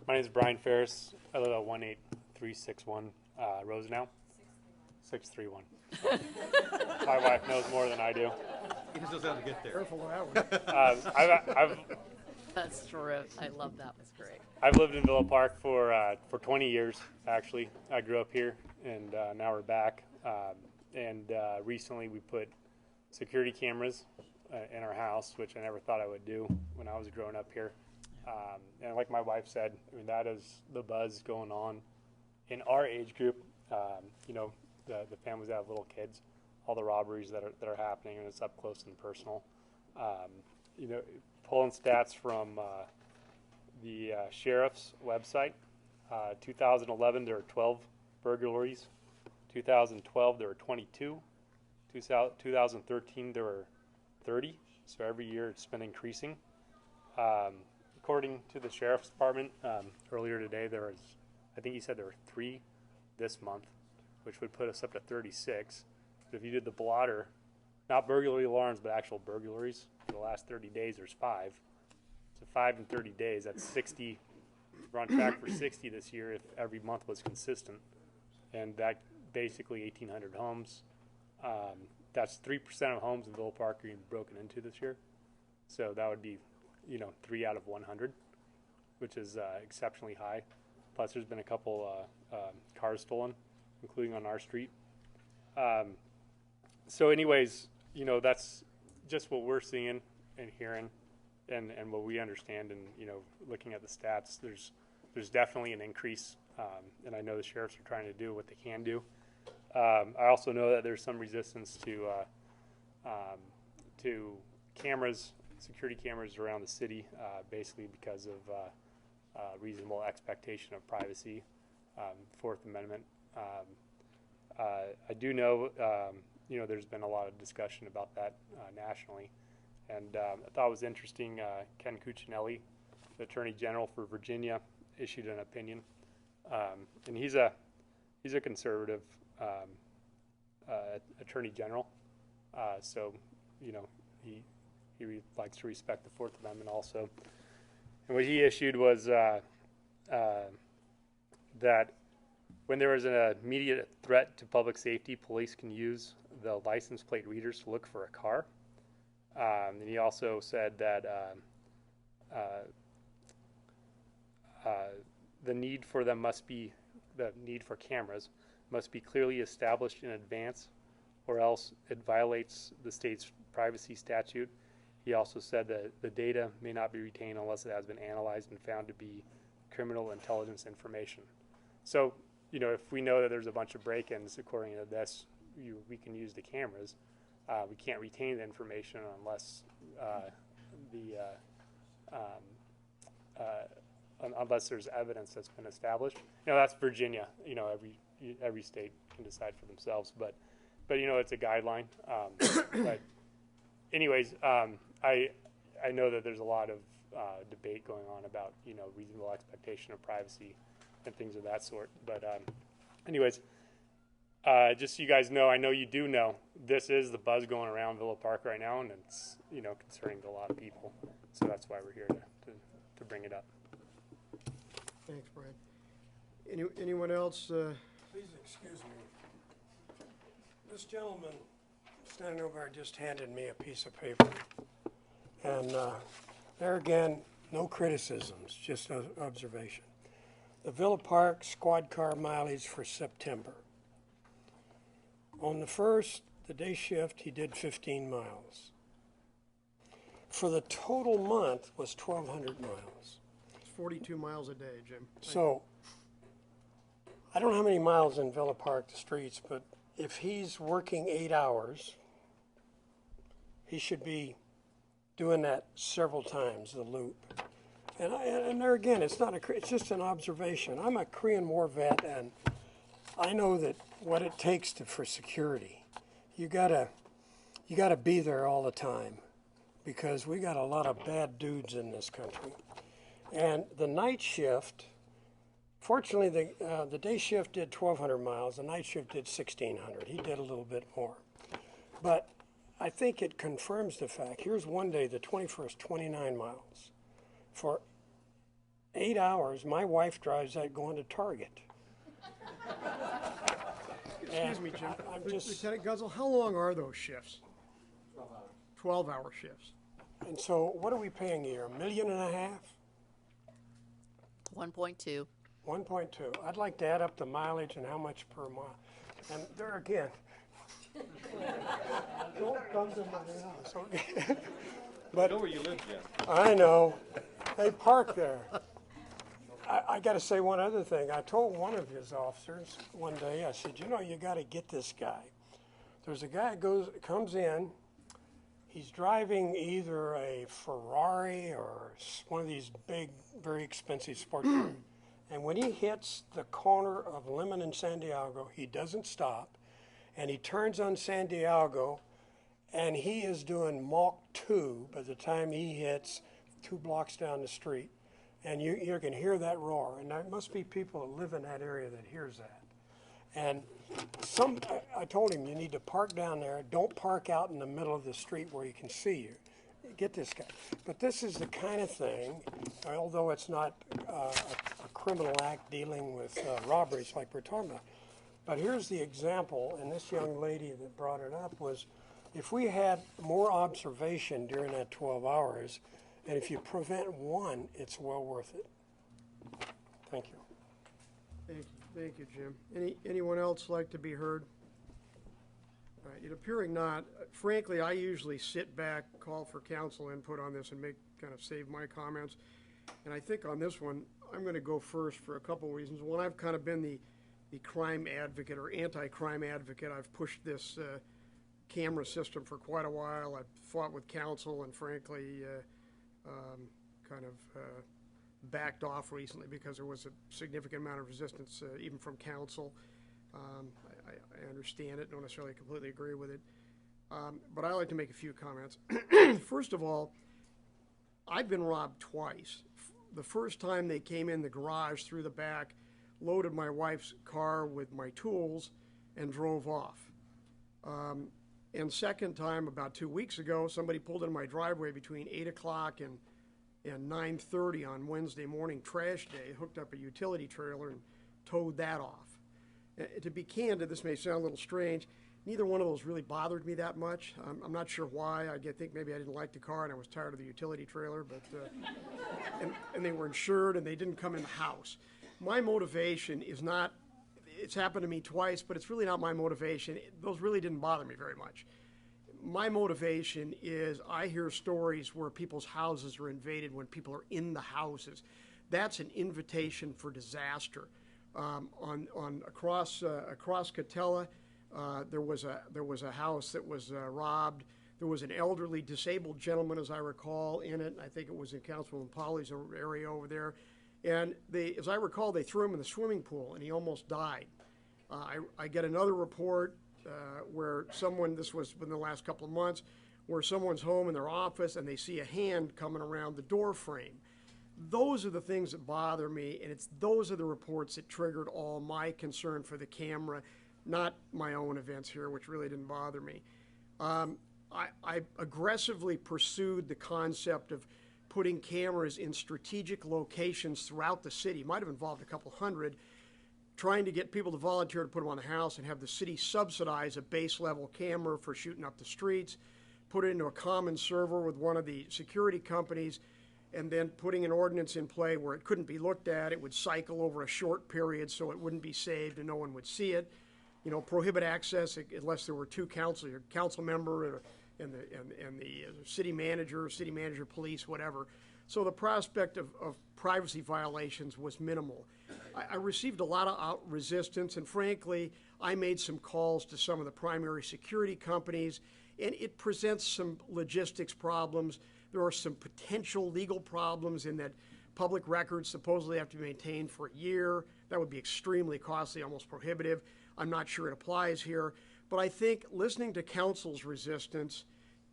My name is Brian Ferris. I live at 18361 Rosenau. 631. My wife knows more than I do. He just knows how to get there. Careful with that one. I've That's terrific. I love that. Was great. I've lived in Villa Park for 20 years, actually. I grew up here, and now we're back. Recently we put security cameras in our house, which I never thought I would do when I was growing up here. And like my wife said, I mean, that is the buzz going on in our age group. You know, the families that have little kids, all the robberies that are happening, and it's up close and personal. You know, pulling stats from the sheriff's website. 2011, there were 12 burglaries. 2012, there were 22. 2013, there were 30. So every year it's been increasing. According to the sheriff's department, earlier today there was, I think he said there were 3 this month, which would put us up to 36. But if you did the blotter, not burglary alarms, but actual burglaries, for the last 30 days, there's 5. So 5 in 30 days, that's 60. We're on track for 60 this year if every month was consistent. And that basically 1,800 homes. That's 3% of homes in Villa Park are being broken into this year. So that would be, you know, 3 out of 100, which is exceptionally high. Plus, there's been a couple cars stolen, including on our street. So anyways, you know, that's just what we're seeing and hearing and what we understand. And, you know, looking at the stats, there's definitely an increase. And I know the sheriffs are trying to do what they can do. I also know that there's some resistance to cameras, security cameras around the city, basically because of reasonable expectation of privacy, Fourth Amendment. I do know, you know, there's been a lot of discussion about that nationally, and I thought it was interesting. Ken Cuccinelli, the Attorney General for Virginia, issued an opinion, and he's a conservative Attorney General, so you know he likes to respect the Fourth Amendment also. And what he issued was that when there is an immediate threat to public safety, police can use the license plate readers to look for a car. And he also said that the need for cameras must be clearly established in advance, or else it violates the state's privacy statute. He also said that the data may not be retained unless it has been analyzed and found to be criminal intelligence information. So, you know, if we know that there's a bunch of break-ins, according to this, we can use the cameras. We can't retain the information unless unless there's evidence that's been established. You know, that's Virginia. You know, every state can decide for themselves, but you know, it's a guideline. But anyways, I know that there's a lot of debate going on about, you know, reasonable expectation of privacy and things of that sort. But anyways, just so you guys know, I know you do know, this is the buzz going around Villa Park right now, and it's, you know, concerning to a lot of people. So that's why we're here to bring it up. Thanks, Brian. Anyone else? Please excuse me. This gentleman standing over there just handed me a piece of paper. And there again, no criticisms, just an observation. The Villa Park squad car mileage for September. On the first, the day shift, he did 15 miles. For the total month was 1,200 miles. It's 42 miles a day, Jim. So, I don't know how many miles in Villa Park, the streets, but if he's working 8 hours, he should be doing that several times, the loop. And there again, it's just an observation. I'm a Korean War vet, and I know that what it takes for security. You gotta be there all the time, because we got a lot of bad dudes in this country. And the night shift, fortunately, the day shift did 1,200 miles. The night shift did 1,600. He did a little bit more. But I think it confirms the fact. Here's one day, the 21st, 29 miles. For 8 hours, my wife drives that going to Target. Excuse me, Jim. Lieutenant Guzzle, how long are those shifts? 12-hour shifts. And so what are we paying a year, $1.5 million? 1.2. 1.2. I'd like to add up the mileage and how much per mile. And there again. Don't come to my house. Okay. But, I know where you live, Jim. I know. They park there. I got to say one other thing. I told one of his officers one day, I said, you know, you got to get this guy. There's a guy comes in, he's driving either a Ferrari or one of these big, very expensive sports cars. And when he hits the corner of Lemon and San Diego, he doesn't stop, and he turns on San Diego, and he is doing Mach 2 by the time he hits 2 blocks down the street. And you can hear that roar, and there must be people that live in that area that hears that. And I told him, you need to park down there. Don't park out in the middle of the street where he can see you. Get this guy. But this is the kind of thing, although it's not a criminal act dealing with robberies like we're talking about. But here's the example, and this young lady that brought it up was, if we had more observation during that 12 hours, and if you prevent one, it's well worth it. Thank you. Thank you, Jim. Anyone else like to be heard? All right, it appearing not. Frankly, I usually sit back, call for council input on this, and save my comments. And I think on this one, I'm going to go first for a couple of reasons. One, I've kind of been the crime advocate or anti-crime advocate. I've pushed this camera system for quite a while. I've fought with council, and frankly, backed off recently because there was a significant amount of resistance, even from council. I understand it, don't necessarily completely agree with it. But I like to make a few comments. First of all, I've been robbed twice. The first time they came in the garage through the back, loaded my wife's car with my tools, and drove off. And second time, about 2 weeks ago, somebody pulled in my driveway between 8 o'clock and 9:30 on Wednesday morning, trash day, hooked up a utility trailer and towed that off. To be candid, this may sound a little strange. Neither one of those really bothered me that much. I'm not sure why. I think maybe I didn't like the car and I was tired of the utility trailer, but and they were insured and they didn't come in the house. My motivation is not, it's happened to me twice, but it's really not my motivation. Those really didn't bother me very much. My motivation is I hear stories where people's houses are invaded when people are in the houses. That's an invitation for disaster. Across Catella, there was a house that was robbed. There was an elderly disabled gentleman, as I recall, in it. I think it was in Councilman Polly's area over there. And as I recall, they threw him in the swimming pool, and he almost died. I get another report where someone, this was within the last couple of months, where someone's home in their office and they see a hand coming around the door frame. Those are the things that bother me, and those are the reports that triggered all my concern for the camera, not my own events here, which really didn't bother me. I aggressively pursued the concept of putting cameras in strategic locations throughout the city. Might have involved a couple hundred, trying to get people to volunteer to put them on the house and have the city subsidize a base level camera for shooting up the streets, put it into a common server with one of the security companies, and then putting an ordinance in play where it couldn't be looked at. It would cycle over a short period so it wouldn't be saved and no one would see it. You know, prohibit access unless there were two council member and the city manager, police, whatever. So the prospect of privacy violations was minimal. I received a lot of resistance, and frankly, I made some calls to some of the primary security companies, and it presents some logistics problems. There are some potential legal problems in that public records supposedly have to be maintained for a year. That would be extremely costly, almost prohibitive. I'm not sure it applies here, but I think listening to council's resistance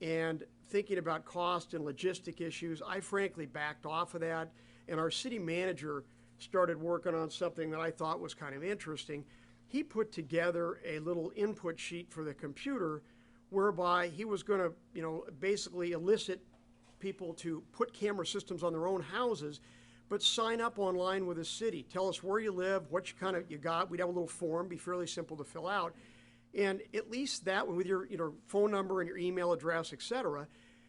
and thinking about cost and logistic issues, I frankly backed off of that, and our city manager started working on something that I thought was kind of interesting. He put together a little input sheet for the computer whereby he was going to, basically elicit people to put camera systems on their own houses, but sign up online with the city. Tell us where you live, what you got. We'd have a little form, be fairly simple to fill out. And at least that with your phone number and your email address, etc.,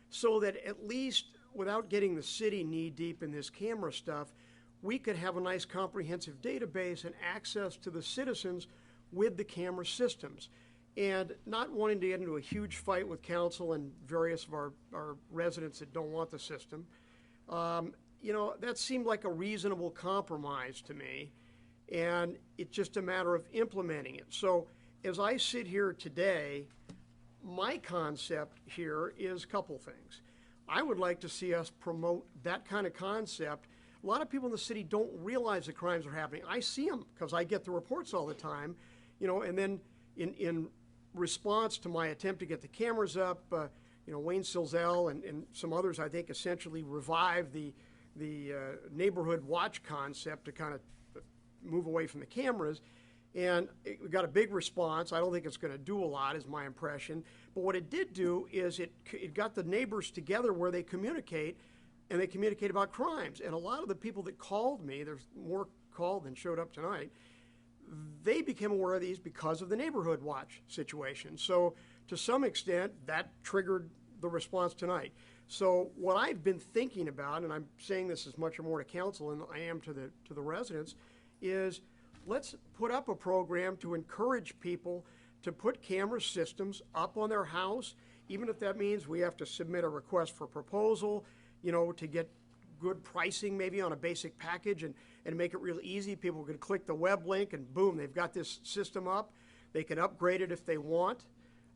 so that at least without getting the city knee deep in this camera stuff, we could have a nice comprehensive database and access to the citizens with the camera systems. And not wanting to get into a huge fight with council and various of our residents that don't want the system, that seemed like a reasonable compromise to me, and it's just a matter of implementing it. So as I sit here today, my concept here is a couple things. I would like to see us promote that kind of concept. A lot of people in the city don't realize the crimes are happening. I see them because I get the reports all the time, and then in response to my attempt to get the cameras up, Wayne Silzel and some others, I think, essentially revived the neighborhood watch concept to kind of move away from the cameras. And we got a big response. I don't think it's going to do a lot, is my impression. But what it did do is it got the neighbors together where they communicate, and they communicate about crimes. And a lot of the people that called me, there's more called than showed up tonight, they became aware of these because of the neighborhood watch situation. So to some extent, that triggered the response tonight. So what I've been thinking about, and I'm saying this as much or more to council than I am to the residents, is let's put up a program to encourage people to put camera systems up on their house, even if that means we have to submit a request for proposal, to get good pricing maybe on a basic package and make it real easy. People can click the web link and boom, they've got this system up. They can upgrade it if they want,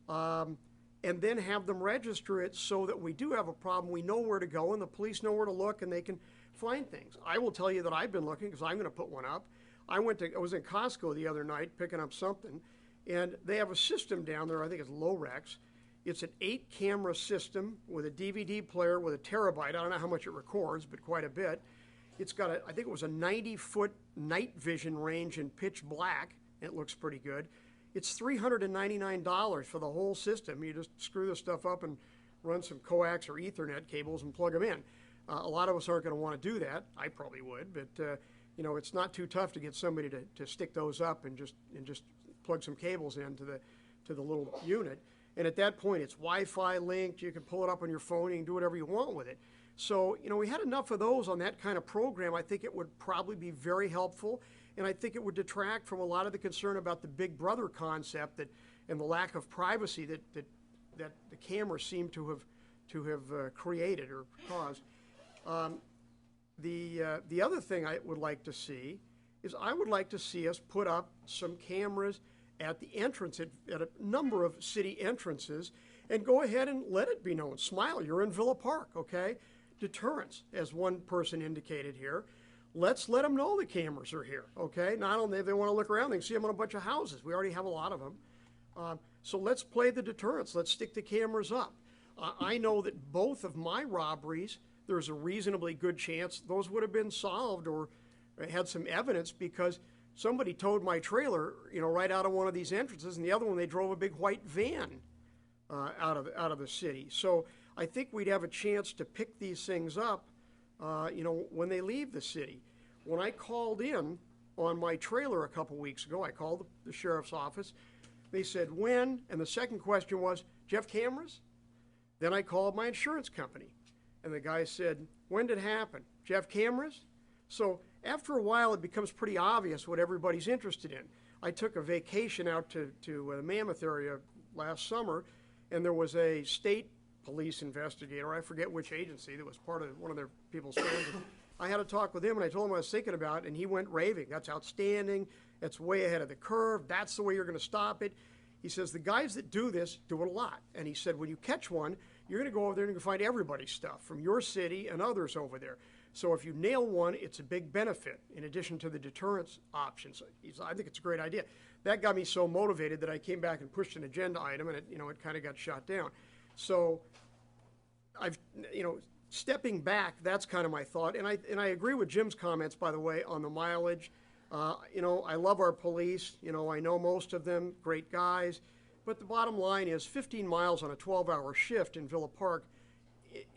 and then have them register it so that we do have a problem. We know where to go and the police know where to look and they can find things. I will tell you that I've been looking because I'm going to put one up. I was in Costco the other night picking up something, and they have a system down there, I think it's Lorex. It's an 8-camera system with a DVD player with a terabyte. I don't know how much it records, but quite a bit. It's got I think it was a 90-foot night vision range in pitch black. It looks pretty good. It's $399 for the whole system. You just screw this stuff up and run some coax or Ethernet cables and plug them in. A lot of us aren't going to want to do that. I probably would, but it's not too tough to get somebody to stick those up and just plug some cables into the little unit. And at that point, it's Wi-Fi linked. You can pull it up on your phone. You can do whatever you want with it. So, we had enough of those on that kind of program. I think it would probably be very helpful. And I think it would detract from a lot of the concern about the Big Brother concept and the lack of privacy that the cameras seem to have created or caused. The other thing I would like to see is I would like to see us put up some cameras at the entrance, at a number of city entrances, and go ahead and let it be known. Smile, you're in Villa Park, okay? Deterrence, as one person indicated here. Let's let them know the cameras are here, okay? Not only if they want to look around, they can see them on a bunch of houses. We already have a lot of them. So let's play the deterrence. Let's stick the cameras up. I know that both of my robberies, there's a reasonably good chance those would have been solved or had some evidence because somebody towed my trailer, right out of one of these entrances, and the other one they drove a big white van out of the city. So I think we'd have a chance to pick these things up, when they leave the city. When I called in on my trailer a couple weeks ago, I called the sheriff's office. They said, when? And the second question was, do you have cameras? Then I called my insurance company, and the guy said, when did it happen? Do you have cameras? So after a while, it becomes pretty obvious what everybody's interested in. I took a vacation out to the Mammoth area last summer, and there was a state police investigator, I forget which agency, that was part of one of their people's friends. I had a talk with him, and I told him what I was thinking about, and he went raving. That's outstanding. That's way ahead of the curve. That's the way you're going to stop it. He says, the guys that do this do it a lot. And he said, when you catch one, you're going to go over there and you can find everybody's stuff from your city and others over there. So if you nail one, it's a big benefit in addition to the deterrence options. I think it's a great idea. That got me so motivated that I came back and pushed an agenda item, and it kind of got shot down. So stepping back, that's kind of my thought. And I agree with Jim's comments, by the way, on the mileage. I love our police. I know most of them, great guys. But the bottom line is 15 miles on a 12-hour shift in Villa Park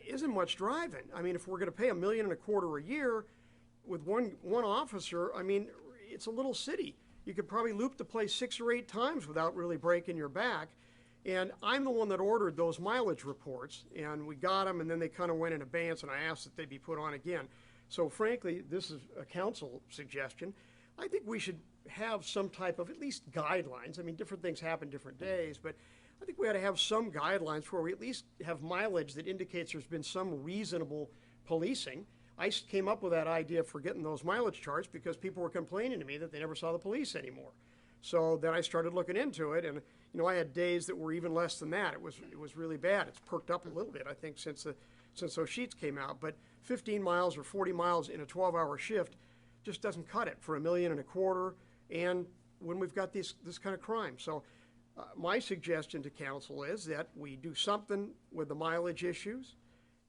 isn't much driving. I mean, if we're going to pay $1.25 million a year with one officer, I mean, it's a little city. You could probably loop the place 6 or 8 times without really breaking your back. And I'm the one that ordered those mileage reports, and we got them, and then they kind of went in abeyance, and I asked that they be put on again. So frankly, this is a council suggestion. I think we should have some type of at least guidelines. I mean, different things happen different days, but I think we ought to have some guidelines where we at least have mileage that indicates there's been some reasonable policing. came up with that idea for getting those mileage charts because people were complaining to me that they never saw the police anymore. So then I started looking into it, and I had days that were even less than that. It was really bad. It's perked up a little bit, I think, since those sheets came out. But 15 miles or 40 miles in a 12-hour shift just doesn't cut it for $1.25 million, and when we've got this kind of crime. So my suggestion to council is that we do something with the mileage issues,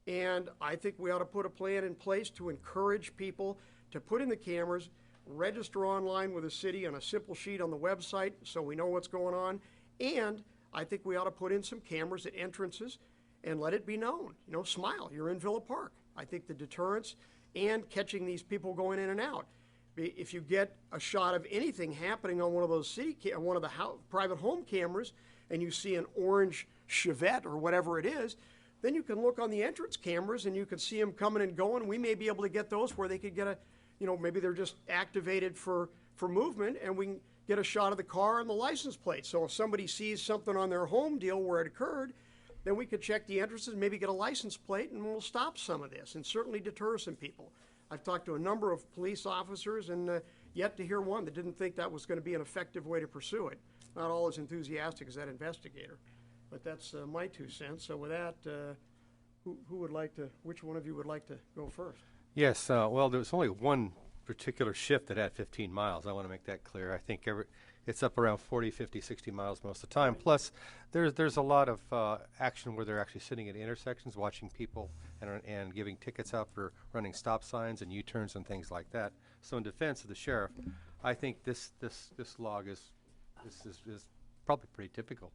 and I think we ought to put a plan in place to encourage people to put in the cameras, register online with the city on a simple sheet on the website so we know what's going on, and I think we ought to put in some cameras at entrances and let it be known. Smile, you're in Villa Park. I think the deterrence and catching these people going in and out. If you get a shot of anything happening on one of those one of the private home cameras, and you see an orange Chevette or whatever it is, then you can look on the entrance cameras and you can see them coming and going. We may be able to get those where they could get maybe they're just activated for movement, and we can get a shot of the car and the license plate. So if somebody sees something on their home deal where it occurred, then we could check the entrances, maybe get a license plate, and we'll stop some of this and certainly deter some people. I've talked to a number of police officers and yet to hear one that didn't think that was going to be an effective way to pursue it. Not all as enthusiastic as that investigator. But that's my 2 cents. So with that, who would like to, which one of you would like to go first? Yes, well, there was only one particular shift that had 15 miles. I want to make that clear. I think it's up around 40, 50, 60 miles most of the time. Plus, there's a lot of action where they're actually sitting at intersections watching people and giving tickets out for running stop signs and U-turns and things like that. So in defense of the sheriff, I think this log is probably pretty typical.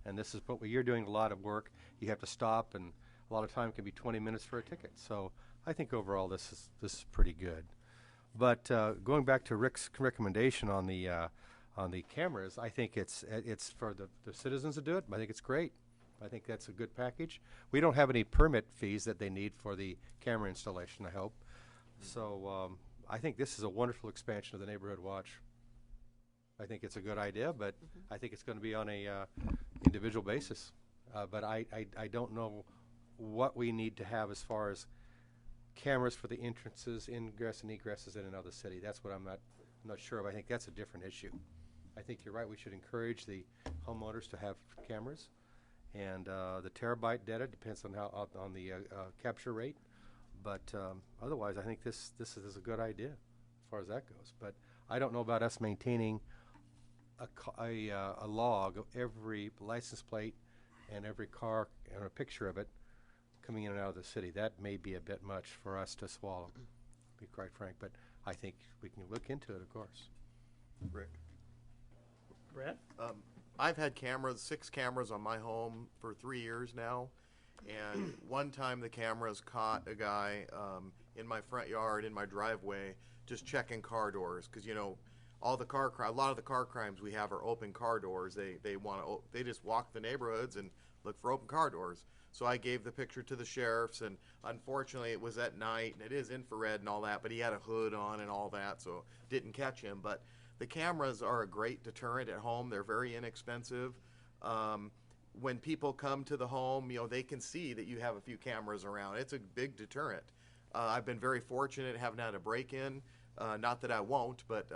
And this is what you're doing a lot of work. You have to stop, and a lot of time can be 20 minutes for a ticket. So I think overall this is pretty good. But going back to Rick's recommendation on the cameras, I think it's for the citizens to do it. I think it's great. I think that's a good package. We don't have any permit fees that they need for the camera installation, I hope. So I think this is a wonderful expansion of the Neighborhood Watch. I think it's a good idea, but I think it's going to be on a individual basis. But I don't know what we need to have as far as cameras for the entrances, ingress and egresses in another city. That's what I'm not sure of. I think that's a different issue. I think you're right. We should encourage the homeowners to have cameras, and the terabyte data depends on on the capture rate. But otherwise, I think this is a good idea as far as that goes. But I don't know about us maintaining a log of every license plate and every car and a picture of it coming in and out of the city. That may be a bit much for us to swallow, to be quite frank. But I think we can look into it, of course. Rick. Brett? I've had 6 cameras on my home for 3 years now, and one time the cameras caught a guy in my front yard, in my driveway, just checking car doors, because a lot of the car crimes we have are open car doors. They just walk the neighborhoods and look for open car doors. So I gave the picture to the sheriffs, and unfortunately it was at night, and it is infrared and all that, but he had a hood on and all that, so didn't catch him. But the cameras are a great deterrent at home. They're very inexpensive. When people come to the home, they can see that you have a few cameras around. It's a big deterrent. I've been very fortunate having had a break-in. Not that I won't, but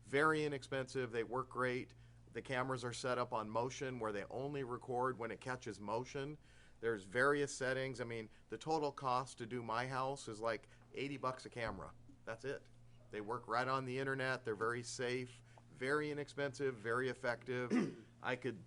very inexpensive. They work great. The cameras are set up on motion where they only record when it catches motion. There's various settings. I mean, the total cost to do my house is like $80 a camera. That's it. They work right on the internet. They're very safe, very inexpensive, very effective. I could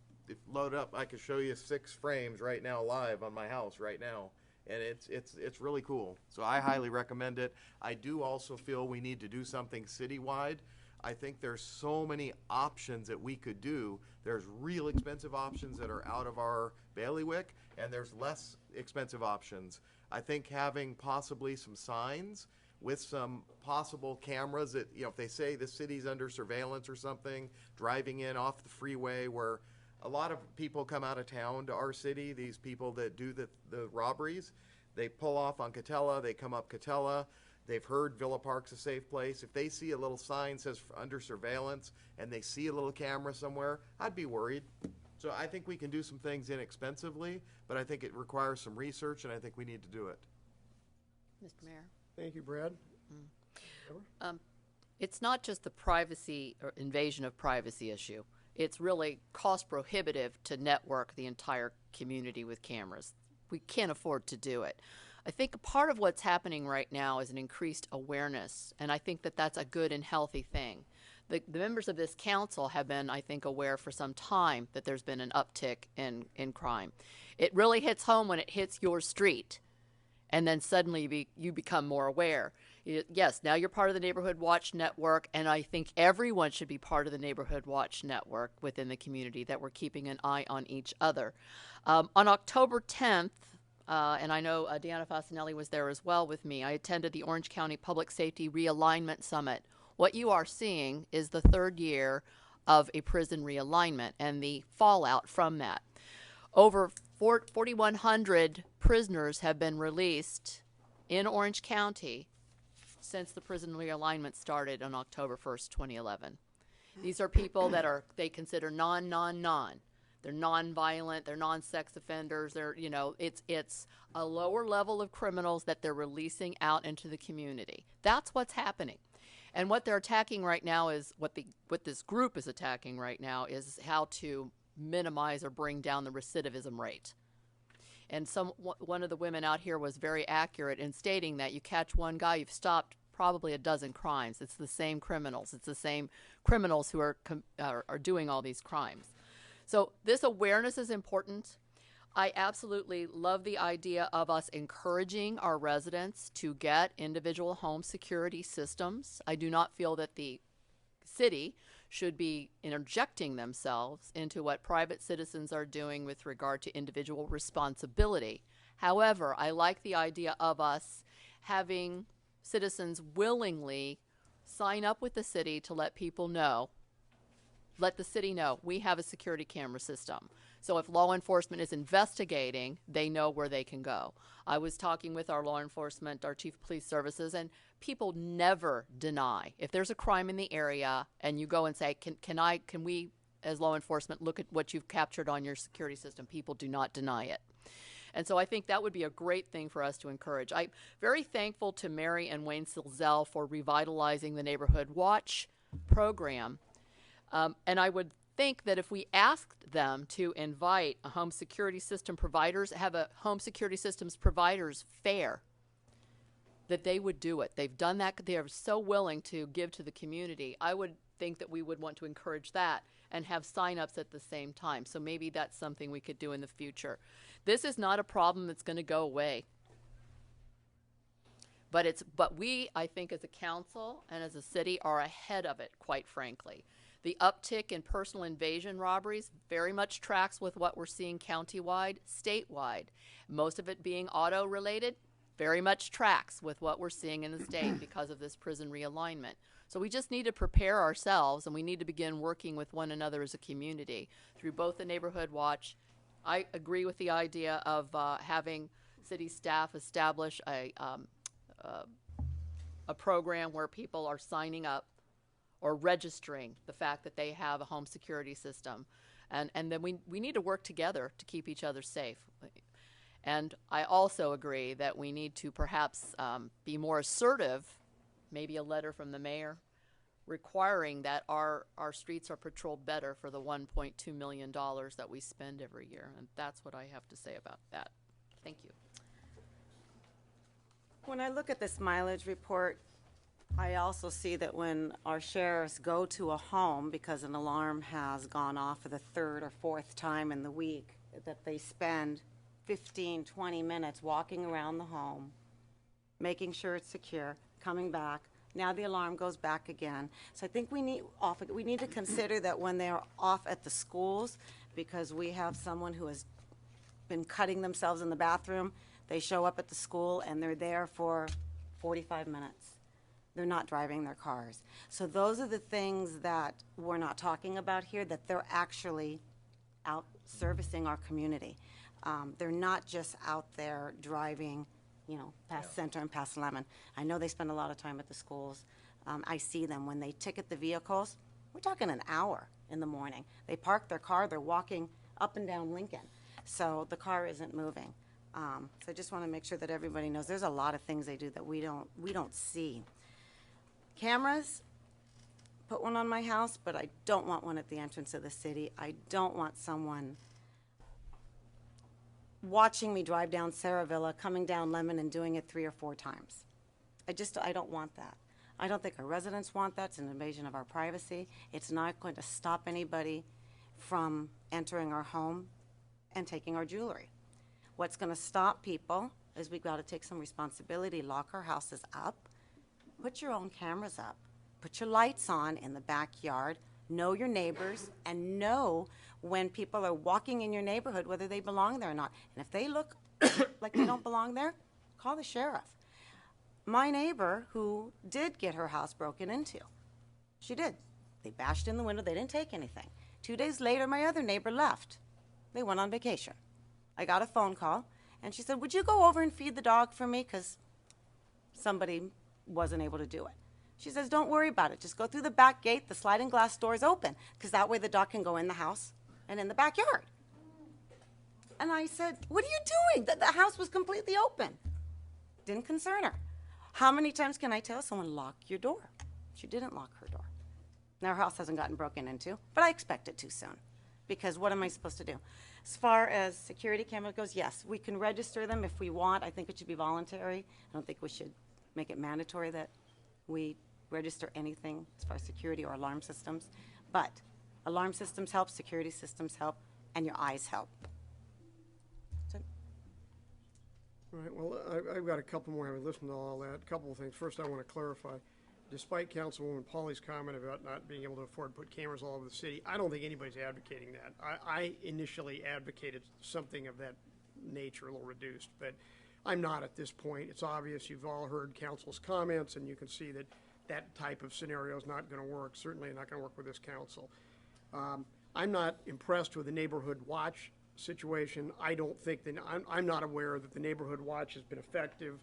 load up. I could show you 6 frames right now live on my house right now, and it's really cool. So I highly recommend it. I do also feel we need to do something citywide. I think there's so many options that we could do. There's real expensive options that are out of our bailiwick, and there's less expensive options. I think having possibly some signs with some possible cameras that, if they say the city's under surveillance or something, driving in off the freeway where a lot of people come out of town to our city, these people that do the robberies, they pull off on Catella, they come up Catella, they've heard Villa Park's a safe place. If they see a little sign says under surveillance and they see a little camera somewhere, I'd be worried. So I think we can do some things inexpensively, but I think it requires some research, and I think we need to do it. Mr. Mayor? Thank you, Brad. It's not just the privacy or invasion of privacy issue. It's really cost prohibitive to network the entire community with cameras. We can't afford to do it. I think part of what's happening right now is an increased awareness, and I think that that's a good and healthy thing. The members of this council have been, I think, aware for some time that there's been an uptick in crime. It really hits home when it hits your street, and then suddenly you become more aware. Yes, now you're part of the Neighborhood Watch Network, and I think everyone should be part of the Neighborhood Watch Network within the community, that we're keeping an eye on each other. On October 10th, and I know Deanna Fasinelli was there as well with me, I attended the Orange County Public Safety Realignment Summit. What you are seeing is the third year of a prison realignment and the fallout from that. Over 4,100 prisoners have been released in Orange County since the prison realignment started on October 1st, 2011. These are people that they consider non. They're non-violent, they're non-sex offenders, it's a lower level of criminals that they're releasing out into the community. That's what's happening. And what they're attacking right now is, what this group is attacking right now is how to minimize or bring down the recidivism rate. And one of the women out here was very accurate in stating that you catch one guy, you've stopped probably a dozen crimes. It's the same criminals. It's the same criminals who are doing all these crimes. So this awareness is important. I absolutely love the idea of us encouraging our residents to get individual home security systems. I do not feel that the city should be interjecting themselves into what private citizens are doing with regard to individual responsibility. However, I like the idea of us having citizens willingly sign up with the city to let the city know we have a security camera system. So if law enforcement is investigating, they know where they can go. I was talking with our law enforcement, our chief of police services, and people never deny. If there's a crime in the area and you go and say, can we as law enforcement look at what you've captured on your security system, people do not deny it. And so I think that would be a great thing for us to encourage. I'm very thankful to Mary and Wayne Silzel for revitalizing the Neighborhood Watch program. And I would think that if we asked them to invite a home security system providers, have a home security systems providers fair, that they would do it. They've done that. They are so willing to give to the community. I would think that we would want to encourage that and have sign-ups at the same time. So maybe that's something we could do in the future. This is not a problem that's going to go away. But we, I think, as a council and as a city, are ahead of it, quite frankly. The uptick in personal invasion robberies very much tracks with what we're seeing countywide, statewide. Most of it being auto-related, very much tracks with what we're seeing in the state because of this prison realignment. So we just need to prepare ourselves, and we need to begin working with one another as a community through both the Neighborhood Watch. I agree with the idea of having city staff establish a program where people are signing up or registering the fact that they have a home security system. And then we need to work together to keep each other safe. And I also agree that we need to perhaps be more assertive, maybe a letter from the mayor, requiring that our streets are patrolled better for the $1.2 million that we spend every year. And that's what I have to say about that. Thank you. When I look at this mileage report, I also see that when our sheriffs go to a home because an alarm has gone off for the third or fourth time in the week, that they spend 15, 20 minutes walking around the home, making sure it's secure, coming back. Now the alarm goes back again. So I think we need to consider that when they're off at the schools, because we have someone who has been cutting themselves in the bathroom, they show up at the school and they're there for 45 minutes. They're not driving their cars. So those are the things that we're not talking about here, that they're actually out servicing our community. They're not just out there driving, past Center and past Lemon. I know they spend a lot of time at the schools. I see them when they ticket the vehicles. We're talking an hour in the morning. They park their car, they're walking up and down Lincoln. So the car isn't moving. So I just want to make sure that everybody knows there's a lot of things they do that we don't see. Cameras, put one on my house, but I don't want one at the entrance of the city. I don't want someone watching me drive down Saravilla, coming down Lemon and doing it 3 or 4 times. I don't want that. I don't think our residents want that. It's an invasion of our privacy. It's not going to stop anybody from entering our home and taking our jewelry. What's going to stop people is we've got to take some responsibility, lock our houses up, put your own cameras up, put your lights on in the backyard, know your neighbors, and know when people are walking in your neighborhood whether they belong there or not. And if they look like they don't belong there, call the sheriff. My neighbor, who did get her house broken into, she did. They bashed in the window. They didn't take anything. 2 days later, my other neighbor left. They went on vacation. I got a phone call, and she said, would you go over and feed the dog for me? Because somebody wasn't able to do it. She says, don't worry about it. Just go through the back gate. The sliding glass door is open, because that way the dog can go in the house and in the backyard. And I said, what are you doing? The house was completely open. Didn't concern her. How many times can I tell someone, lock your door? She didn't lock her door. Now, her house hasn't gotten broken into, but I expect it to soon, because what am I supposed to do? As far as security camera goes, yes, we can register them if we want. I think it should be voluntary. I don't think we should make it mandatory that we register anything as far as security or alarm systems. But alarm systems help, security systems help, and your eyes help. All right, well, I've got a couple more. Having listened to all that, a couple of things. First, I want to clarify. Despite Councilwoman Pauley's comment about not being able to afford to put cameras all over the city, I don't think anybody's advocating that. I initially advocated something of that nature, a little reduced, but I'm not at this point. It's obvious. You've all heard council's comments, and you can see that that type of scenario is not going to work, certainly not going to work with this council. I'm not impressed with the neighborhood watch situation. I don't think that, I'm not aware that the neighborhood watch has been effective.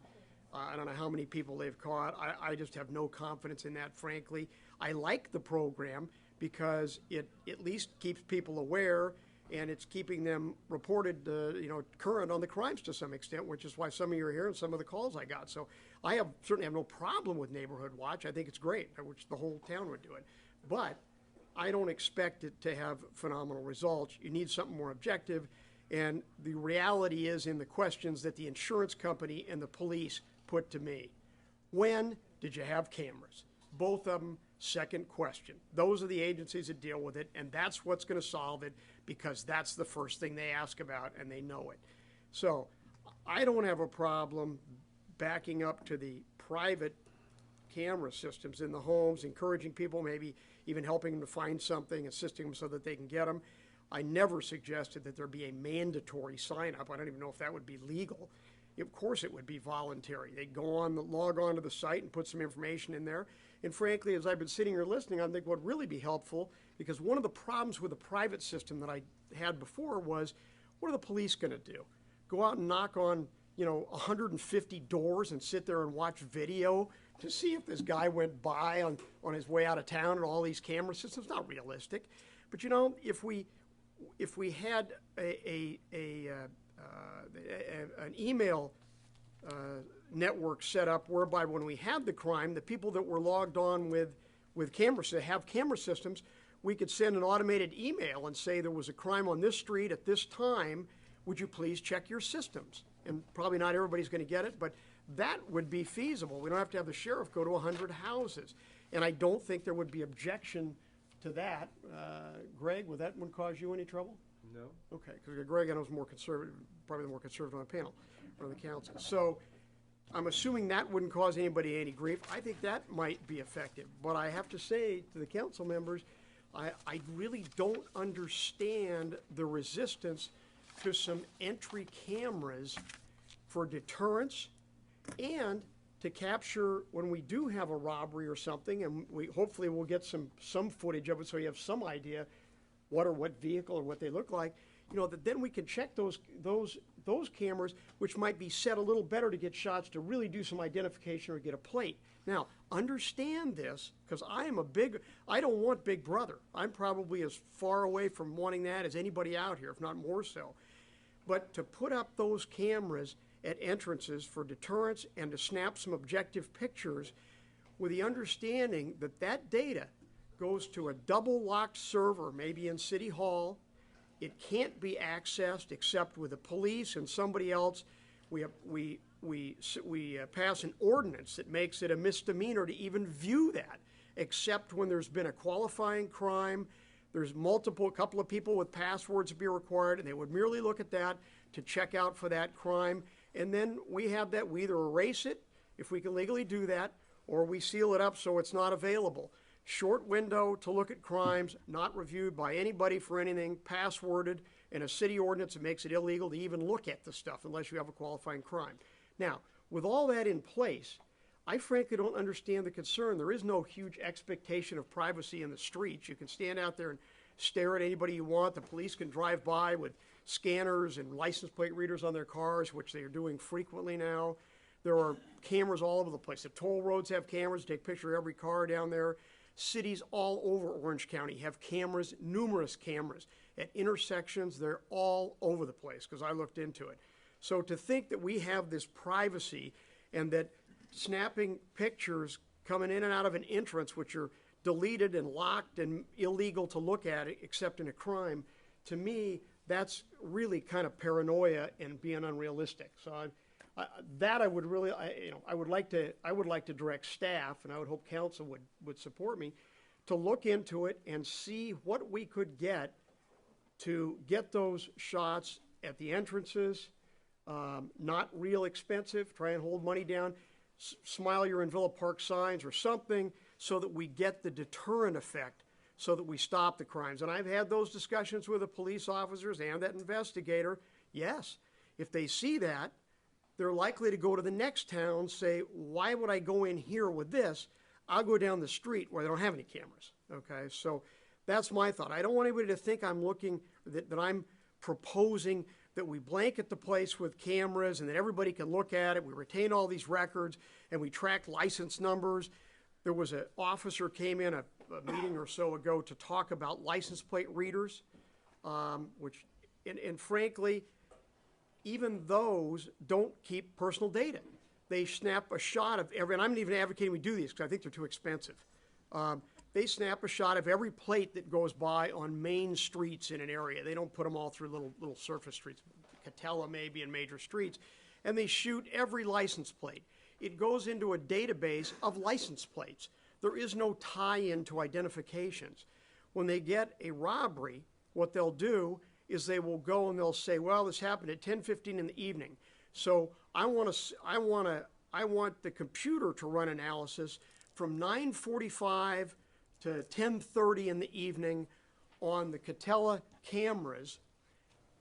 I don't know how many people they've caught. I just have no confidence in that, frankly. I like the program because it at least keeps people aware, and it's keeping them reported, current on the crimes to some extent, which is why some of you are here and some of the calls I got. So I certainly have no problem with Neighborhood Watch. I think it's great. I wish the whole town would do it. But I don't expect it to have phenomenal results. You need something more objective. And the reality is in the questions that the insurance company and the police put to me. When did you have cameras? Both of them, second question. Those are the agencies that deal with it, and that's what's going to solve it, because that's the first thing they ask about, and they know it. So I don't have a problem backing up to the private camera systems in the homes, encouraging people, maybe even helping them to find something, assisting them so that they can get them. I never suggested that there be a mandatory sign-up. I don't even know if that would be legal. Of course it would be voluntary. They'd log on to the site and put some information in there. And frankly, as I've been sitting here listening, I think what would really be helpful, because one of the problems with the private system that I had before was, what are the police going to do? Go out and knock on, 150 doors and sit there and watch video to see if this guy went by on his way out of town and all these camera systems? Not realistic. But if we had an email network set up whereby when we had the crime, the people that were logged on with cameras, that have camera systems, we could send an automated email and say there was a crime on this street at this time, would you please check your systems? And probably not everybody's going to get it, but that would be feasible. We don't have to have the sheriff go to 100 houses. And I don't think there would be objection to that. Greg, would that one cause you any trouble? No. Okay, because Greg, I know, is more conservative, probably the more conservative on the panel, or on the council. So I'm assuming that wouldn't cause anybody any grief. I think that might be effective. But I have to say to the council members, I really don't understand the resistance to some entry cameras for deterrence and to capture when we do have a robbery or something, and we hopefully we'll get some footage of it so you have some idea what vehicle or what they look like, that then we can check those cameras, which might be set a little better to get shots to really do some identification or get a plate. Now, understand this, because I don't want Big Brother. I'm probably as far away from wanting that as anybody out here, if not more so. But to put up those cameras at entrances for deterrence and to snap some objective pictures with the understanding that that data goes to a double locked server, maybe in City Hall. It can't be accessed except with the police and somebody else. We pass an ordinance that makes it a misdemeanor to even view that, except when there's been a qualifying crime. There's a couple of people with passwords to be required, and they would merely look at that to check out for that crime. And then we have that, we either erase it, if we can legally do that, or we seal it up so it's not available. Short window to look at crimes, not reviewed by anybody for anything, passworded, and a city ordinance that makes it illegal to even look at the stuff unless you have a qualifying crime. Now, with all that in place, I frankly don't understand the concern. There is no huge expectation of privacy in the streets. You can stand out there and stare at anybody you want. The police can drive by with scanners and license plate readers on their cars, which they are doing frequently now. There are cameras all over the place. The toll roads have cameras, take a picture of every car down there. Cities all over Orange County have cameras, numerous cameras. At intersections, they're all over the place because I looked into it. So to think that we have this privacy and that snapping pictures coming in and out of an entrance, which are deleted and locked and illegal to look at except in a crime, to me, that's really kind of paranoia and being unrealistic. So I would really, I would like to direct staff, and I would hope council would support me, to look into it and see what we could get to get those shots at the entrances, not real expensive, try and hold money down, smile you're in Villa Park signs or something so that we get the deterrent effect so that we stop the crimes. And I've had those discussions with the police officers and that investigator. Yes, if they see that, they're likely to go to the next town, say, why would I go in here with this? I'll go down the street where they don't have any cameras, okay? So that's my thought. I don't want anybody to think I'm looking, that I'm proposing that we blanket the place with cameras and that everybody can look at it. We retain all these records and we track license numbers. There was an officer came in a meeting or so ago to talk about license plate readers, which, and frankly, even those don't keep personal data. They snap a shot of every, and I'm not even advocating we do these because I think they're too expensive. They snap a shot of every plate that goes by on main streets in an area. They don't put them all through little surface streets, Catella maybe in major streets, and they shoot every license plate. It goes into a database of license plates. There is no tie-in to identifications. When they get a robbery, what they'll do is they will go and they'll say, well, this happened at 10:15 in the evening. So I want the computer to run analysis from 9:45 to 10:30 in the evening on the Catella cameras,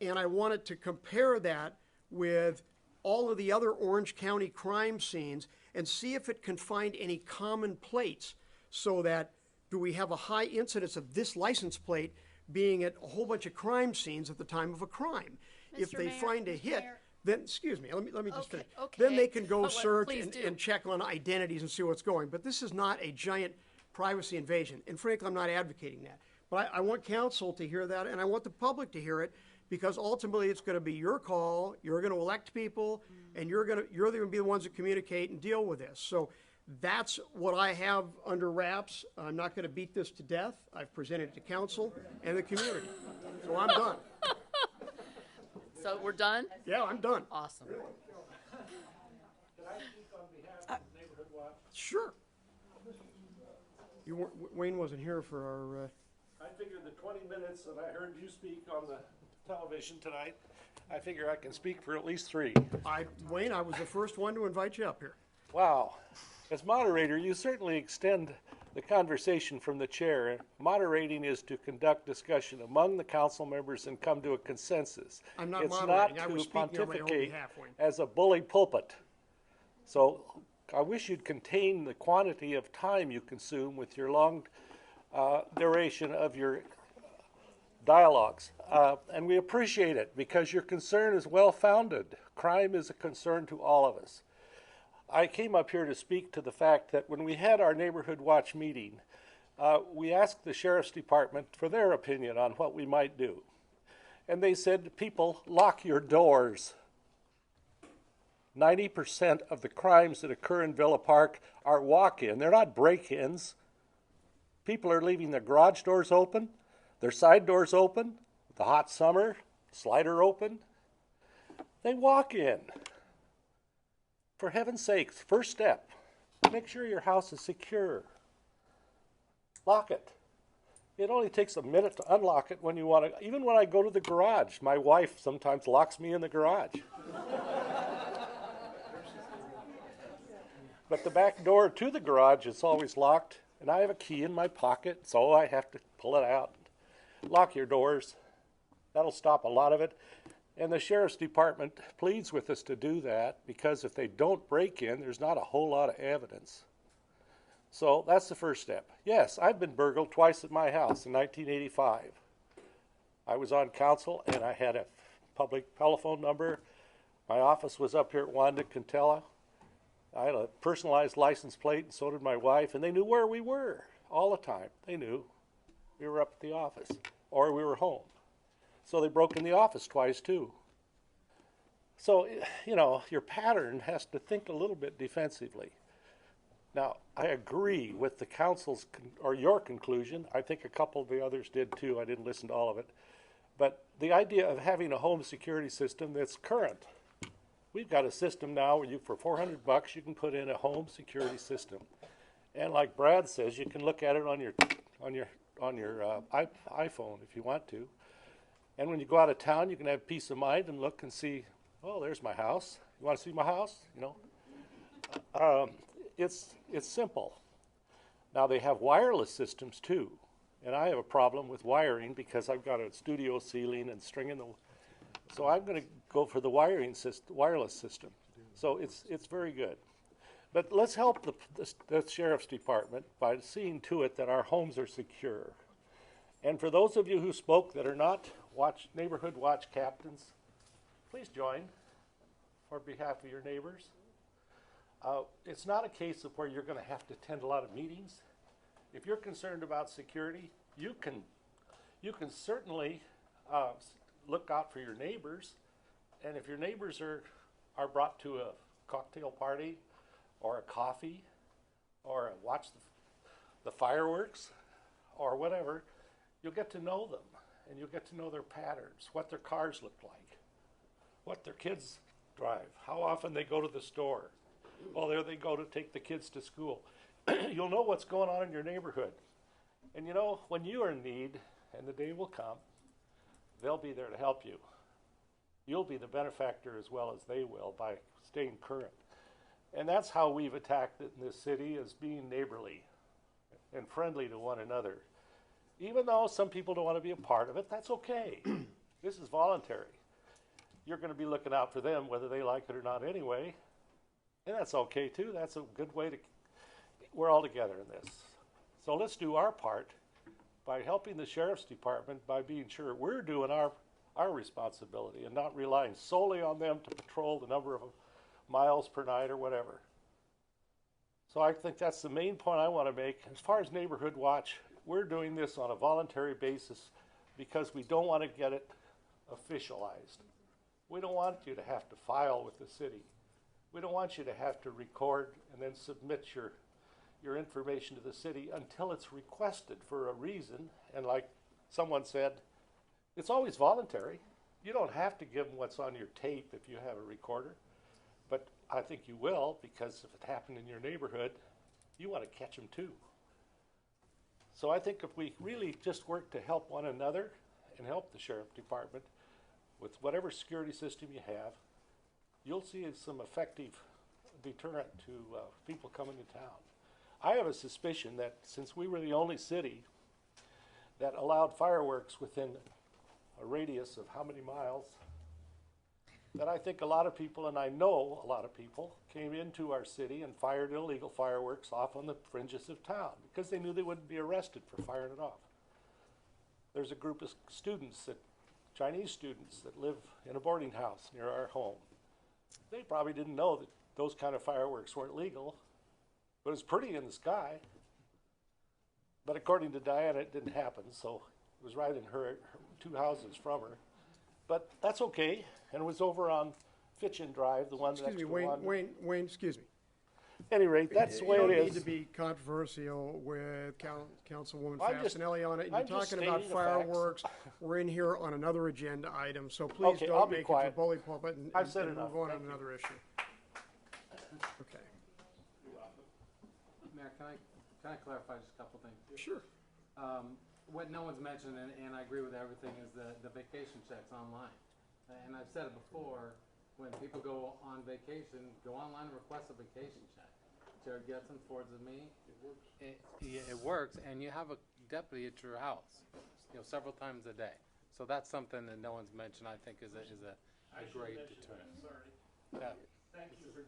and I want it to compare that with all of the other Orange County crime scenes and see if it can find any common plates so that do we have a high incidence of this license plate being at a whole bunch of crime scenes at the time of a crime. If they find a hit, then, excuse me, let me just finish. Then they can go search and check on identities and see what's going. But this is not a giant privacy invasion. And frankly, I'm not advocating that. But I want council to hear that, and I want the public to hear it, because ultimately it's going to be your call. You're going to elect people, and you're going to be the ones that communicate and deal with this. So that's what I have under wraps. I'm not going to beat this to death. I've presented it to council and the community. So I'm done. So we're done? Yeah, I'm done. Awesome. Can I speak on behalf of Neighborhood Watch? Sure. Wayne wasn't here for our... I figured the 20 minutes that I heard you speak on the television tonight, I figure I can speak for at least 3. Wayne, I was the first one to invite you up here. Wow. As moderator, you certainly extend the conversation from the chair. Moderating is to conduct discussion among the council members and come to a consensus. I'm not it's moderating. not I was to speaking on my own pontificate behalf, Wayne. as a bully pulpit. So I wish you'd contain the quantity of time you consume with your long duration of your dialogues. And we appreciate it because your concern is well-founded. Crime is a concern to all of us. I came up here to speak to the fact that when we had our Neighborhood Watch meeting, we asked the Sheriff's Department for their opinion on what we might do. and they said, people, lock your doors. 90% of the crimes that occur in Villa Park are walk-in. They're not break-ins. People are leaving their garage doors open, their side doors open, the hot summer, slider open. They walk in. For heaven's sakes, first step, make sure your house is secure. Lock it. It only takes a minute to unlock it when you want to. Even when I go to the garage, my wife sometimes locks me in the garage. But the back door to the garage is always locked, and I have a key in my pocket, so I have to pull it out. Lock your doors. That'll stop a lot of it. And the Sheriff's Department pleads with us to do that, because if they don't break in, there's not a whole lot of evidence. So that's the first step. Yes, I've been burgled twice at my house in 1985. I was on council, and I had a public telephone number. My office was up here at Wanda Cantella. I had a personalized license plate, and so did my wife, and they knew where we were all the time. They knew we were up at the office, or we were home. So they broke in the office twice, too. So, you know, your pattern has to think a little bit defensively. Now, I agree with the council's, or your conclusion. I think a couple of the others did, too. I didn't listen to all of it. But the idea of having a home security system that's current. We've got a system now where you, for $400, you can put in a home security system. And like Brad says, you can look at it on your iPhone if you want to. And when you go out of town, you can have peace of mind and look and see, oh, there's my house. You want to see my house? You know, it's simple. Now they have wireless systems too, and I have a problem with wiring because I've got a studio ceiling and stringing the. So I'm going to go for the wireless system. So it's very good. But let's help the Sheriff's Department by seeing to it that our homes are secure. And for those of you who spoke that are not neighborhood watch captains, please join on behalf of your neighbors. It's not a case of where you're going to have to attend a lot of meetings. If you're concerned about security, you can certainly look out for your neighbors. And if your neighbors are brought to a cocktail party or a coffee or watch the fireworks or whatever, you'll get to know them, and you'll get to know their patterns, what their cars look like, what their kids drive, how often they go to the store. Well, there they go to take the kids to school. You'll know what's going on in your neighborhood. And you know, when you are in need, and the day will come, they'll be there to help you. You'll be the benefactor as well as they will by staying current. And that's how we've attacked it in this city, as being neighborly and friendly to one another. Even though some people don't want to be a part of it, that's okay. This is voluntary. You're going to be looking out for them whether they like it or not anyway. And that's okay too. That's a good way to, we're all together in this. So let's do our part by helping the Sheriff's Department by being sure we're doing our responsibility and not relying solely on them to patrol the number of miles per night or whatever. So I think that's the main point I want to make. As far as neighborhood watch, we're doing this on a voluntary basis because we don't want to get it officialized. We don't want you to have to file with the city. We don't want you to have to record and then submit your information to the city until it's requested for a reason. And like someone said, it's always voluntary. You don't have to give them what's on your tape if you have a recorder. But I think you will, because if it happened in your neighborhood, you want to catch them too. So I think if we really just work to help one another and help the Sheriff Department with whatever security system you have, you'll see some effective deterrent to people coming to town. I have a suspicion that since we were the only city that allowed fireworks within a radius of how many miles, that I think a lot of people, and I know a lot of people, came into our city and fired illegal fireworks off on the fringes of town because they knew they wouldn't be arrested for firing it off. There's a group of students, Chinese students, that live in a boarding house near our home. They probably didn't know that those kind of fireworks weren't legal, but it's pretty in the sky. But according to Diana, it didn't happen, so it was right in her 2 houses from her. but that's okay. And it was over on Fitchin Drive, the one Excuse next me, to Wayne, excuse me. Any rate, that's the way You it don't need is. to be controversial with Councilwoman I'm just- Fasenelli on it. You're I'm just talking about stating the facts. fireworks. We're in here on another agenda item, so please Okay, I'll don't be make it quiet. the bully pulpit and I've said enough. move on to Thank you. another issue. Okay. Mayor, can I clarify just a couple things? Sure. What no one's mentioned, and I agree with everything, is the vacation checks online. And I've said it before, when people go on vacation, go online and request a vacation check. Jared gets them, forwards them me. It works. It works, and you have a deputy at your house, several times a day. So that's something that no one's mentioned, I think, is a great deterrent. Yeah.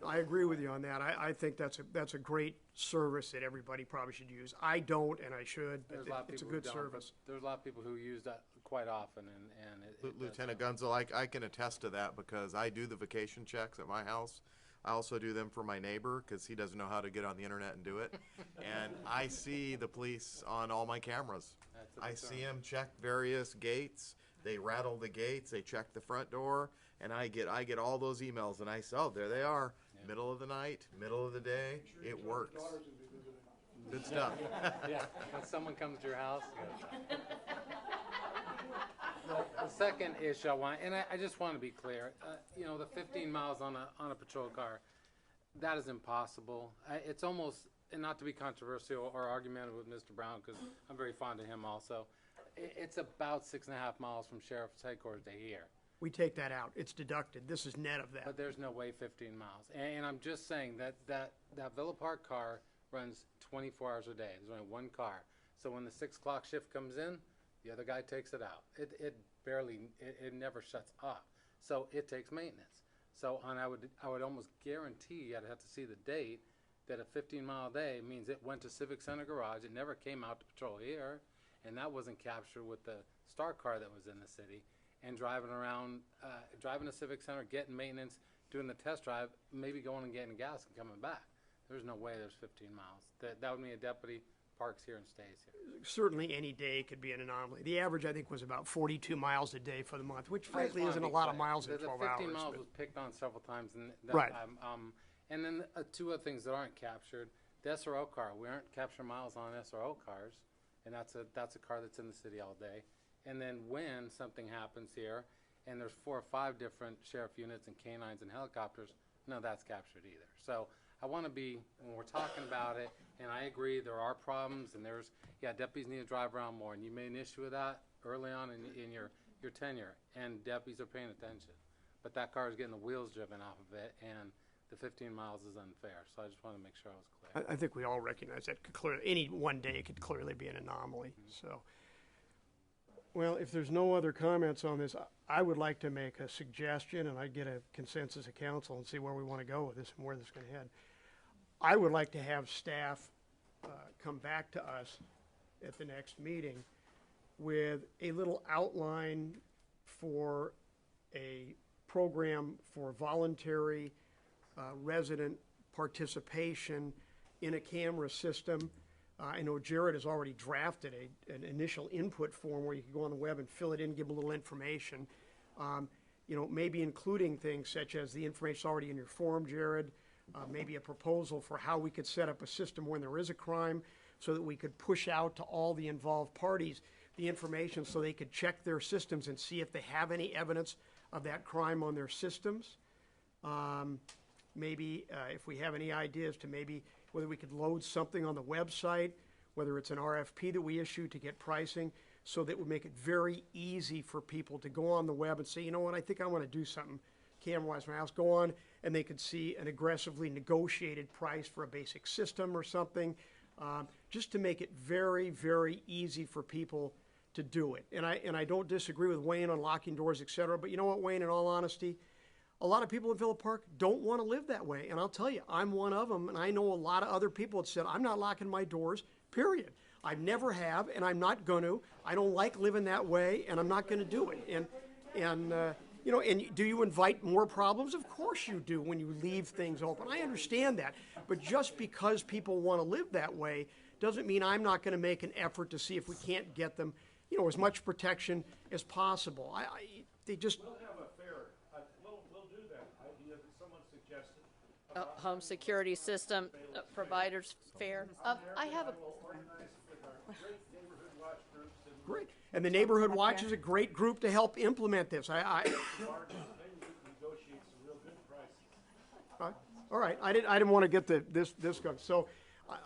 I agree with you on that. I think that's a great service that everybody probably should use. I don't, and I should, but There's a lot of it's a people who good don't, service. but there's a lot of people who use that quite often, and it Lieutenant Gunzel, I can attest to that because I do the vacation checks at my house. I also do them for my neighbor because he doesn't know how to get on the internet and do it. And I see the police on all my cameras. I see them check various gates. They rattle the gates. They check the front door, and I get all those emails, and I say, oh, there they are. Yeah. Middle of the night, middle of the day. It works. Good stuff. Yeah, when someone comes to your house. Yeah. The second issue I want, and I just want to be clear, the 15 miles on a patrol car, that is impossible. It's almost, and not to be controversial or argumentative with Mr. Brown, because I'm very fond of him also, it's about 6.5 miles from Sheriff's headquarters to here. We take that out. It's deducted. This is net of that. But there's no way 15 miles. And I'm just saying that Villa Park car runs 24 hours a day. There's only one car. So when the 6 o'clock shift comes in, the other guy takes it out. It never shuts off. So it takes maintenance. So I would almost guarantee, I'd have to see the date, that a 15-mile day means it went to Civic Center garage. It never came out to patrol here, and that wasn't captured with the Star car that was in the city. And driving around, driving to Civic Center, getting maintenance, doing the test drive, maybe going and getting gas and coming back. There's no way there's 15 miles. That would mean a deputy parks here and stays here. Certainly any day could be an anomaly. The average, I think, was about 42 miles a day for the month, which frankly isn't a lot of miles in 12 hours. The 15 miles was picked on several times. And right. And then two other things that aren't captured. The SRO car, we aren't capturing miles on SRO cars, and that's a car that's in the city all day. And then when something happens here, and there's 4 or 5 different sheriff units and canines and helicopters, none of that's captured either. So I want to be, when we're talking about it, and I agree there are problems, and deputies need to drive around more, and you made an issue with that early on in your tenure, and deputies are paying attention. But that car is getting the wheels driven off of it, and the 15 miles is unfair. So I just want to make sure I was clear. I think we all recognize that clearly. Any one day could clearly be an anomaly. So. Well, if there's no other comments on this, I would like to make a suggestion, and I'd get a consensus of council and see where we want to go with this and where this is going to head. I would like to have staff come back to us at the next meeting with a little outline for a program for voluntary resident participation in a camera system. I know Jared has already drafted an initial input form where you can go on the web and fill it in, give a little information. Maybe including things such as the information already in your form, Jared, maybe a proposal for how we could set up a system when there is a crime so that we could push out to all the involved parties the information so they could check their systems and see if they have any evidence of that crime on their systems. Maybe if we have any ideas to maybe whether we could load something on the website, whether it's an RFP that we issue to get pricing, so that would make it very easy for people to go on the web and say, you know what, I think I want to do something camera-wise for my house. Go on, and they could see an aggressively negotiated price for a basic system or something, just to make it very, very easy for people to do it. And I don't disagree with Wayne on locking doors, et cetera, but you know what, Wayne, in all honesty, a lot of people in Villa Park don't want to live that way. And I'll tell you, I'm one of them, and I know a lot of other people that said, I'm not locking my doors, period. I never have, and I'm not going to. I don't like living that way, and I'm not going to do it. And do you invite more problems? Of course you do when you leave things open. I understand that. But just because people want to live that way doesn't mean I'm not going to make an effort to see if we can't get them you know, as much protection as possible. They just, We'll have a fair, we'll do that idea that someone suggested. Home security system providers fair. I have a, great. And the Neighborhood Watch is a great group to help implement this. All right, I didn't want to get this going. So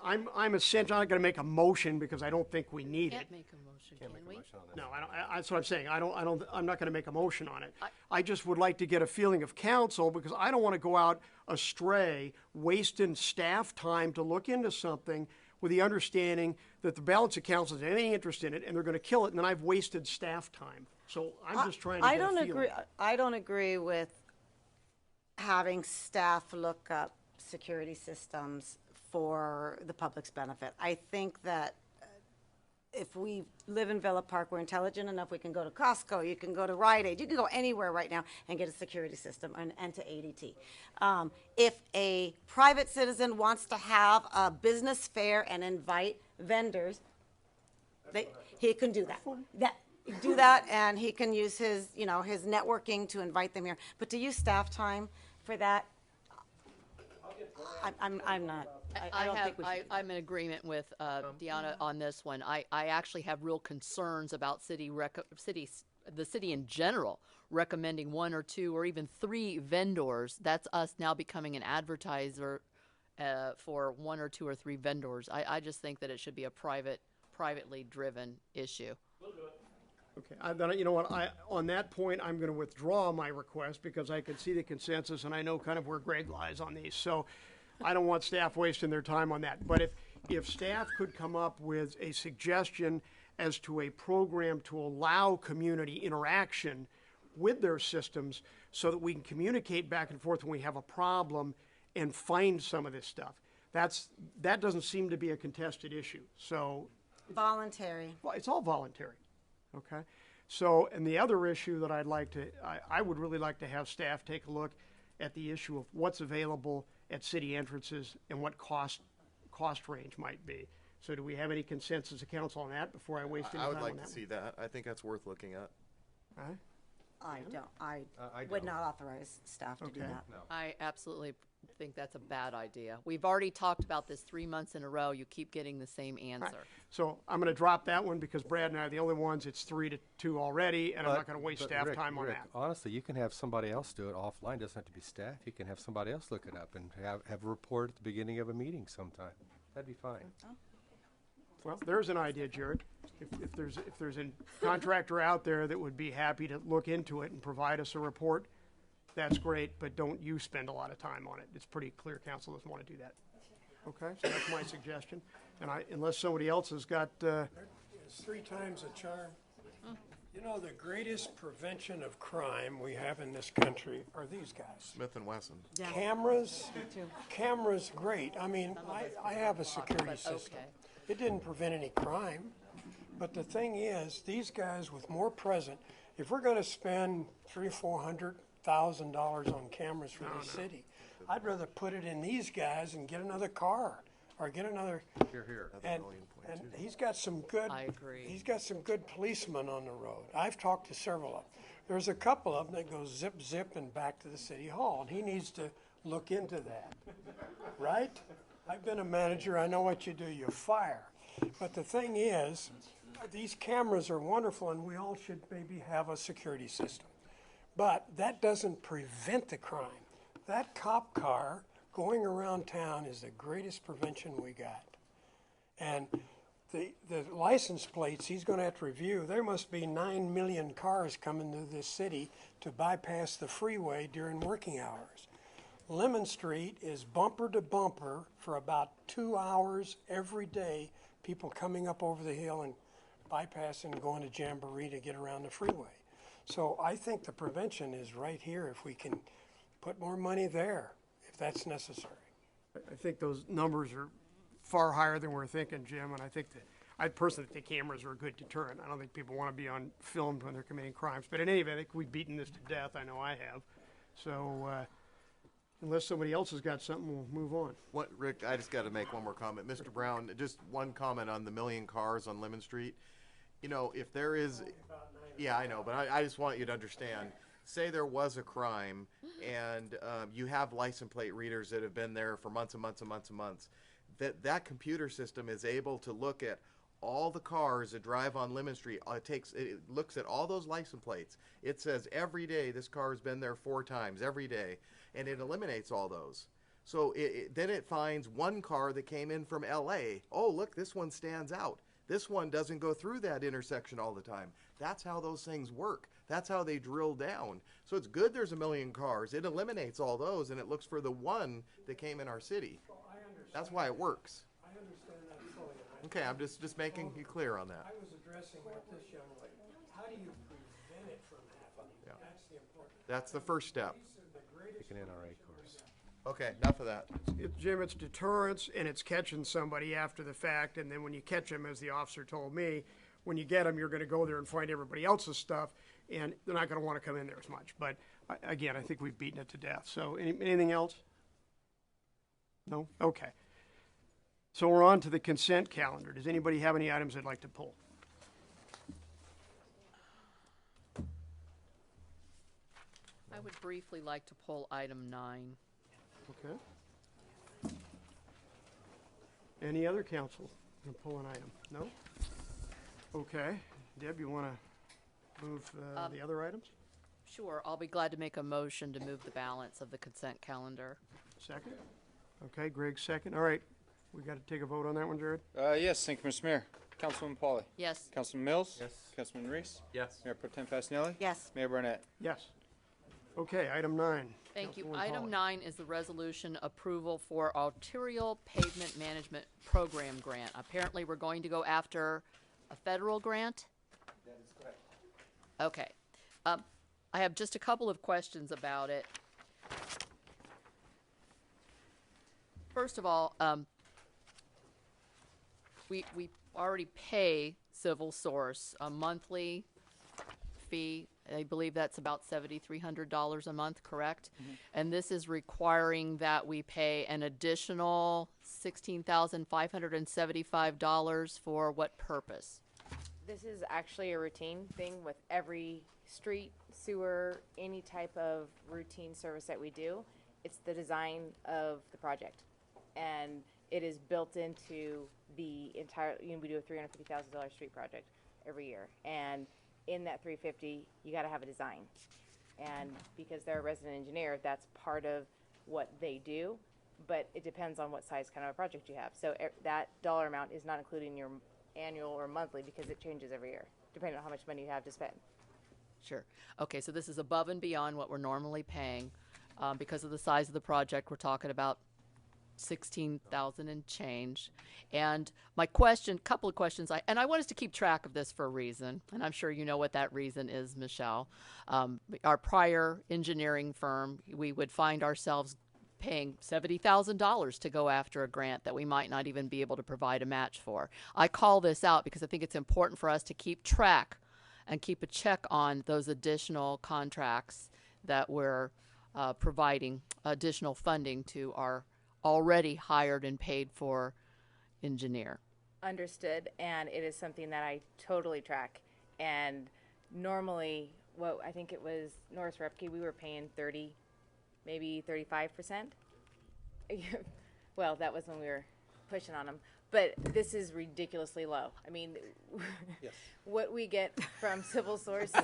I'm essentially not going to make a motion because I don't think we need it. can't make a motion, can we? No, I don't. That's what I'm saying. I'm not going to make a motion on it. I just would like to get a feeling of council because I don't want to go out astray, wasting staff time to look into something with the understanding that the balance of council has any interest in it and they're going to kill it, and then I've wasted staff time. So I'm just trying to get a feeling. I don't agree with having staff look up security systems for the public's benefit. I think that if we live in Villa Park, we're intelligent enough, we can go to Costco, you can go to Rite Aid, you can go anywhere right now and get a security system and to ADT. If a private citizen wants to have a business fair and invite vendors, he can do that. Do that, and he can use his, you know, his networking to invite them here. But to use staff time for that, I'm not. I don't think we should. I'm in agreement with Deanna on this one. I actually have real concerns about the city in general recommending 1 or 2 or even 3 vendors. That's us now becoming an advertiser for 1 or 2 or 3 vendors. I just think that it should be a privately driven issue. Okay, then, you know what, on that point, I'm going to withdraw my request because I can see the consensus and I know kind of where Greg lies on these. So I don't want staff wasting their time on that. But if staff could come up with a suggestion as to a program to allow community interaction with their systems so that we can communicate back and forth when we have a problem and find some of this stuff. That doesn't seem to be a contested issue. So voluntary. Well, it's all voluntary. Okay, so, and the other issue that I would really like to have staff take a look at the issue of what's available at city entrances and what cost range might be. So do we have any consensus of council on that before I waste any time on that? I would like to see that. I think that's worth looking at. All right. I would not authorize staff to do that. No. I absolutely think that's a bad idea. We've already talked about this 3 months in a row. You keep getting the same answer. Right. So I'm going to drop that one because Brad and I are the only ones. It's 3-2 already, and I'm not going to waste staff time on that. Honestly, you can have somebody else do it offline. It doesn't have to be staff. You can have somebody else look it up and have a report at the beginning of a meeting sometime. That'd be fine. Well, there's an idea, Jared. If there's a contractor out there that would be happy to look into it and provide us a report, that's great, but don't you spend a lot of time on it. It's pretty clear council doesn't want to do that. Okay, so that's my suggestion. And unless somebody else has got... It's 3 times a charm. You know, the greatest prevention of crime we have in this country are these guys. Smith & Wesson. Yeah. Cameras, great. I mean, I have a security system. Okay. It didn't prevent any crime. But the thing is, these guys with more present, if we're going to spend $300,000-$400,000 on cameras for the city, I'd rather put it in these guys and get another car or get another. Here. And he's got some good. I agree. He's got some good policemen on the road. I've talked to several of them. There's a couple of them that go zip and back to the city hall, and he needs to look into that, right? I've been a manager. I know what you do. You fire. But the thing is, these cameras are wonderful, and we all should maybe have a security system. But that doesn't prevent the crime. That cop car going around town is the greatest prevention we got. And the license plates he's going to have to review, there must be 9 million cars coming to this city to bypass the freeway during working hours. Lemon Street is bumper to bumper for about 2 hours every day, people coming up over the hill and bypassing and going to Jamboree to get around the freeway. So I think the prevention is right here if we can put more money there, if that's necessary. I think those numbers are far higher than we're thinking, Jim, and I personally think cameras are a good deterrent. I don't think people want to be on filmed when they're committing crimes. But in any event, I think we've beaten this to death. I know I have. So unless somebody else has got something, we'll move on. Rick, I just got to make one more comment. Mr. Brown, just one comment on the million cars on Lemon Street. You know, if there is, yeah, I know, but I just want you to understand. Say there was a crime, and you have license plate readers that have been there for months and months and months and months. That computer system is able to look at all the cars that drive on Lemon Street. It looks at all those license plates. It says every day this car has been there 4 times every day, and it eliminates all those. So then it finds one car that came in from L.A. Oh, look, this one stands out. This one doesn't go through that intersection all the time. That's how those things work. That's how they drill down. So it's good there's a million cars. It eliminates all those, and it looks for the one that came in our city. That's why it works. I understand that fully. Okay, I'm just making you clear on that. I was addressing with this young lady. How do you prevent it from happening? Yeah. That's the important. That's the first step. Take an NRA course. Okay, enough of that. Jim, it's deterrence and it's catching somebody after the fact, and then when you catch them, as the officer told me, when you get them, you're going to go there and find everybody else's stuff, and they're not going to want to come in there as much. But again, I think we've beaten it to death. So anything else? No? Okay. So we're on to the consent calendar. Does anybody have any items they'd like to pull? I would briefly like to pull item 9. Okay. Any other council going to pull an item? No? Okay. Deb, you want to move the other items? Sure, I'll be glad to make a motion to move the balance of the consent calendar. Second? Okay, Greg, second. All right. We got to take a vote on that one, Jared? Yes, thank you, Mr. Mayor. Councilman Pauly. Yes. Councilman Mills. Yes. Councilman Reese. Yes. Mayor Pro Tem Fasenelli. Yes. Mayor Barnett. Yes. Okay, item 9. Thank you. Councilwoman Item Polly. 9 is the resolution approval for arterial pavement management program grant. Apparently, we're going to go after a federal grant? That is correct. Okay. I have just a couple of questions about it. First of all, we already pay Civil Source a monthly fee. I believe that's about $7,300 a month, correct? Mm-hmm. And this is requiring that we pay an additional $16,575 for what purpose? This is actually a routine thing with every street, sewer, any type of routine service that we do. It's the design of the project. And it is built into the entire, we do a $350,000 street project every year. And in that $350,000, you gotta have a design. And because they're a resident engineer, that's part of what they do, but it depends on what size kind of a project you have. So that dollar amount is not included in your annual or monthly because it changes every year, depending on how much money you have to spend. Sure. Okay, so this is above and beyond what we're normally paying. Because of the size of the project, we're talking about $16,000 and change. And my question, couple of questions, I want us to keep track of this for a reason, and I'm sure you know what that reason is, Michelle. Our prior engineering firm, we would find ourselves paying $70,000 to go after a grant that we might not even be able to provide a match for. I call this out because I think it's important for us to keep track and keep a check on those additional contracts that we're providing additional funding to our already hired and paid for engineer. Understood, and it is something that I totally track. And normally, I think it was Norris Repke, we were paying 30, maybe 35%. Well, that was when we were pushing on them. But this is ridiculously low. I mean, Yes. what we get from Civil Source is,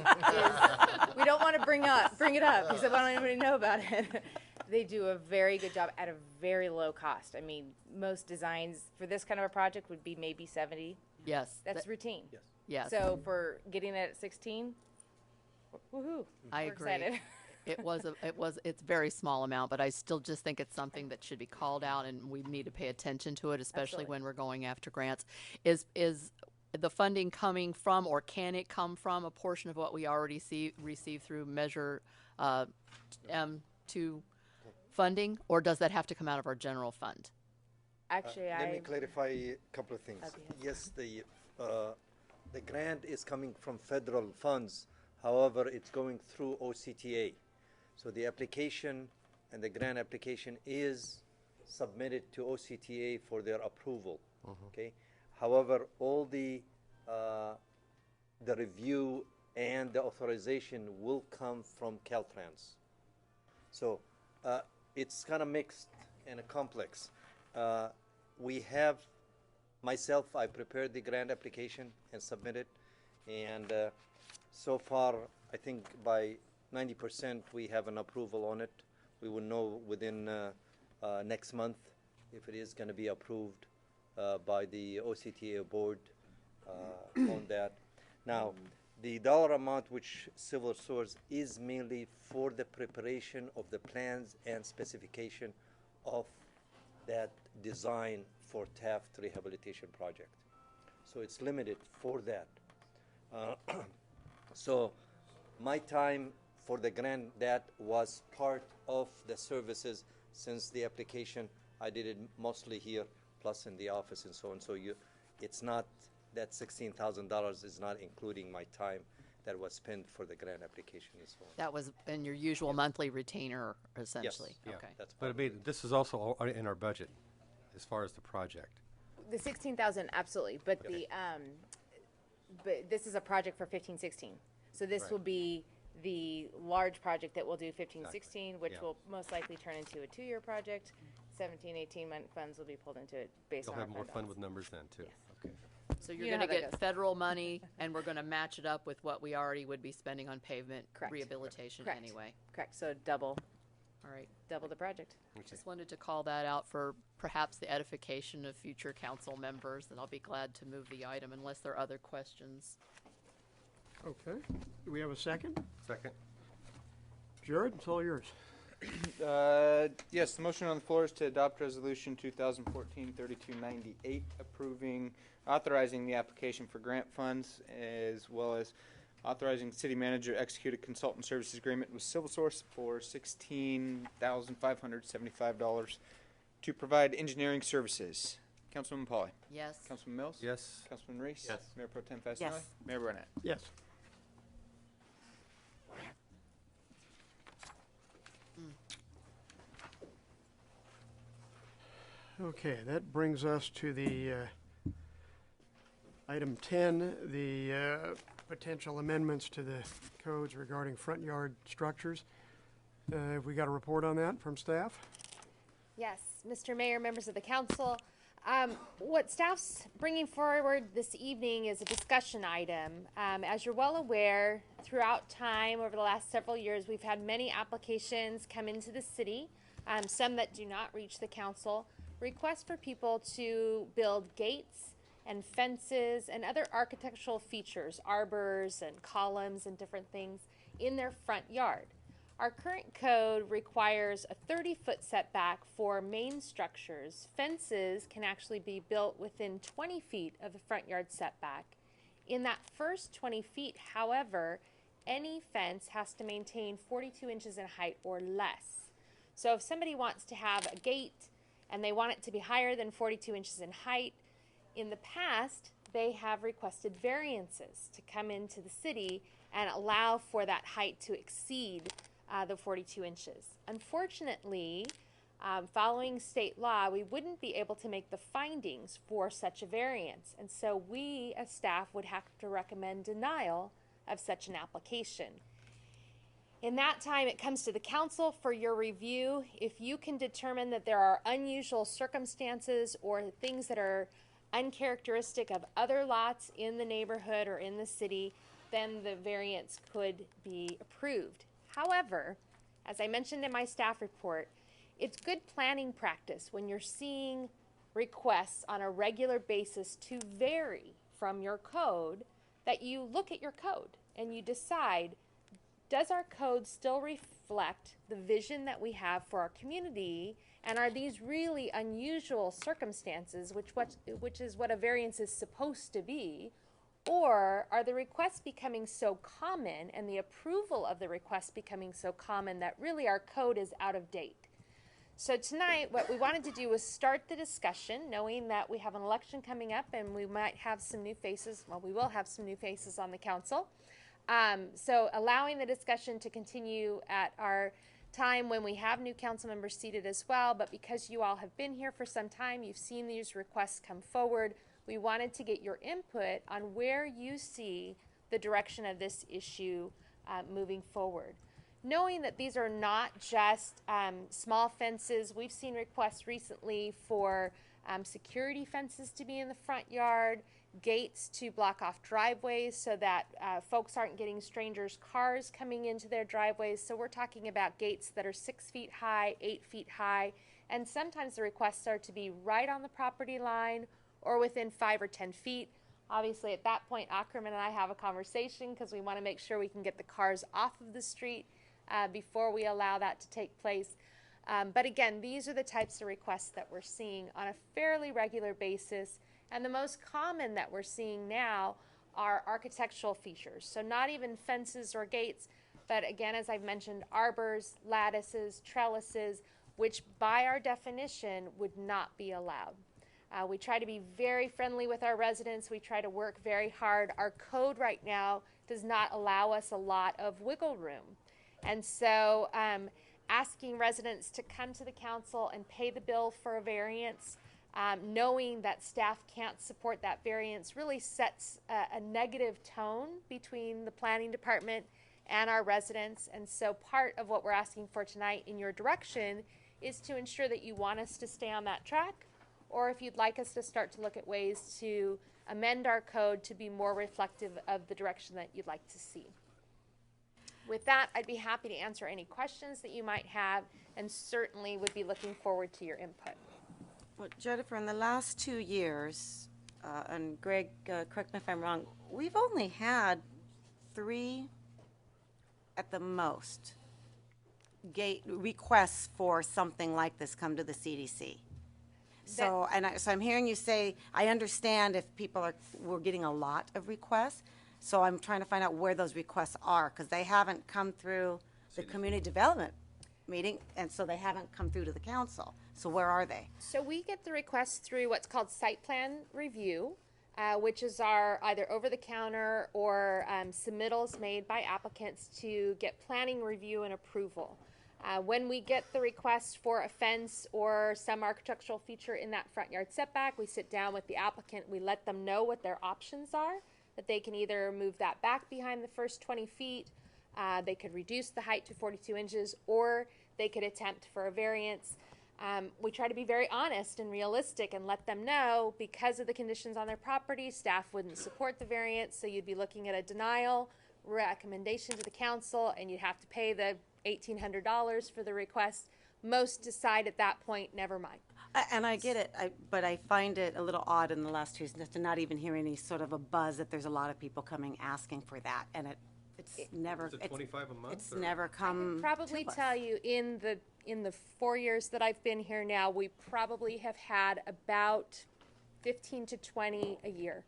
we don't want to bring it up because I don't want anybody to know about it. They do a very good job at a very low cost. I mean, most designs for this kind of a project would be maybe 70. Yes. That's routine. Yes. Yes. So for getting it at 16, woohoo. I We're agree. excited. It's a very small amount, but I still just think it's something that should be called out, and we need to pay attention to it, especially Absolutely. when we're going after grants. Is the funding coming from, or can it come from, a portion of what we already receive through Measure M2 funding, or does that have to come out of our general fund? Actually, Let me clarify a couple of things. Okay. Yes, the grant is coming from federal funds. However, it's going through OCTA. So the application and the grant application is submitted to OCTA for their approval. Okay. However, all the the review and the authorization will come from Caltrans. So it's kind of mixed and complex. We have, myself, I prepared the grant application and submitted, and so far, I think by 90% we have an approval on it. We will know within next month if it is going to be approved by the OCTA board on that. Now, the dollar amount which Civil Source is mainly for the preparation of the plans and specification of that design for Taft Rehabilitation Project. So it's limited for that. So my time for the grant, that was part of the services since the application. I did it mostly here, plus in the office and so on. So it's not, that $16,000 is not including my time that was spent for the grant application and so on. That was in your usual monthly retainer, essentially? Yes. Okay. That's But I mean, this is also in our budget as far as the project. The 16,000, absolutely, but but this is a project for 15-16. So this Right. will be the large project that we'll do 15-16, which will most likely turn into a 2-year project. 17-18 month funds will be pulled into it based You'll on have our more fund fun balance. with numbers then, too. Okay. So you're You know going to how that get goes. federal money, and we're going to match it up with what we already would be spending on pavement Correct. rehabilitation Correct. anyway. Correct, so double All right. the project. Just wanted to call that out for perhaps the edification of future council members, and I'll be glad to move the item unless there are other questions. Okay. Do we have a second? Second. Jared, it's all yours. Yes, the motion on the floor is to adopt resolution 2014-3298, authorizing the application for grant funds, as well as authorizing city manager to execute a consultant services agreement with Civil Source for $16,575 to provide engineering services. Councilwoman Pauly. Yes. Councilman Mills. Yes. Councilman Reese. Yes. Mayor Pro Tem Fasenelli. Yes. Mayor Barnett. Yes. Okay, that brings us to the item 10, the potential amendments to the codes regarding front yard structures. Have we got a report on that from staff? Yes, Mr. Mayor, members of the council. What staff's bringing forward this evening is a discussion item. As you're well aware, throughout time, over the last several years, we've had many applications come into the city, some that do not reach the council, requests for people to build gates and fences and other architectural features, arbors and columns and different things in their front yard. Our current code requires a 30-foot setback for main structures. Fences can actually be built within 20 feet of the front yard setback. In that first 20 feet, however, any fence has to maintain 42 inches in height or less. So if somebody wants to have a gate and they want it to be higher than 42 inches in height, in the past, they have requested variances to come into the city and allow for that height to exceed the 42 inches. Unfortunately, following state law, we wouldn't be able to make the findings for such a variance. And so we, as staff, would have to recommend denial of such an application. In that time, it comes to the council for your review. If you can determine that there are unusual circumstances or things that are uncharacteristic of other lots in the neighborhood or in the city, then the variance could be approved. However, as I mentioned in my staff report, it's good planning practice when you're seeing requests on a regular basis to vary from your code that you look at your code and you decide, does our code still reflect the vision that we have for our community, and are these really unusual circumstances, which is what a variance is supposed to be, or are the requests becoming so common and the approval of the requests becoming so common that really our code is out of date? So tonight, what we wanted to do was start the discussion, knowing that we have an election coming up and we might have some new faces. Well, we will have some new faces on the council. So allowing the discussion to continue at our time when we have new council members seated as well, but because you all have been here for some time, you've seen these requests come forward, we wanted to get your input on where you see the direction of this issue moving forward. Knowing that these are not just small fences, we've seen requests recently for security fences to be in the front yard, gates to block off driveways so that folks aren't getting strangers' cars coming into their driveways. So we're talking about gates that are 6 feet high, 8 feet high, and sometimes the requests are to be right on the property line or within 5 or 10 feet. Obviously, at that point, Ackerman and I have a conversation because we want to make sure we can get the cars off of the street before we allow that to take place. But again, these are the types of requests that we're seeing on a fairly regular basis. And the most common that we're seeing now are architectural features. So not even fences or gates, but again, as I've mentioned, arbors, lattices, trellises, which by our definition would not be allowed. We try to be very friendly with our residents. We try to work very hard. Our code right now does not allow us a lot of wiggle room. And so asking residents to come to the council and pay the bill for a variance, knowing that staff can't support that variance, really sets a negative tone between the planning department and our residents. And so part of what we're asking for tonight in your direction is to ensure that you want us to stay on that track, or if you'd like us to start to look at ways to amend our code to be more reflective of the direction that you'd like to see. With that, I'd be happy to answer any questions that you might have, and certainly would be looking forward to your input. Well, Jennifer, in the last 2 years, and Greg, correct me if I'm wrong, we've only had 3 at the most gate requests for something like this come to the CDC. So, so I'm hearing you say, I understand if we're getting a lot of requests, so I'm trying to find out where those requests are, because they haven't come through the community development meeting, and so they haven't come through to the council. So where are they? So we get the requests through what's called site plan review, which is our either over-the-counter or submittals made by applicants to get planning review and approval. When we get the request for a fence or some architectural feature in that front yard setback, we sit down with the applicant, we let them know what their options are, that they can either move that back behind the first 20 feet, they could reduce the height to 42 inches, or they could attempt for a variance. We try to be very honest and realistic and let them know because of the conditions on their property, staff wouldn't support the variance, so you'd be looking at a denial recommendation to the council, and you'd have to pay the $1,800 for the request. Most decide at that point, never mind. And I get it, but I find it a little odd in the last 2 years to not even hear any sort of a buzz that there's a lot of people coming asking for that, and it's never. Is it 25 a month? It's never come. I can probably tell you in the 4 years that I've been here now, we probably have had about 15 to 20 a year,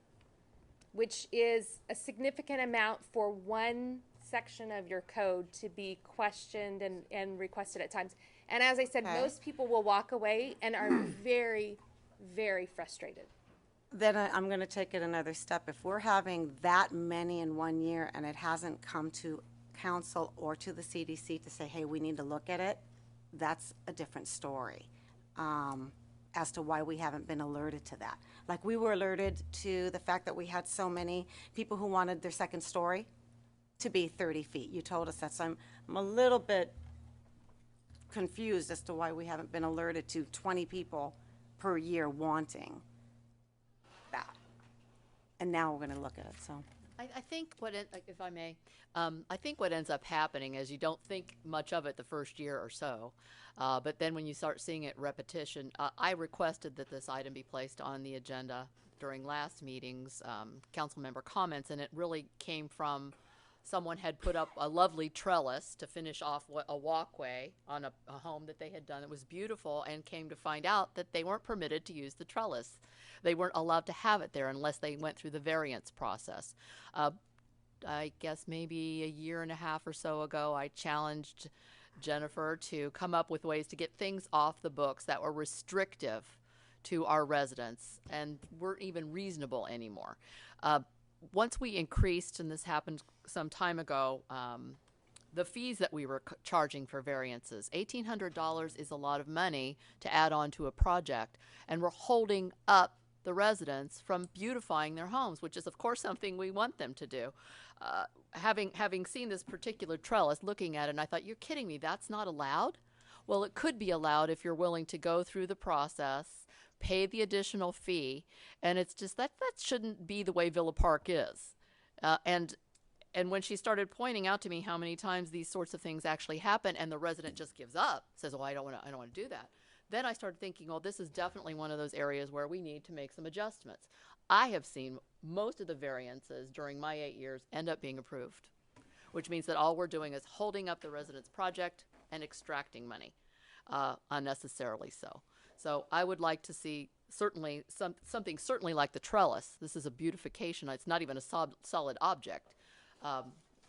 which is a significant amount for one section of your code to be questioned and requested at times. And as I said, most people will walk away and are very, very frustrated. Then I'm going to take it another step. If we're having that many in 1 year and it hasn't come to council or to the CDC to say, hey, we need to look at it, that's a different story as to why we haven't been alerted to that. Like, we were alerted to the fact that we had so many people who wanted their second story to be 30 feet. You told us that, so I'm a little bit confused as to why we haven't been alerted to 20 people per year wanting that. And now we're going to look at it, so. I think if I may, I think what ends up happening is you don't think much of it the first year or so, but then when you start seeing it repetition, I requested that this item be placed on the agenda during last meeting's council member comments, and it really came from someone had put up a lovely trellis to finish off a walkway on a home that they had done. It was beautiful, and came to find out that they weren't permitted to use the trellis. They weren't allowed to have it there unless they went through the variance process. I guess maybe a year and a half or so ago, I challenged Jennifer to come up with ways to get things off the books that were restrictive to our residents and weren't even reasonable anymore. Once we increased, and this happened some time ago, the fees that we were charging for variances, $1,800 is a lot of money to add on to a project, and we're holding up the residents from beautifying their homes, which is of course something we want them to do. having seen this particular trellis, looking at it, and I thought, you're kidding me, that's not allowed? Well, it could be allowed if you're willing to go through the process, pay the additional fee, and it's just that shouldn't be the way Villa Park is. And when she started pointing out to me how many times these sorts of things actually happen, and the resident just gives up, says, "Oh, I don't want to do that," then I started thinking, "Oh, this is definitely one of those areas where we need to make some adjustments." I have seen most of the variances during my 8 years end up being approved, which means that all we're doing is holding up the resident's project and extracting money, unnecessarily so. So I would like to see certainly something certainly like the trellis. This is a beautification. It's not even a solid object.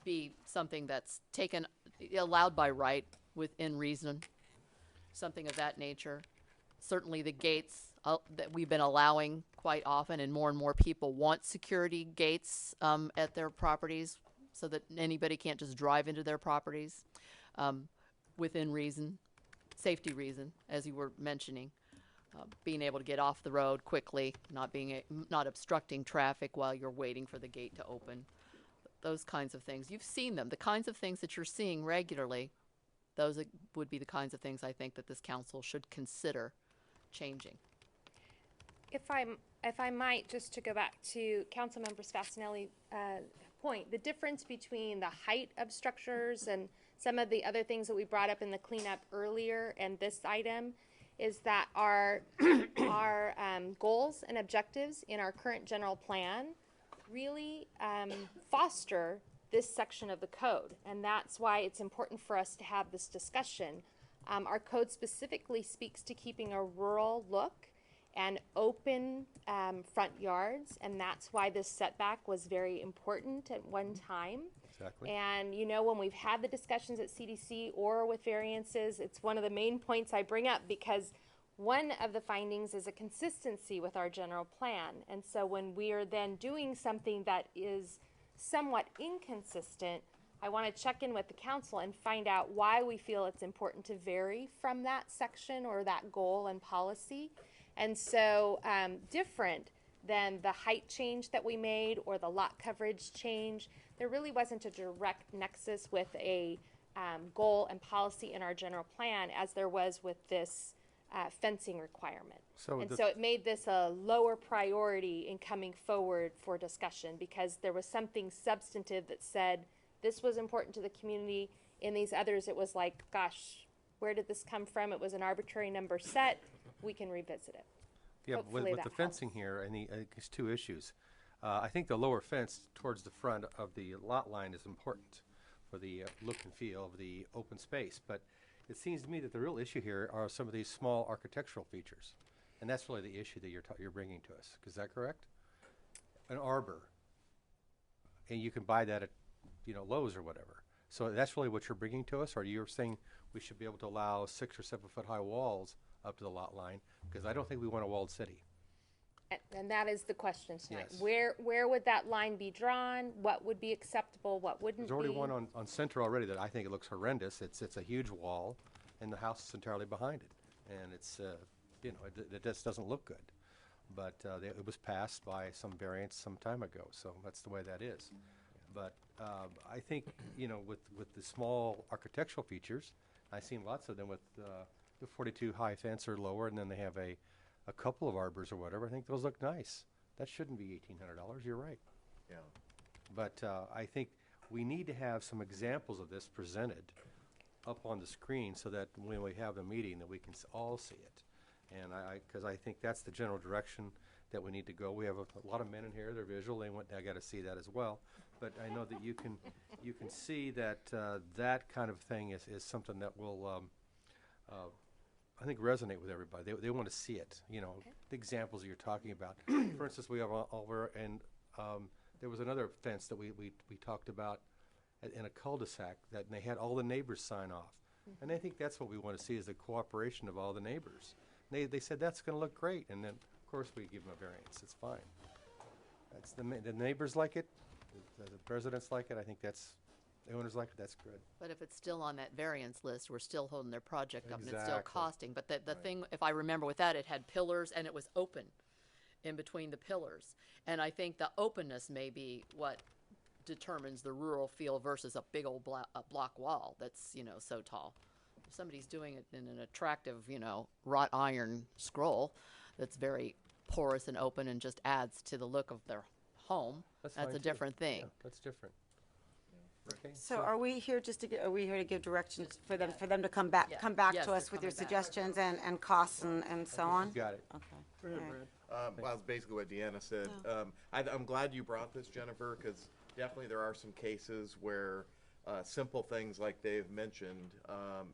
Be something that's allowed by right within reason, something of that nature. Certainly the gates that we've been allowing quite often, and more people want security gates at their properties so that anybody can't just drive into their properties within reason, safety reason, as you were mentioning. Being able to get off the road quickly, not obstructing traffic while you're waiting for the gate to open. Those kinds of things. You've seen them. The kinds of things that you're seeing regularly, those would be the kinds of things I think that this council should consider changing. If I might, just to go back to Councilmember Spasinelli's point, the difference between the height of structures and some of the other things that we brought up in the cleanup earlier and this item is that our goals and objectives in our current general plan really foster this section of the code, and that's why it's important for us to have this discussion. Our code specifically speaks to keeping a rural look and open front yards, and that's why this setback was very important at one time. Exactly. And you know, when we've had the discussions at CDC or with variances, it's one of the main points I bring up because one of the findings is a consistency with our general plan. And so when we are then doing something that is somewhat inconsistent, I want to check in with the council and find out why we feel it's important to vary from that section or that goal and policy. And so different than the height change that we made or the lot coverage change, there really wasn't a direct nexus with a goal and policy in our general plan as there was with this fencing requirement. So it made this a lower priority in coming forward for discussion because there was something substantive that said this was important to the community. In these others, it was like, gosh, where did this come from? It was an arbitrary number set. We can revisit it. Yeah, with the fencing here, I think there's two issues. I think the lower fence towards the front of the lot line is important for the look and feel of the open space, but it seems to me that the real issue here are some of these small architectural features, and that's really the issue that you're bringing to us. Is that correct? An arbor, and you can buy that at Lowe's or whatever. So that's really what you're bringing to us, or you're saying we should be able to allow 6 or 7 foot high walls up to the lot line, because I don't think we want a walled city. And that is the question tonight. Yes. Where would that line be drawn? What would be acceptable? What wouldn't be? There's already one on Center already that I think it looks horrendous. It's a huge wall, and the house is entirely behind it, and it's it just doesn't look good. But it was passed by some variance some time ago, so that's the way that is. But I think with the small architectural features, I've seen lots of them with the 42 high fence or lower, and then they have a couple of arbors or whatever. I think those look nice. That shouldn't be $1,800. You're right. Yeah. But I think we need to have some examples of this presented up on the screen so that when we have the meeting that we can all see it. And because I think that's the general direction that we need to go. We have a lot of men in here. They're visual. I got to see that as well. But I know that you can see that that kind of thing is something that will I think resonate with everybody. They want to see it. The examples that you're talking about. For instance, we have over and there was another fence that we talked about in a cul-de-sac that they had all the neighbors sign off. Mm-hmm. And I think that's what we want to see is the cooperation of all the neighbors. They said that's going to look great, and then of course we give them a variance. It's fine. That's the neighbors like it, the residents like it. I think the owners like it. That's good. But if it's still on that variance list, we're still holding their project up, and it's still Exactly. costing. But the thing, if I remember with that, it had pillars and it was open in between the pillars. And I think the openness may be what determines the rural feel versus a big old a block wall that's, you know, so tall. If somebody's doing it in an attractive, you know, wrought iron scroll that's very porous and open and just adds to the look of their home, that's fine a too. different thing. Yeah, that's different. Okay. So are we here just to are we here to give directions for them to come back Yeah. to Yes, they're us with your coming back. suggestions and costs and so on? Got it. Okay. Go ahead, All right. Brad. Well, that's basically what Deanna said. I'm glad you brought this, Jennifer, because definitely there are some cases where simple things like Dave mentioned,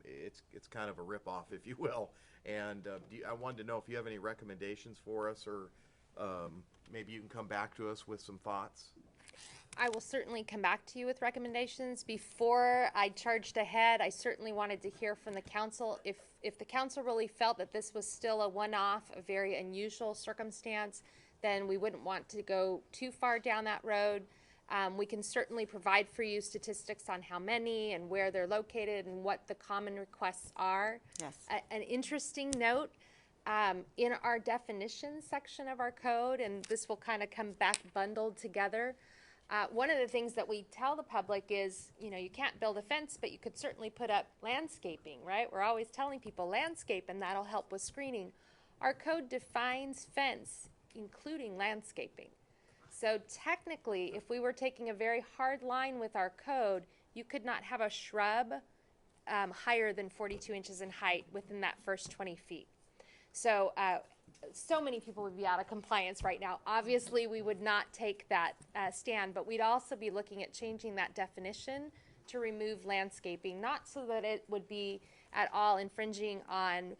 it's kind of a ripoff, if you will. And I wanted to know if you have any recommendations for us, or maybe you can come back to us with some thoughts. I will certainly come back to you with recommendations. Before I charged ahead, I certainly wanted to hear from the council. If the council really felt that this was still a one-off, a very unusual circumstance, then we wouldn't want to go too far down that road. We can certainly provide for you statistics on how many and where they're located and what the common requests are. Yes. An interesting note, in our definitions section of our code, and this will kind of come back bundled together, one of the things that we tell the public is, you know, you can't build a fence, but you could certainly put up landscaping, right? We're always telling people landscape, and that'll help with screening. Our code defines fence, including landscaping. So technically, if we were taking a very hard line with our code, you could not have a shrub higher than 42 inches in height within that first 20 feet. So, so many people would be out of compliance right now. Obviously, we would not take that stand, but we'd also be looking at changing that definition to remove landscaping, not so that it would be at all infringing on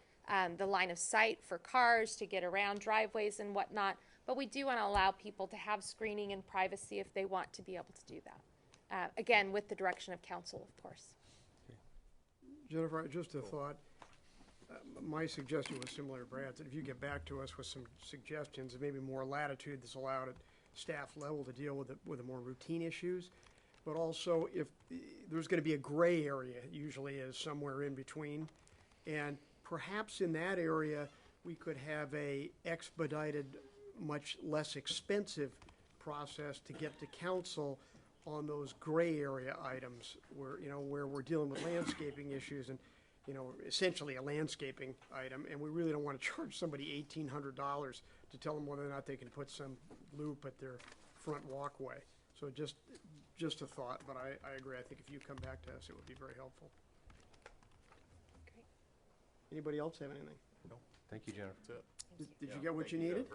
the line of sight for cars to get around driveways and whatnot, but we do want to allow people to have screening and privacy if they want to be able to do that. Again, with the direction of council, of course. Jennifer, just a thought. My suggestion was similar to Brad's, that if you get back to us with some suggestions and maybe more latitude that's allowed at staff level to deal with the more routine issues, but also if there's going to be a gray area, usually is somewhere in between, and perhaps in that area we could have a expedited, much less expensive process to get to council on those gray area items where, you know, where we're dealing with landscaping issues and, you know, essentially a landscaping item, and we really don't want to charge somebody $1,800 to tell them whether or not they can put some loop at their front walkway. So just a thought, but I agree. I think if you come back to us, it would be very helpful. Great. Anybody else have anything? No. Thank you, Jennifer. That's it. Did you get what you needed?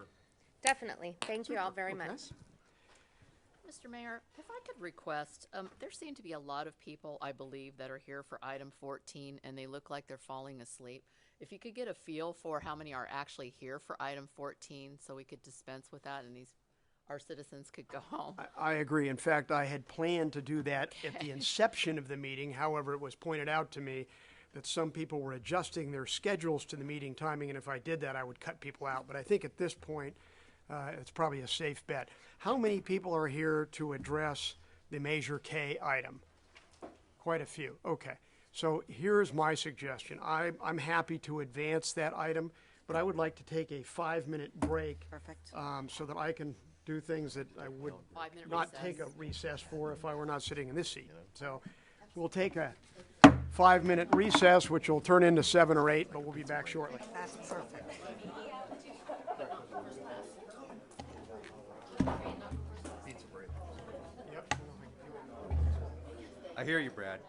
Definitely. Thank you all very Okay. much. Mr. Mayor, if I could request, there seem to be a lot of people, I believe, that are here for item 14, and they look like they're falling asleep. If you could get a feel for how many are actually here for item 14, so we could dispense with that and our citizens could go home. I agree. In fact, I had planned to do that at the inception of the meeting. However, it was pointed out to me that some people were adjusting their schedules to the meeting timing, and if I did that, I would cut people out. But I think at this point, it's probably a safe bet. How many people are here to address the Measure K item? Quite a few. Okay. So here's my suggestion. I'm happy to advance that item, but I would like to take a 5-minute break. Perfect. So that I can do things that I would 5-minute not recess. take a recess for if I were not sitting in this seat. So we'll take a 5-minute recess, which will turn into 7 or 8, but we'll be back shortly. That's perfect. Yep. I hear you, Brad.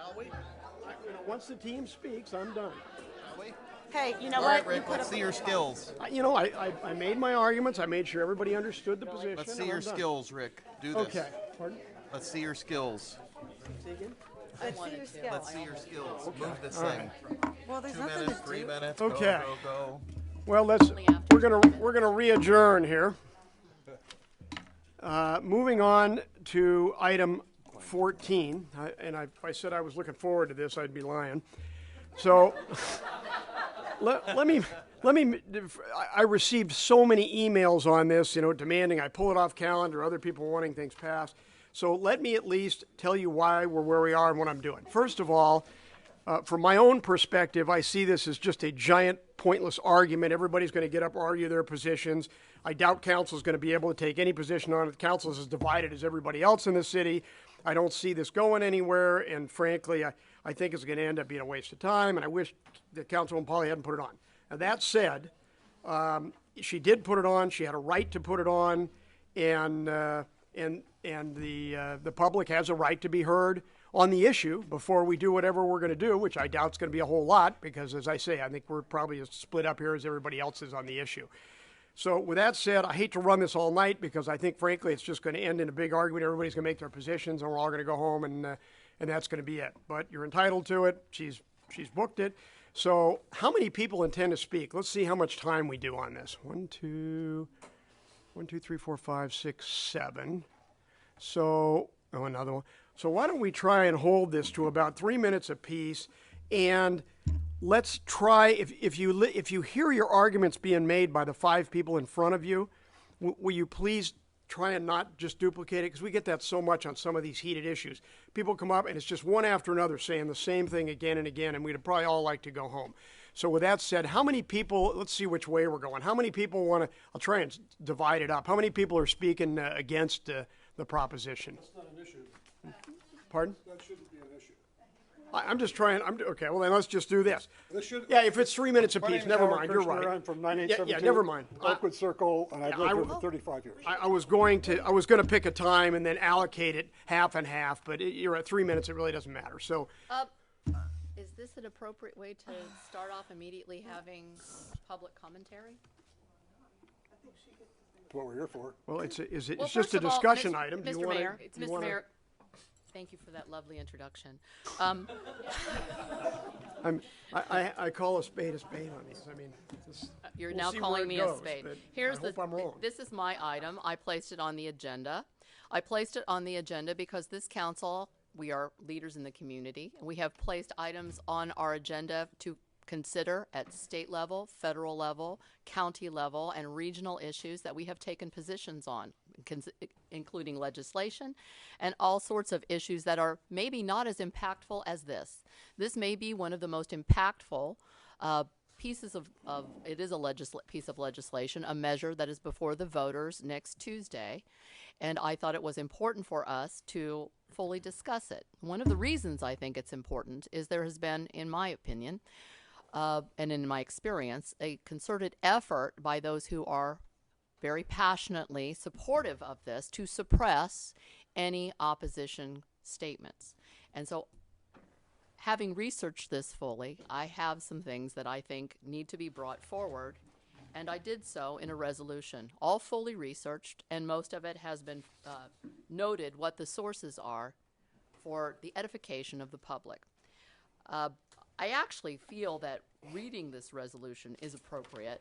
Shall we? Once the team speaks, I'm done. Shall we? Hey, you know All what? right, Rick, let's see your skills. I made my arguments. I made sure everybody understood the position. Let's see and your I'm done. skills, Rick. Do this. Okay. Pardon? Let's see your skills. Say again? Let's see your skills. Let's see your skills. Okay. Move this All thing. right. Well, there's 2 nothing minutes, to 3 do. minutes. Okay. Go. Well, we're gonna re-adjourn here. Moving on to item 14, if I said I was looking forward to this, I'd be lying. So let me. I received so many emails on this, demanding I pull it off calendar, other people wanting things passed. So let me at least tell you why we're where we are and what I'm doing. First of all, from my own perspective, I see this as just a giant, pointless argument. Everybody's going to get up, argue their positions. I doubt council's going to be able to take any position on it. Council is as divided as everybody else in the city. I don't see this going anywhere, and frankly, I think it's going to end up being a waste of time, and I wish that Councilwoman Polly hadn't put it on. Now, that said, she did put it on. She had a right to put it on, and the public has a right to be heard on the issue before we do whatever we're going to do, which I doubt is going to be a whole lot because, as I say, I think we're probably as split up here as everybody else is on the issue. So with that said, I hate to run this all night because I think, frankly, it's just going to end in a big argument. Everybody's going to make their positions, and we're all going to go home, and that's going to be it. But you're entitled to it. She's booked it. So how many people intend to speak? Let's see how much time we do on this. 1, 2, 3, 4, 5, 6, 7. So, another one. So why don't we try and hold this to about 3 minutes apiece, and let's try, if you hear your arguments being made by the 5 people in front of you, will you please try and not just duplicate it? Because we get that so much on some of these heated issues. People come up and it's just one after another saying the same thing again and again, and we'd probably all like to go home. So with that said, how many people, let's see which way we're going. How many people want to, I'll try and divide it up. How many people are speaking against the proposition? That's not an issue. Pardon? That shouldn't be an issue. I'm just trying, okay, well then let's just do this. This should, Yeah, if it's 3 minutes my apiece, name's never Howard mind, you're Kirshner. right. I'm from 9872. Yeah, never mind. Oakwood Circle, and I've Yeah, lived I here w- for 35 years. I was going to pick a time and then allocate it half and half, but you're at 3 minutes, it really doesn't matter. So, Is this an appropriate way to start off immediately having public commentary? That's what we're here for. well, it's Well, just first a of all, discussion Mr. item. Do you Mr. wanna- Mayor, do you Mr. wanna- Mayor, thank you for that lovely introduction. I call a spade on these. I mean, You're we'll now see calling where it me goes, a spade. but Here's I hope I'm wrong. This is my item. I placed it on the agenda. I placed it on the agenda because this council, we are leaders in the community, and we have placed items on our agenda to consider at state level, federal level, county level, and regional issues that we have taken positions on, including legislation and all sorts of issues that are maybe not as impactful as this. This may be one of the most impactful pieces of it is a piece of legislation, a measure that is before the voters next Tuesday, and I thought it was important for us to fully discuss it. One of the reasons I think it's important is there has been, in my opinion, and in my experience, a concerted effort by those who are very passionately supportive of this to suppress any opposition statements. And so, having researched this fully, I have some things that I think need to be brought forward, and I did so in a resolution, all fully researched, and most of it has been noted what the sources are for the edification of the public. I actually feel that reading this resolution is appropriate,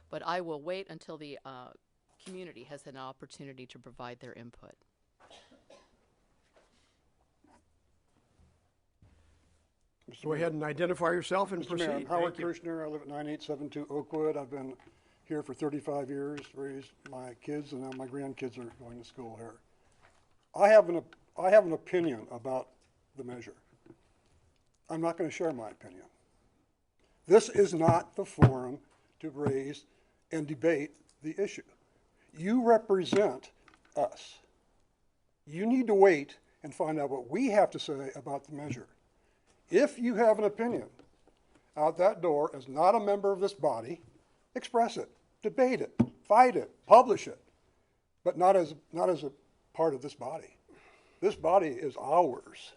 but I will wait until the community has an opportunity to provide their input. Go ahead and identify yourself and Mr. proceed. Mayor, I'm Howard Thank you. Kirshner. I live at 9872 Oakwood. I've been here for 35 years, raised my kids, and now my grandkids are going to school here. I have an opinion about the measure. I'm not going to share my opinion. This is not the forum to raise and debate the issue. You represent us. You need to wait and find out what we have to say about the measure. If you have an opinion out that door as not a member of this body, express it, debate it, fight it, publish it, but not as a part of this body. This body is ours.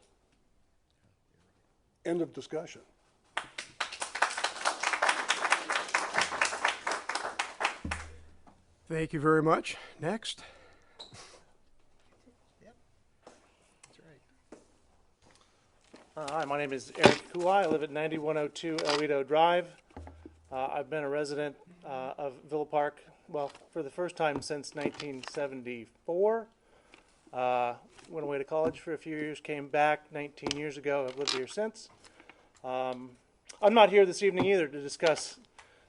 End of discussion. Thank you very much. Next. Hi, my name is Eric Kuai. I live at 9102 El Rito Drive. I've been a resident of Villa Park, well, for the first time since 1974. Went away to college for a few years, came back 19 years ago. I've lived here since. I'm not here this evening either to discuss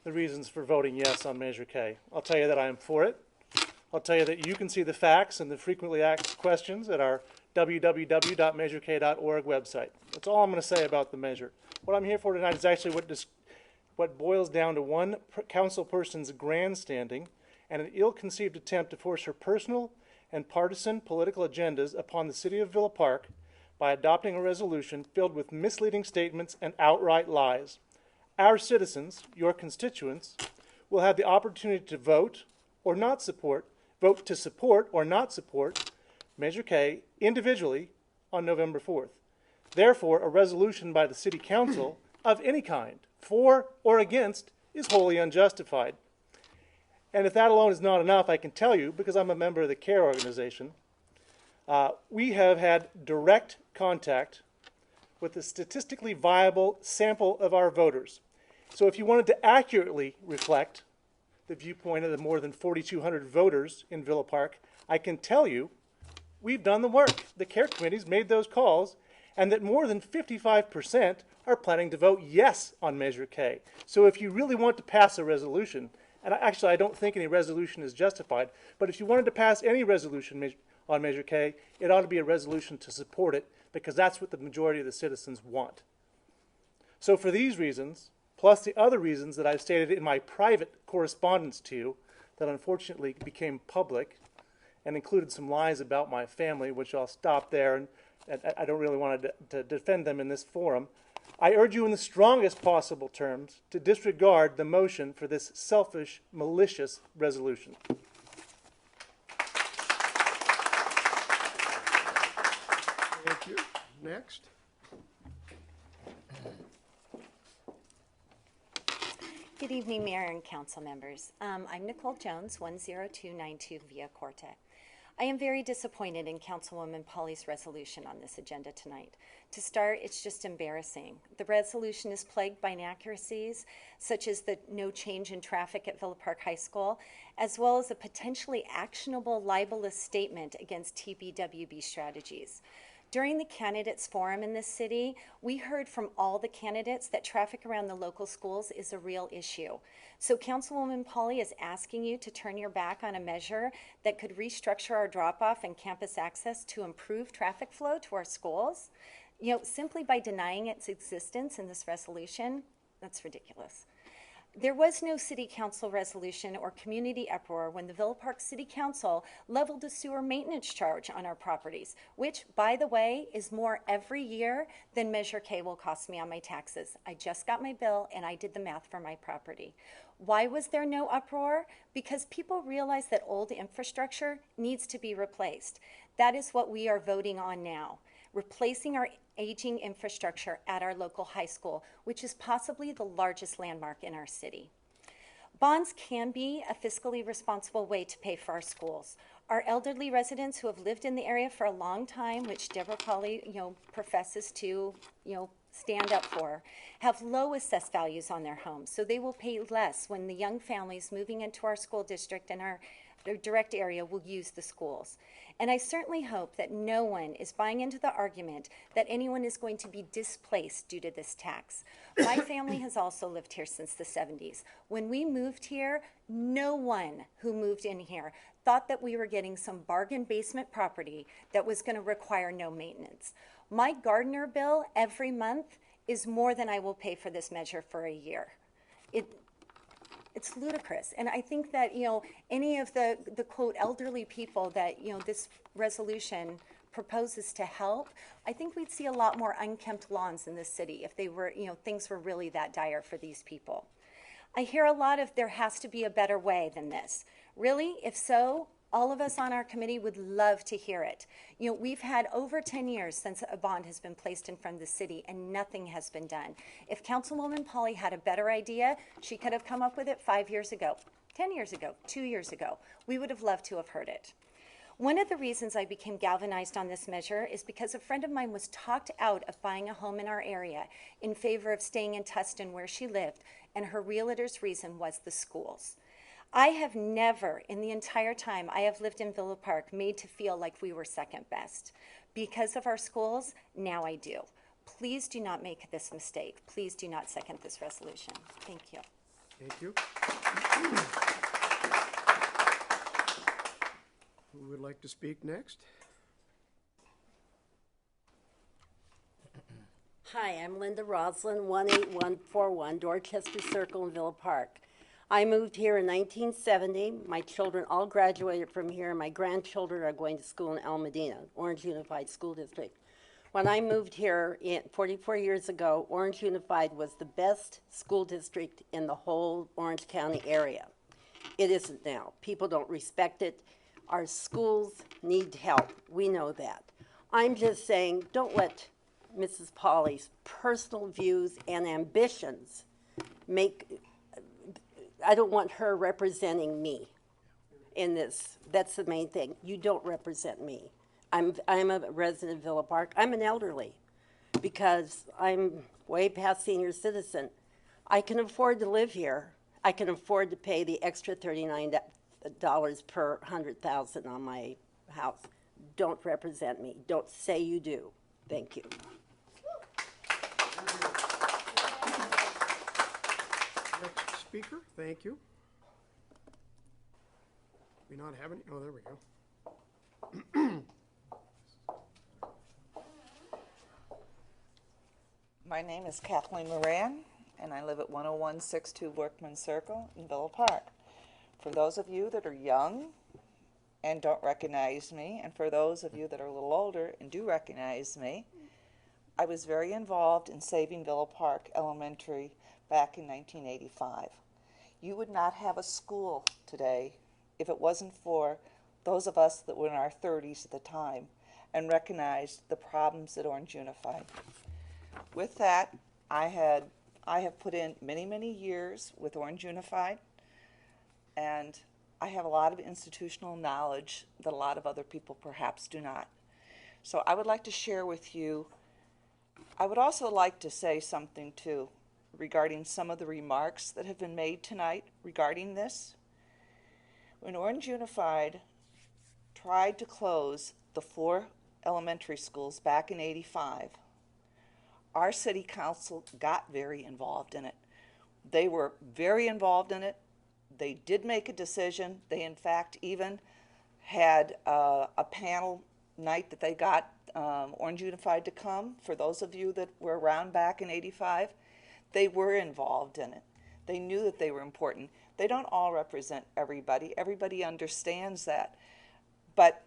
the reasons for voting yes on Measure K. I'll tell you that I am for it. I'll tell you that you can see the facts and the frequently asked questions at our www.measurek.org website. That's all I'm going to say about the measure. What I'm here for tonight is actually what boils down to one council person's grandstanding and an ill-conceived attempt to force her personal and partisan political agendas upon the city of Villa Park by adopting a resolution filled with misleading statements and outright lies. Our citizens, your constituents, will have the opportunity to vote or not support, vote to support or not support Measure K individually on November 4th. Therefore, a resolution by the City Council of any kind, for or against, is wholly unjustified. And if that alone is not enough, I can tell you, because I'm a member of the CARE organization, we have had direct contact with a statistically viable sample of our voters. So if you wanted to accurately reflect the viewpoint of the more than 4,200 voters in Villa Park, I can tell you we've done the work. The CARE committees made those calls, and that more than 55% are planning to vote yes on Measure K. So if you really want to pass a resolution, and actually I don't think any resolution is justified, but if you wanted to pass any resolution on Measure K, it ought to be a resolution to support it, because that's what the majority of the citizens want. So for these reasons, plus the other reasons that I've stated in my private correspondence to you that unfortunately became public and included some lies about my family, which I'll stop there, and I don't really want to defend them in this forum. I urge you in the strongest possible terms to disregard the motion for this selfish, malicious resolution. Thank you. Next. Good evening, Mayor and Council members. I'm Nicole Jones, 10292 Via Corte. I am very disappointed in Councilwoman Polly's resolution on this agenda tonight. To start, it's just embarrassing. The resolution is plagued by inaccuracies, such as the no change in traffic at Villa Park High School, as well as a potentially actionable libelous statement against TBWB strategies. During the candidates forum in this city, we heard from all the candidates that traffic around the local schools is a real issue. So Councilwoman Polly is asking you to turn your back on a measure that could restructure our drop-off and campus access to improve traffic flow to our schools. You know, simply by denying its existence in this resolution, that's ridiculous. There was no City Council resolution or community uproar when the Villa Park City Council leveled a sewer maintenance charge on our properties, which, by the way, is more every year than Measure K will cost me on my taxes. I just got my bill and I did the math for my property. Why was there no uproar? Because people realize that old infrastructure needs to be replaced. That is what we are voting on now. Replacing our aging infrastructure at our local high school, which is possibly the largest landmark in our city. Bonds can be a fiscally responsible way to pay for our schools. Our elderly residents who have lived in the area for a long time, which Deborah Polly, professes to, stand up for, have low assessed values on their homes, so they will pay less when the young families moving into our school district and our direct area will use the schools. And I certainly hope that no one is buying into the argument that anyone is going to be displaced due to this tax. My family has also lived here since the 70s. When we moved here, no one who moved in here thought that we were getting some bargain basement property that was going to require no maintenance. My gardener bill every month is more than I will pay for this measure for a year. It's ludicrous. And I think that, any of the quote, elderly people that, this resolution proposes to help, I think we'd see a lot more unkempt lawns in this city if they were, things were really that dire for these people. I hear a lot of there has to be a better way than this. Really? If so, All of us on our committee would love to hear it. You know, we've had over 10 years since a bond has been placed in front of the city and nothing has been done. If Councilwoman Polly had a better idea, she could have come up with it 5 years ago, 10 years ago, 2 years ago. We would have loved to have heard it. One of the reasons I became galvanized on this measure is because a friend of mine was talked out of buying a home in our area in favor of staying in Tustin where she lived, and her realtor's reason was the schools. I have never, in the entire time I have lived in Villa Park, made to feel like we were second best. Because of our schools, now I do. Please do not make this mistake. Please do not second this resolution. Thank you. Thank you. Who would like to speak next? Hi, I'm Linda Roslin, 18141 Dorchester Circle in Villa Park. I moved here in 1970. My children all graduated from here. My grandchildren are going to school in El Medina, Orange Unified School District. When I moved here 44 years ago, Orange Unified was the best school district in the whole Orange County area. It isn't now. People don't respect it. Our schools need help. We know that. I'm just saying, don't let Mrs. Polly's personal views and ambitions I don't want her representing me in this. That's the main thing. You don't represent me. I'm a resident of Villa Park. I'm an elderly because I'm way past senior citizen. I can afford to live here. I can afford to pay the extra $39 per 100,000 on my house. Don't represent me. Don't say you do. Thank you. Next speaker, thank you. We not have any? Oh, there we go. My name is Kathleen Moran, and I live at 10162 Workman Circle in Villa Park. For those of you that are young and don't recognize me, and for those of you that are a little older and do recognize me, I was very involved in saving Villa Park Elementary back in 1985. You would not have a school today if it wasn't for those of us that were in our 30s at the time and recognized the problems at Orange Unified. With that, I have put in many, many years with Orange Unified, and I have a lot of institutional knowledge that a lot of other people perhaps do not. So I would like to share with you. I would also like to say something too regarding some of the remarks that have been made tonight regarding this. When Orange Unified tried to close the 4 elementary schools back in '85, our city council got very involved in it. They were very involved in it. They did make a decision. They, in fact, even had a panel night that they got Orange Unified to come. For those of you that were around back in '85, they were involved in it. They knew that they were important. They don't all represent everybody. Everybody understands that. But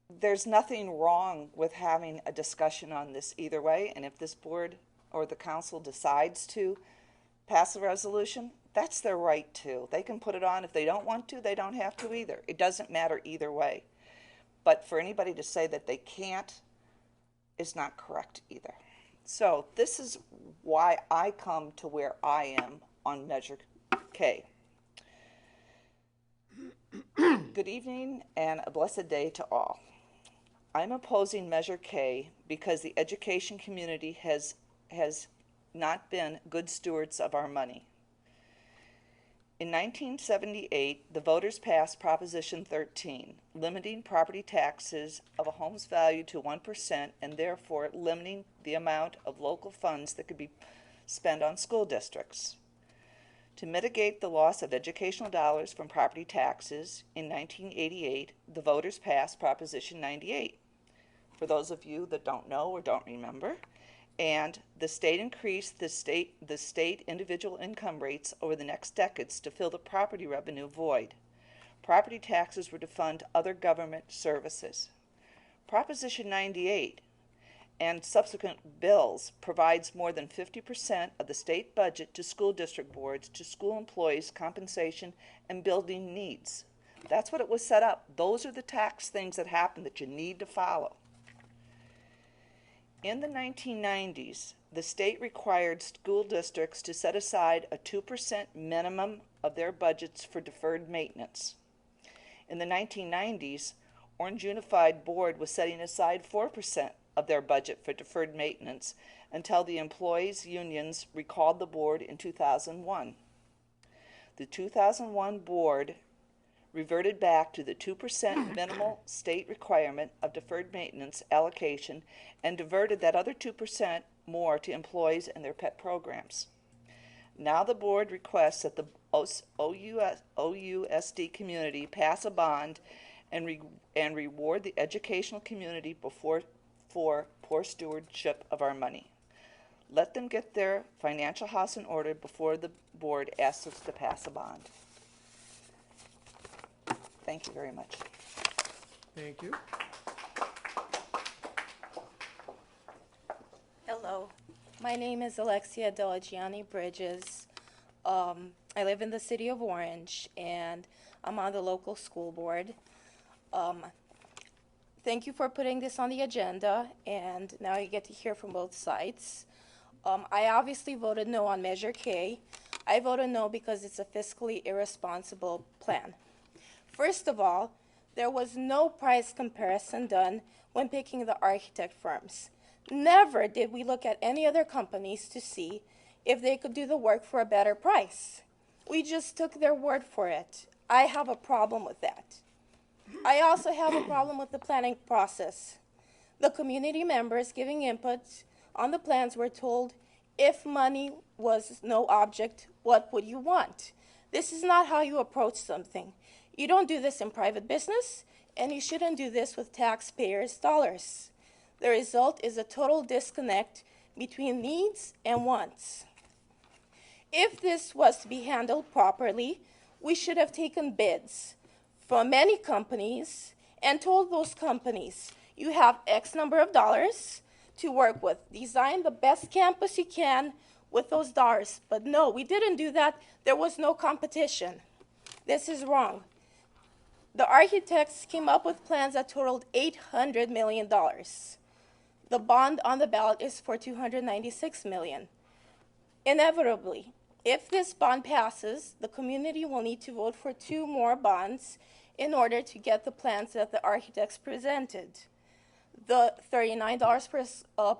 there's nothing wrong with having a discussion on this either way. And if this board or the council decides to pass a resolution, that's their right to. They can put it on. If they don't want to, they don't have to either. It doesn't matter either way. But for anybody to say that they can't is not correct either. So this is why I come to where I am on Measure K. Good evening and a blessed day to all. I'm opposing Measure K because the education community has not been good stewards of our money. In 1978, the voters passed Proposition 13, limiting property taxes of a home's value to 1% and therefore limiting the amount of local funds that could be spent on school districts. To mitigate the loss of educational dollars from property taxes, in 1988, the voters passed Proposition 98. For those of you that don't know or don't remember, and the state increased the state individual income rates over the next decades to fill the property revenue void. Property taxes were to fund other government services. Proposition 98 and subsequent bills provides more than 50% of the state budget to school district boards, to school employees' compensation and building needs. That's what it was set up. Those are the tax things that happen that you need to follow. In the 1990s, the state required school districts to set aside a 2% minimum of their budgets for deferred maintenance. In the 1990s, Orange Unified Board was setting aside 4% of their budget for deferred maintenance until the employees' unions recalled the board in 2001. The 2001 board reverted back to the 2% minimal state requirement of deferred maintenance allocation and diverted that other 2% more to employees and their pet programs. Now the board requests that the OUSD community pass a bond and reward the educational community for poor stewardship of our money. Let them get their financial house in order before the board asks us to pass a bond. Thank you very much. Thank you. Hello, my name is Alexia Delagiani Bridges. I live in the city of Orange, and I'm on the local school board. Thank you for putting this on the agenda, and now you get to hear from both sides. I obviously voted no on Measure K. I voted no because it's a fiscally irresponsible plan. First of all, there was no price comparison done when picking the architect firms. Never did we look at any other companies to see if they could do the work for a better price. We just took their word for it. I have a problem with that. I also have a problem with the planning process. The community members giving input on the plans were told, if money was no object, what would you want? This is not how you approach something. You don't do this in private business, and you shouldn't do this with taxpayers' dollars. The result is a total disconnect between needs and wants. If this was to be handled properly, we should have taken bids from many companies and told those companies, you have X number of dollars to work with. Design the best campus you can with those dollars. But no, we didn't do that. There was no competition. This is wrong. The architects came up with plans that totaled $800 million. The bond on the ballot is for $296 million. Inevitably, if this bond passes, the community will need to vote for 2 more bonds in order to get the plans that the architects presented. The $39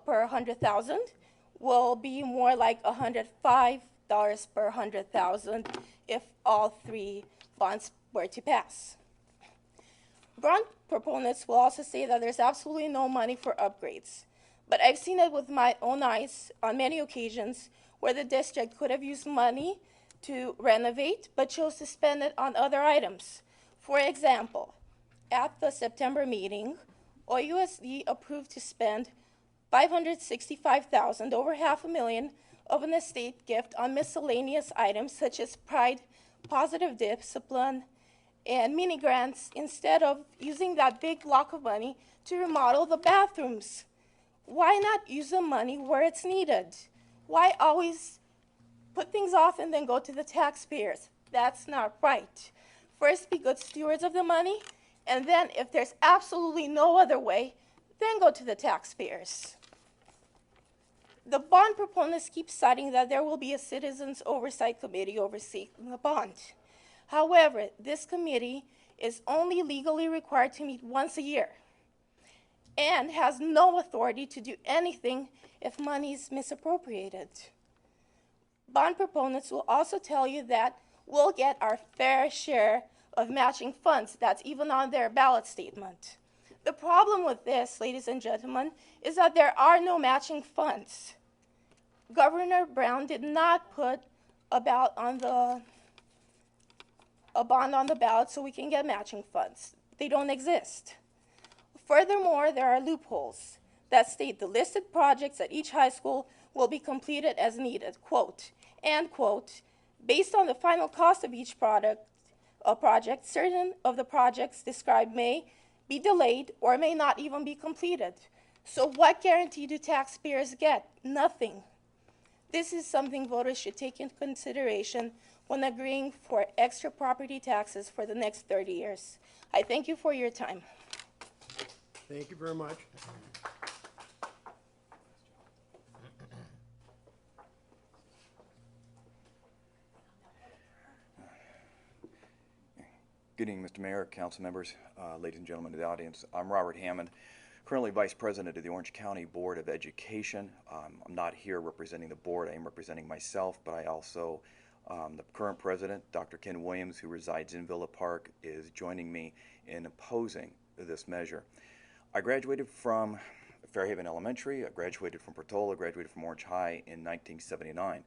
per 100,000 will be more like $105 per 100,000 if all 3 bonds were to pass. Bond proponents will also say that there's absolutely no money for upgrades. But I've seen it with my own eyes on many occasions where the district could have used money to renovate but chose to spend it on other items. For example, at the September meeting, OUSD approved to spend $565,000, over $500,000 of an estate gift on miscellaneous items such as pride, positive discipline, and mini grants instead of using that big block of money to remodel the bathrooms. Why not use the money where it's needed? Why always put things off and then go to the taxpayers? That's not right. First, be good stewards of the money, and then if there's absolutely no other way, then go to the taxpayers. The bond proponents keep citing that there will be a citizens oversight committee overseeing the bond. However, this committee is only legally required to meet once a year and has no authority to do anything if money is misappropriated. Bond proponents will also tell you that we'll get our fair share of matching funds. That's even on their ballot statement. The problem with this, ladies and gentlemen, is that there are no matching funds. Governor Brown did not put a bond on the ballot so we can get matching funds. They don't exist. Furthermore, there are loopholes that state the listed projects at each high school will be completed as needed, quote, and quote, based on the final cost of each project, certain of the projects described may be delayed or may not even be completed. So what guarantee do taxpayers get? Nothing. This is something voters should take into consideration when agreeing for extra property taxes for the next 30 years. I thank you for your time. Thank you very much. Good evening, Mr. Mayor, council members, ladies and gentlemen of the audience. I'm Robert Hammond, currently Vice President of the Orange County Board of Education. I'm not here representing the board. I am representing myself, but I also, the current president, Dr. Ken Williams, who resides in Villa Park, is joining me in opposing this measure. I graduated from Fairhaven Elementary. I graduated from Portola, graduated from Orange High in 1979.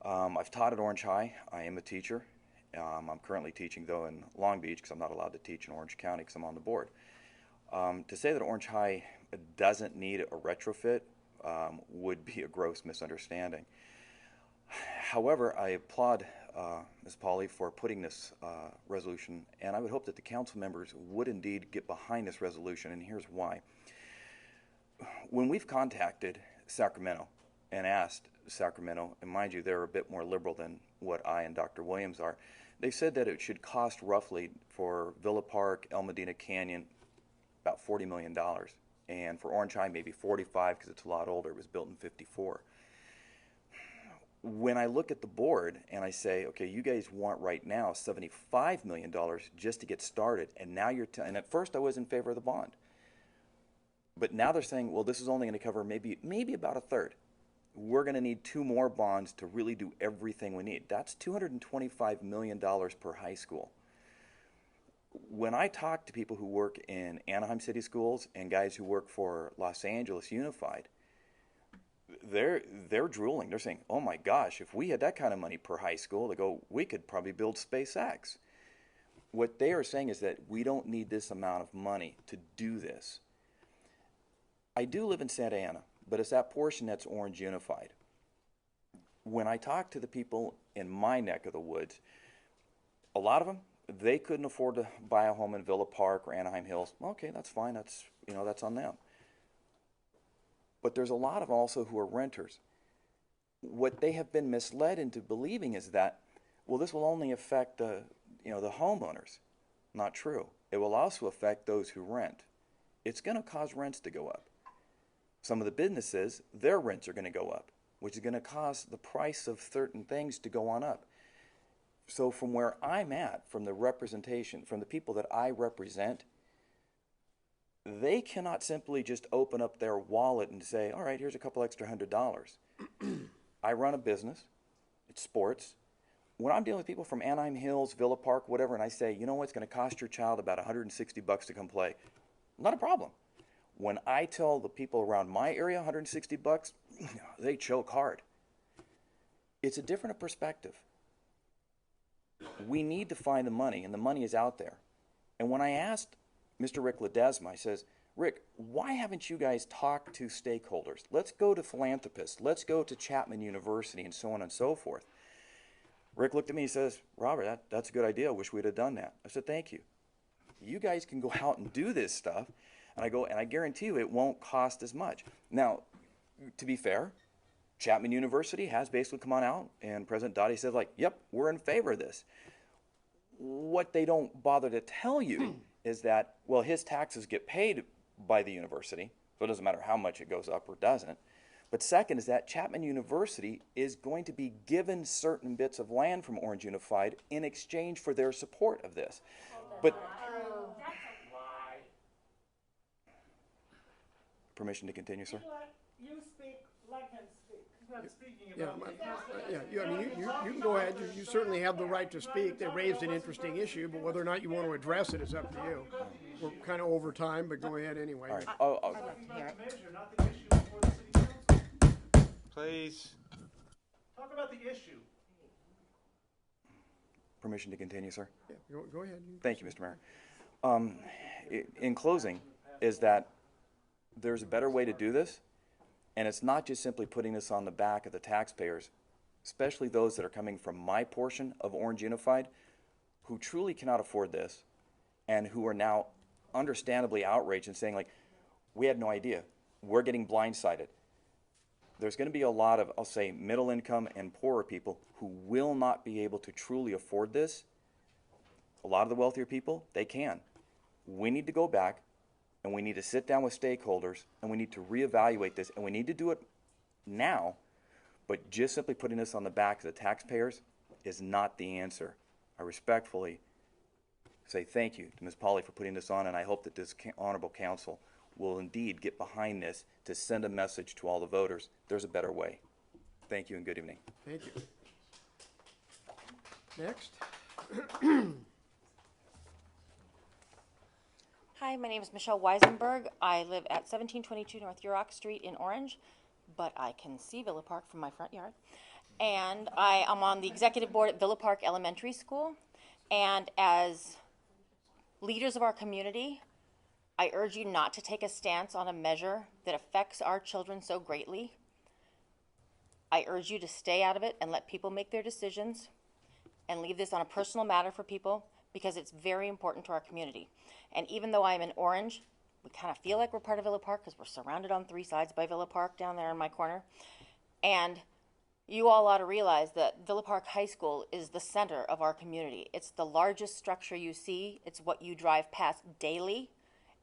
I've taught at Orange High. I am a teacher. I'm currently teaching, though, in Long Beach because I'm not allowed to teach in Orange County because I'm on the board. To say that Orange High doesn't need a retrofit would be a gross misunderstanding. However, I applaud Ms. Pauley for putting this resolution, and I would hope that the council members would indeed get behind this resolution, and here's why. When we've contacted Sacramento and asked Sacramento, and mind you, they're a bit more liberal than what I and Dr. Williams are, they said that it should cost roughly for Villa Park, El Medina Canyon, about $40 million. And for Orange High, maybe 45 because it's a lot older. It was built in 54. When I look at the board and I say, okay, you guys want right now $75 million just to get started, and now you're, and at first I was in favor of the bond. But now they're saying, well, this is only going to cover maybe about a third. We're going to need 2 more bonds to really do everything we need. That's $225 million per high school. When I talk to people who work in Anaheim City Schools and guys who work for Los Angeles Unified, they're drooling. They're saying, oh my gosh, if we had that kind of money per high school, they go, we could probably build SpaceX. What they are saying is that we don't need this amount of money to do this. I do live in Santa Ana, but it's that portion that's Orange Unified. When I talk to the people in my neck of the woods, a lot of them, they couldn't afford to buy a home in Villa Park or Anaheim Hills. Okay, that's fine. That's, you know, that's on them. But there's a lot of also who are renters. What they have been misled into believing is that, well, this will only affect the, you know, the homeowners. Not true. It will also affect those who rent. It's going to cause rents to go up. Some of the businesses, their rents are going to go up, which is going to cause the price of certain things to go on up. So from where I'm at, from the representation, from the people that I represent, they cannot simply just open up their wallet and say, all right, here's a couple extra $100. I run a business. It's sports. When I'm dealing with people from Anaheim Hills, Villa Park, whatever, and I say, you know what, it's going to cost your child about $160 to come play, not a problem. When I tell the people around my area $160, they choke hard. It's a different perspective. We need to find the money, and the money is out there. And when I asked Mr. Rick Ledesma, I says, Rick, why haven't you guys talked to stakeholders? Let's go to philanthropists. Let's go to Chapman University and so on and so forth. Rick looked at me and says, Robert, that's a good idea. I wish we'd have done that. I said, thank you. You guys can go out and do this stuff. And I guarantee you it won't cost as much. Now, to be fair, Chapman University has basically come on out, and President Dottie said, like, yep, we're in favor of this. What they don't bother to tell you is that, well, his taxes get paid by the university, so it doesn't matter how much it goes up or doesn't. But second is that Chapman University is going to be given certain bits of land from Orange Unified in exchange for their support of this. But permission to continue, sir? You speak, let him speak. He's not speaking I mean, you can go ahead. You certainly have the right to speak. They raised an interesting issue, but whether or not you want to address it is up to you. We're kind of over time, but go ahead anyway. All right. I'd like to hear it. Measure, not the issue before the city council. Please. Talk about the issue. Permission to continue, sir? Yeah, go ahead. Thank you, Mr. Mayor. In closing, is that there's a better way to do this, and it's not just simply putting this on the back of the taxpayers, especially those that are coming from my portion of Orange Unified, who truly cannot afford this, and who are now understandably outraged and saying, like, we had no idea. We're getting blindsided. there's going to be a lot of, I'll say, middle income and poorer people who will not be able to truly afford this. A lot of the wealthier people, they can. We need to go back and we need to sit down with stakeholders and we need to reevaluate this, and we need to do it now. But just simply putting this on the back of the taxpayers is not the answer. I respectfully say thank you to Ms. Polly for putting this on, and I hope that this honorable council will indeed get behind this to send a message to all the voters. There's a better way. Thank you and good evening. Thank you. Next. Hi, my name is Michelle Weisenberg. I live at 1722 North Yurok Street in Orange, but I can see Villa Park from my front yard. And I am on the executive board at Villa Park Elementary School. And as leaders of our community, I urge you not to take a stance on a measure that affects our children so greatly. I urge you to stay out of it and let people make their decisions and leave this on a personal matter for people, because it's very important to our community. And even though I'm in Orange, we kind of feel like we're part of Villa Park because we're surrounded on three sides by Villa Park down there in my corner. And you all ought to realize that Villa Park High School is the center of our community. It's the largest structure you see. It's what you drive past daily.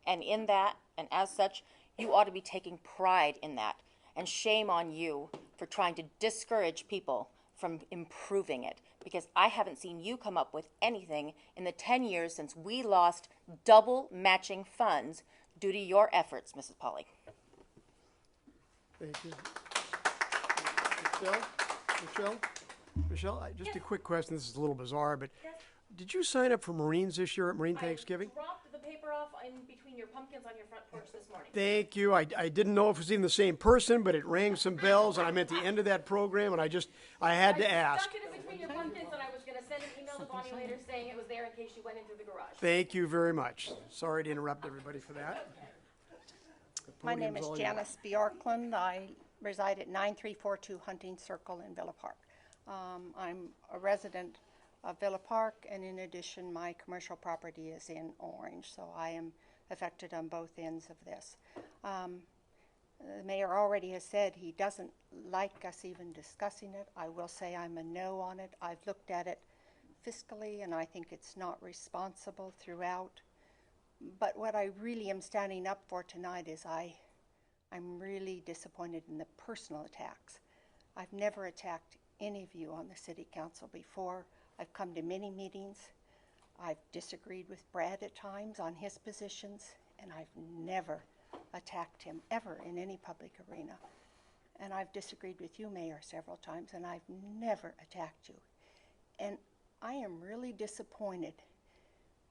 And in that, and as such, you ought to be taking pride in that. And shame on you for trying to discourage people from improving it, because I haven't seen you come up with anything in the 10 years since we lost double matching funds due to your efforts, Mrs. Polly. Thank you. Michelle, just a quick question. This is a little bizarre, but did you sign up for Marines this year at Marine Thanksgiving? I dropped the paper off in between your pumpkins on your front porch this morning. Thank you. I didn't know if it was even the same person, but it rang some bells, and I'm at the end of that program, and I had to ask. I stuck it in between your pumpkins, and I was going to send an email to Bonnie later saying it was there in case you went into the garage. Thank you very much. Sorry to interrupt everybody for that. My name is Janice Bjorklund. I reside at 9342 Hunting Circle in Villa Park. I'm a resident of Villa Park, and in addition, my commercial property is in Orange, so I am affected on both ends of this. The mayor already has said he doesn't like us even discussing it. I will say I'm a no on it. I've looked at it fiscally, and I think it's not responsible throughout. But what I really am standing up for tonight is I'm really disappointed in the personal attacks. I've never attacked any of you on the city council before. I've come to many meetings. I've disagreed with Brad at times on his positions, and I've never attacked him ever in any public arena. And I've disagreed with you, Mayor, several times, and I've never attacked you. And I am really disappointed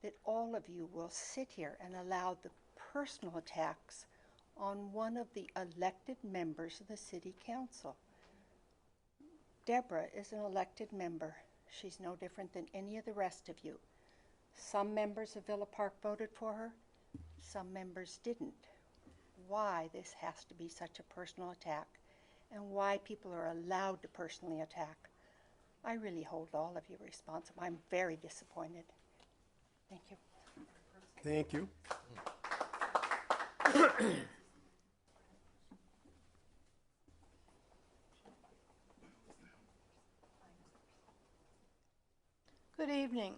that all of you will sit here and allow the personal attacks on one of the elected members of the city council. Deborah is an elected member. She's no different than any of the rest of you. Some members of Villa Park voted for her, some members didn't. Why this has to be such a personal attack, and why people are allowed to personally attack, I really hold all of you responsible. I'm very disappointed. Thank you. Thank you. Good evening.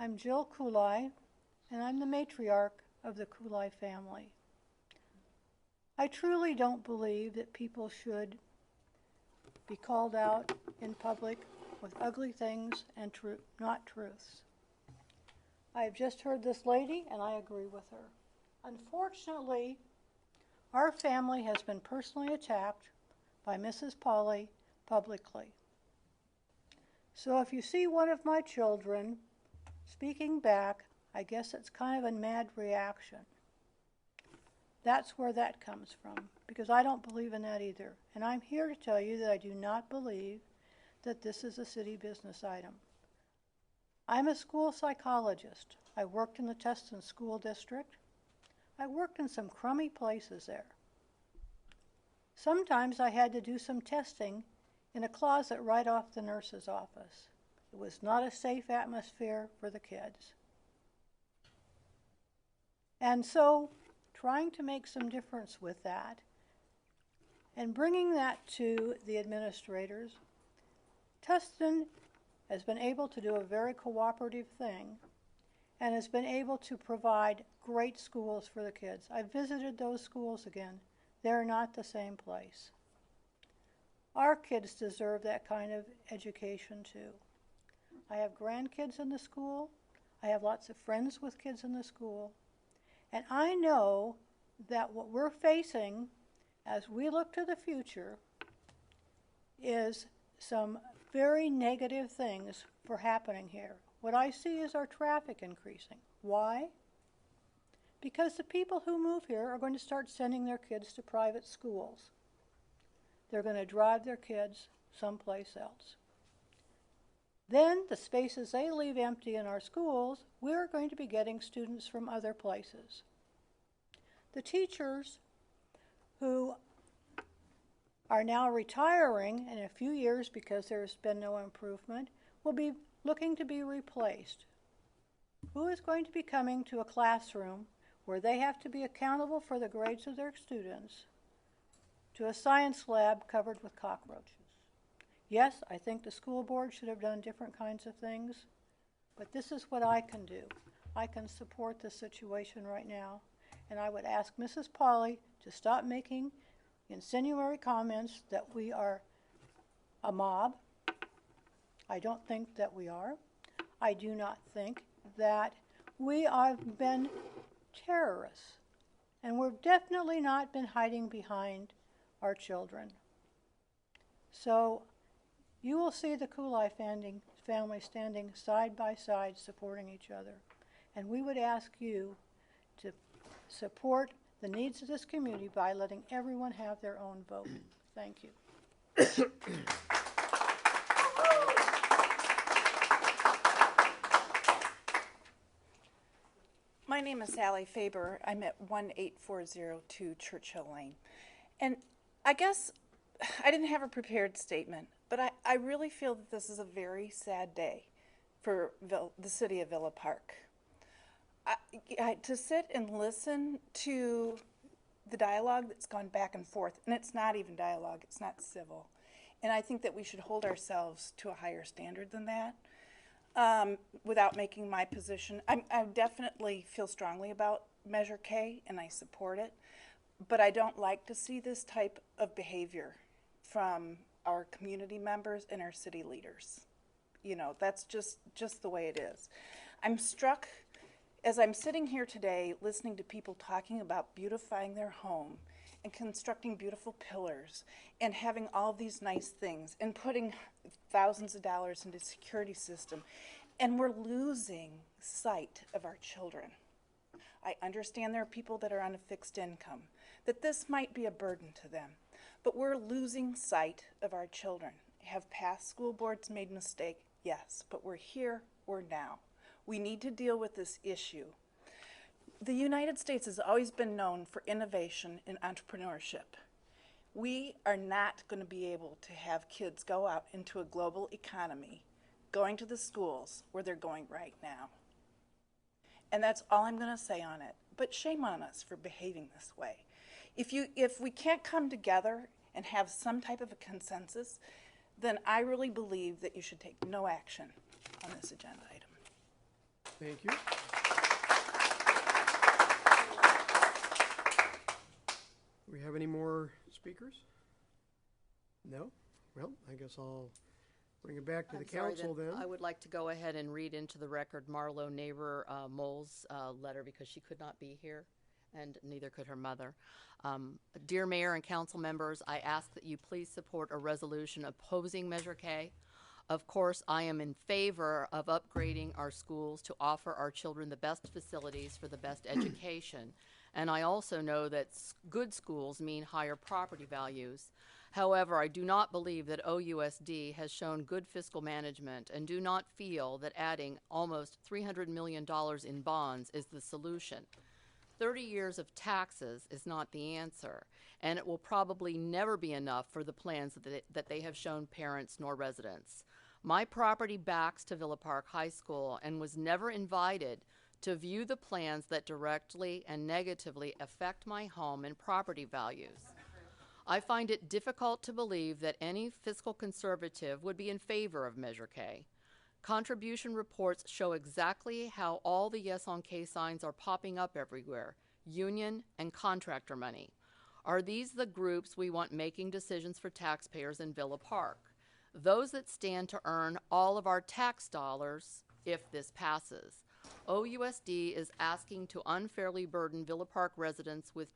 I'm Jill Kulai, and I'm the matriarch of the Kulai family. I truly don't believe that people should be called out in public with ugly things and not truths. I have just heard this lady, and I agree with her. Unfortunately, our family has been personally attacked by Mrs. Polly publicly. So if you see one of my children speaking back, I guess it's kind of a mad reaction. That's where that comes from, because I don't believe in that either. And I'm here to tell you that I do not believe that this is a city business item. I'm a school psychologist. I worked in the Tustin School District. I worked in some crummy places there. Sometimes I had to do some testing in a closet right off the nurse's office. It was not a safe atmosphere for the kids. And so, trying to make some difference with that, and bringing that to the administrators. Tustin has been able to do a very cooperative thing and has been able to provide great schools for the kids. I visited those schools again. They're not the same place. Our kids deserve that kind of education too. I have grandkids in the school. I have lots of friends with kids in the school. And I know that what we're facing as we look to the future is some very negative things for happening here. What I see is our traffic increasing. Why? Because the people who move here are going to start sending their kids to private schools. They're going to drive their kids someplace else. Then the spaces they leave empty in our schools, we're going to be getting students from other places. The teachers who are now retiring in a few years because there's been no improvement will be looking to be replaced. Who is going to be coming to a classroom where they have to be accountable for the grades of their students to a science lab covered with cockroaches? Yes, I think the school board should have done different kinds of things, but this is what I can do. I can support the situation right now, and I would ask Mrs. Pauley to stop making insinuatory comments that we are a mob. I don't think that we are. I do not think that we have been terrorists, and we've definitely not been hiding behind our children. So you will see the Kulai family standing side by side supporting each other. And we would ask you to support the needs of this community by letting everyone have their own vote. Thank you. My name is Sally Faber. I'm at 18402 Churchill Lane. And I guess I didn't have a prepared statement, but I really feel that this is a very sad day for the city of Villa Park. To sit and listen to the dialogue that's gone back and forth, and it's not even dialogue, it's not civil. And I think that we should hold ourselves to a higher standard than that. Without making my position, I definitely feel strongly about Measure K, and I support it, but I don't like to see this type of behavior from our community members and our city leaders. You know, that's just the way it is. I'm struck as I'm sitting here today listening to people talking about beautifying their home and constructing beautiful pillars and having all these nice things and putting thousands of dollars into the security system, and we're losing sight of our children. I understand there are people that are on a fixed income, that this might be a burden to them, but we're losing sight of our children. Have past school boards made a mistake? Yes, but we're here, we're now. We need to deal with this issue. The United States has always been known for innovation and entrepreneurship. We are not going to be able to have kids go out into a global economy going to the schools where they're going right now. And that's all I'm going to say on it. But shame on us for behaving this way. If we can't come together and have some type of a consensus, then I really believe that you should take no action on this agenda item. Thank you. Do we have any more speakers? No? Well, I guess I'll bring it back to the council then. I would like to go ahead and read into the record Marlo Neighbor Moll's letter because she could not be here, and neither could her mother. Dear Mayor and council members, I ask that you please support a resolution opposing Measure K. Of course, I am in favor of upgrading our schools to offer our children the best facilities for the best education. And I also know that good schools mean higher property values. However, I do not believe that OUSD has shown good fiscal management and do not feel that adding almost $300 million in bonds is the solution. 30 years of taxes is not the answer, and it will probably never be enough for the plans that they have shown parents nor residents. My property backs to Villa Park High School and was never invited to view the plans that directly and negatively affect my home and property values. I find it difficult to believe that any fiscal conservative would be in favor of Measure K. Contribution reports show exactly how all the Yes on K signs are popping up everywhere, union and contractor money. Are these the groups we want making decisions for taxpayers in Villa Park? Those that stand to earn all of our tax dollars if this passes. OUSD is asking to unfairly burden Villa Park residents with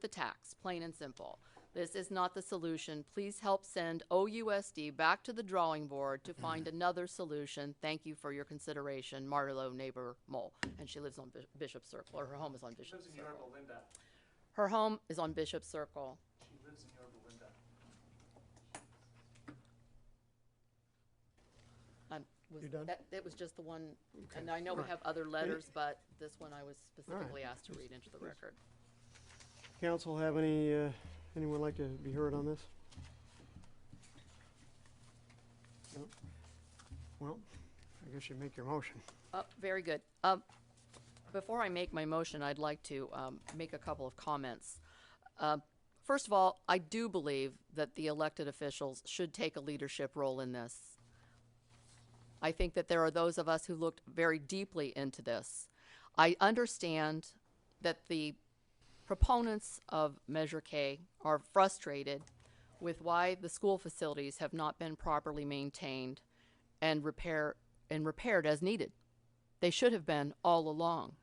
a tax, plain and simple. This is not the solution. Please help send OUSD back to the drawing board to find another solution. Thank you for your consideration. Marlo Neighbor Mole. And she lives on Bishop Circle, or her home is on Bishop Lives in Circle. Yorba Linda. Her home is on Bishop Circle. She lives in Yorba Linda. You done? It was just the one, and I know we have other letters, but this one I was specifically asked to read into the record. Council have anyone like to be heard on this? No? Well, I guess you make your motion. Very good. Before I make my motion, I'd like to make a couple of comments. First of all, I do believe that the elected officials should take a leadership role in this. I think that there are those of us who looked very deeply into this. I understand that the proponents of Measure K are frustrated with why the school facilities have not been properly maintained and repaired as needed. They should have been all along.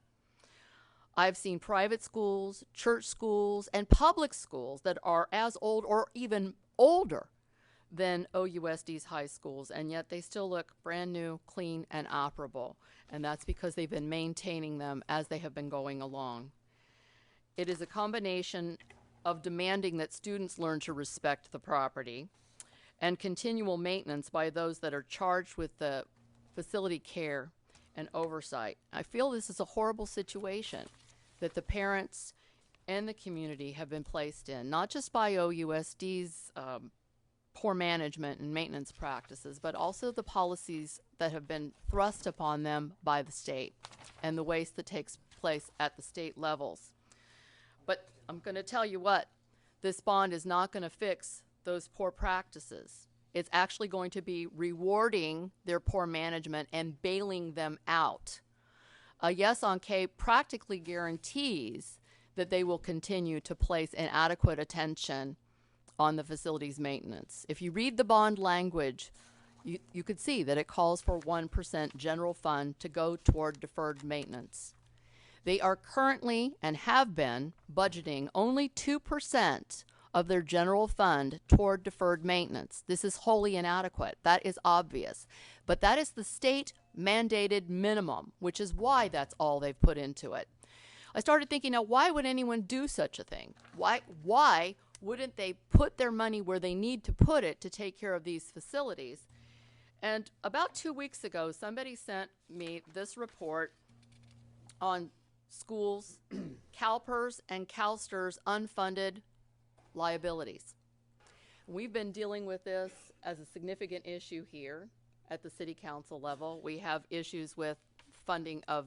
I've seen private schools, church schools, and public schools that are as old or even older than OUSD's high schools, and yet they still look brand new, clean, and operable. And that's because they've been maintaining them as they have been going along. It is a combination of demanding that students learn to respect the property and continual maintenance by those that are charged with the facility care and oversight. I feel this is a horrible situation that the parents and the community have been placed in, not just by OUSD's poor management and maintenance practices, but also the policies that have been thrust upon them by the state and the waste that takes place at the state levels. But I'm going to tell you what, this bond is not going to fix those poor practices. It's actually going to be rewarding their poor management and bailing them out. A Yes on K practically guarantees that they will continue to place inadequate attention on the facility's maintenance. If you read the bond language, you could see that it calls for 1% general fund to go toward deferred maintenance. They are currently and have been budgeting only 2% of their general fund toward deferred maintenance. This is wholly inadequate. That is obvious. But that is the state mandated minimum, which is why that's all they've put into it. I started thinking, now why would anyone do such a thing? Why wouldn't they put their money where they need to put it to take care of these facilities? And about 2 weeks ago, somebody sent me this report on schools, CalPERS and CalSTRS unfunded liabilities. We've been dealing with this as a significant issue here at the city council level. We have issues with funding of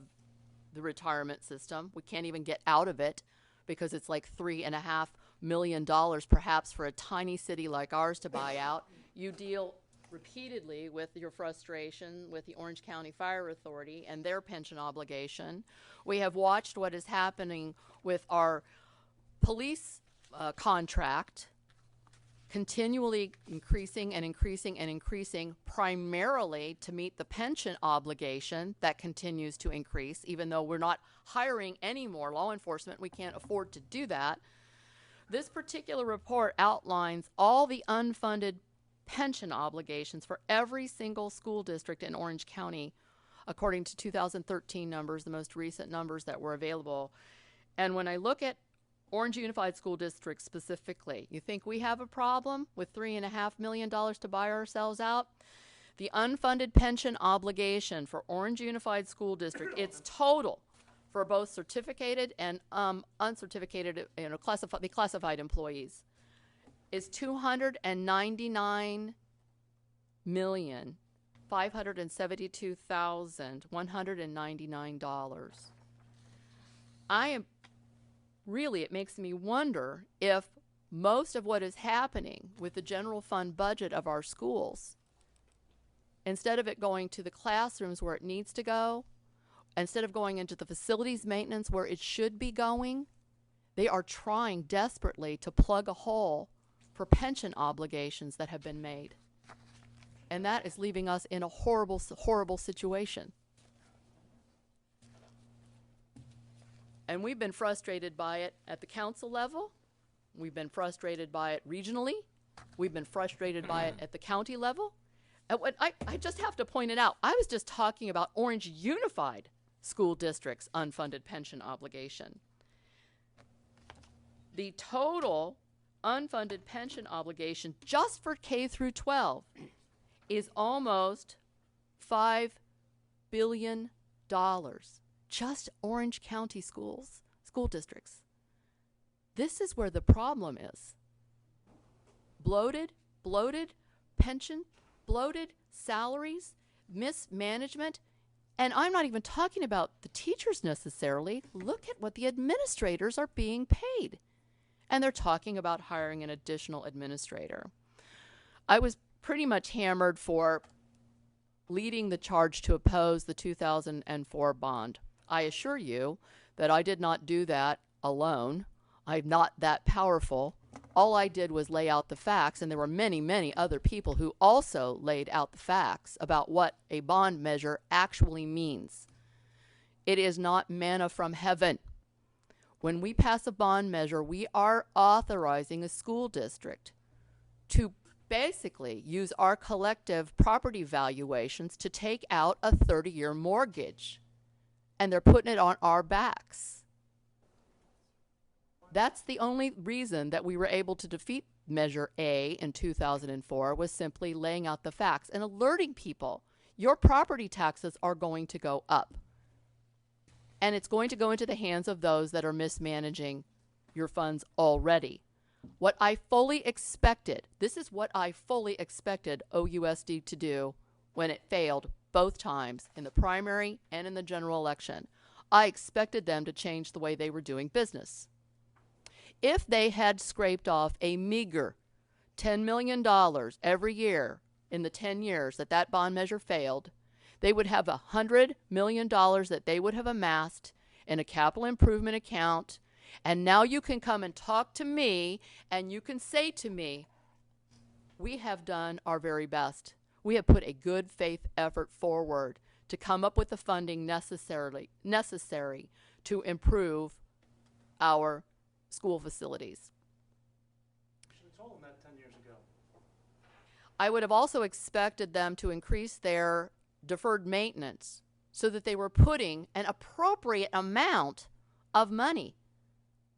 the retirement system. We can't even get out of it because it's like $3.5 million perhaps for a tiny city like ours to buy out. You deal repeatedly with your frustration with the Orange County Fire Authority and their pension obligation. We have watched what is happening with our police contract continually increasing and increasing and increasing, primarily to meet the pension obligation that continues to increase. Even though we're not hiring any more law enforcement, we can't afford to do that. This particular report outlines all the unfunded pension obligations for every single school district in Orange County, according to 2013 numbers, the most recent numbers that were available. And when I look at Orange Unified School District specifically, you think we have a problem with $3.5 million to buy ourselves out? The unfunded pension obligation for Orange Unified School District, its total for both certificated and uncertificated, the classified employees, is $299,572,199. It makes me wonder if most of what is happening with the general fund budget of our schools, instead of it going to the classrooms where it needs to go, instead of going into the facilities maintenance where it should be going, they are trying desperately to plug a hole for pension obligations that have been made. And that is leaving us in a horrible, horrible situation. And we've been frustrated by it at the council level. We've been frustrated by it regionally. We've been frustrated by it at the county level. And what I just have to point it out. I was just talking about Orange Unified School District's unfunded pension obligation. The total unfunded pension obligation just for K through 12 is almost $5 billion. Just Orange County school districts. This is where the problem is. Bloated pension, bloated salaries, mismanagement, and I'm not even talking about the teachers necessarily. Look at what the administrators are being paid. And they're talking about hiring an additional administrator. I was pretty much hammered for leading the charge to oppose the 2004 bond. I assure you that I did not do that alone. I'm not that powerful. All I did was lay out the facts, and there were many, many other people who also laid out the facts about what a bond measure actually means. It is not manna from heaven. When we pass a bond measure, we are authorizing a school district to basically use our collective property valuations to take out a 30-year mortgage. And they're putting it on our backs. That's the only reason that we were able to defeat Measure A in 2004 was simply laying out the facts and alerting people, your property taxes are going to go up. And it's going to go into the hands of those that are mismanaging your funds already. What I fully expected, this is what I fully expected OUSD to do when it failed both times, in the primary and in the general election. I expected them to change the way they were doing business. If they had scraped off a meager $10 million every year in the 10 years that that bond measure failed, they would have $100 million that they would have amassed in a capital improvement account. And now you can come and talk to me and you can say to me, we have done our very best. We have put a good faith effort forward to come up with the funding necessary to improve our school facilities. You should have told them that 10 years ago. I would have also expected them to increase their deferred maintenance so that they were putting an appropriate amount of money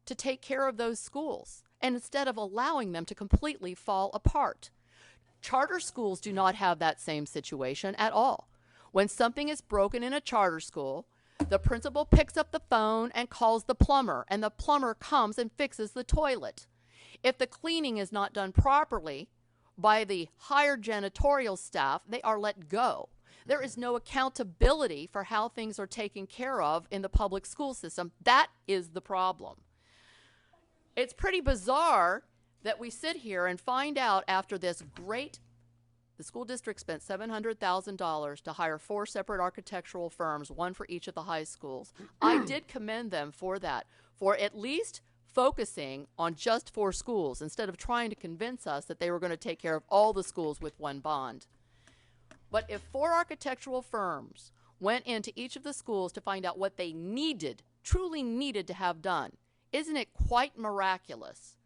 to take care of those schools, and instead of allowing them to completely fall apart. Charter schools do not have that same situation at all. When something is broken in a charter school, the principal picks up the phone and calls the plumber, and the plumber comes and fixes the toilet. If the cleaning is not done properly by the hired janitorial staff, they are let go. There is no accountability for how things are taken care of in the public school system. That is the problem. It's pretty bizarre that we sit here and find out after this the school district spent $700,000 to hire 4 separate architectural firms, one for each of the high schools. I did commend them for that, for at least focusing on just 4 schools instead of trying to convince us that they were going to take care of all the schools with one bond. But if 4 architectural firms went into each of the schools to find out what they needed, truly needed to have done, isn't it quite miraculous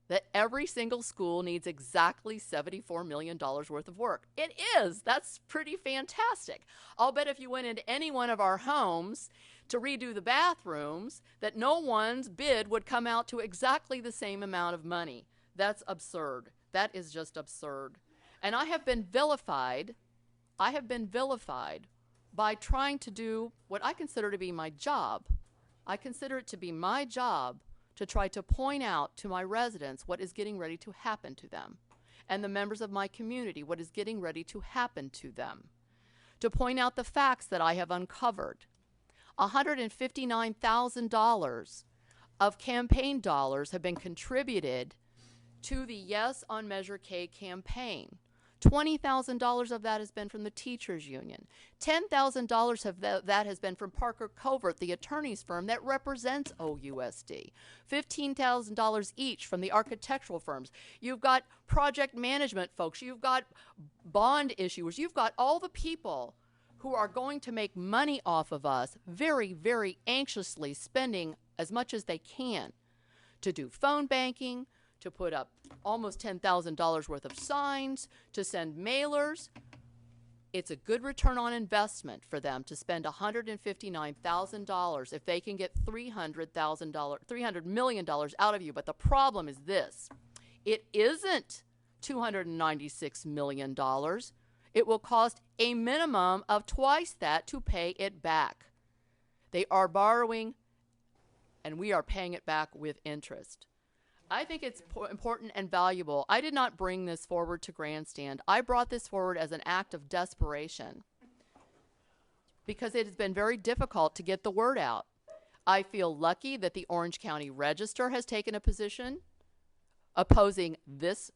that every single school needs exactly $74 million worth of work? It is. That's pretty fantastic. I'll bet if you went into any one of our homes to redo the bathrooms, that no one's bid would come out to exactly the same amount of money. That's absurd. That is just absurd. And I have been vilified. I have been vilified by trying to do what I consider to be my job. I consider it to be my job to try to point out to my residents what is getting ready to happen to them, and the members of my community what is getting ready to happen to them, to point out the facts that I have uncovered. $159,000 of campaign dollars have been contributed to the Yes on Measure K campaign. $20,000 of that has been from the teachers union. $10,000 of that has been from Parker Covert, the attorney's firm that represents OUSD. $15,000 each from the architectural firms. You've got project management folks. You've got bond issuers. You've got all the people who are going to make money off of us very, very anxiously spending as much as they can to do phone banking, to put up almost $10,000 worth of signs, to send mailers. It's a good return on investment for them to spend $159,000 if they can get $300 million out of you. But the problem is this. It isn't $296 million. It will cost a minimum of twice that to pay it back. They are borrowing, and we are paying it back with interest. I think it's important and valuable. I did not bring this forward to grandstand. I brought this forward as an act of desperation because it has been very difficult to get the word out. I feel lucky that the Orange County Register has taken a position opposing this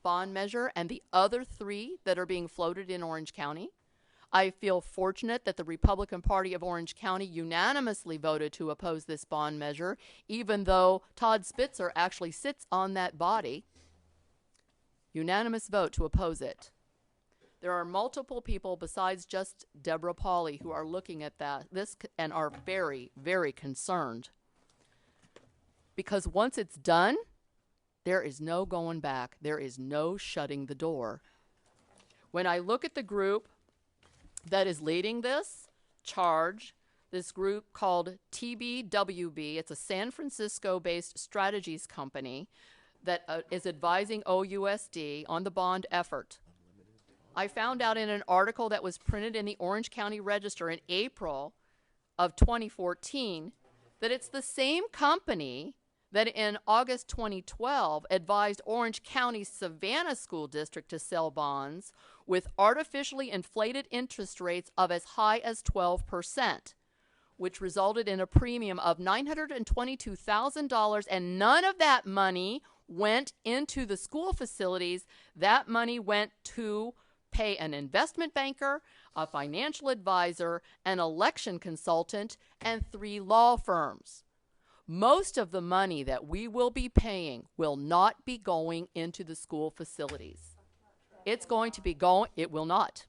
bond measure and the other three that are being floated in Orange County. I feel fortunate that the Republican Party of Orange County unanimously voted to oppose this bond measure, even though Todd Spitzer actually sits on that body. Unanimous vote to oppose it. There are multiple people besides just Deborah Pauley who are looking at this and are very, very concerned. Because once it's done, there is no going back. There is no shutting the door. When I look at the group that is leading this charge, this group called TBWB. It's a San Francisco-based strategies company that is advising OUSD on the bond effort. I found out in an article that was printed in the Orange County Register in April of 2014 that it's the same company that in August 2012 advised Orange County Savannah School District to sell bonds with artificially inflated interest rates of as high as 12%, which resulted in a premium of $922,000, and none of that money went into the school facilities. That money went to pay an investment banker, a financial advisor, an election consultant, and 3 law firms. Most of the money that we will be paying will not be going into the school facilities. It's going to be going, it will not.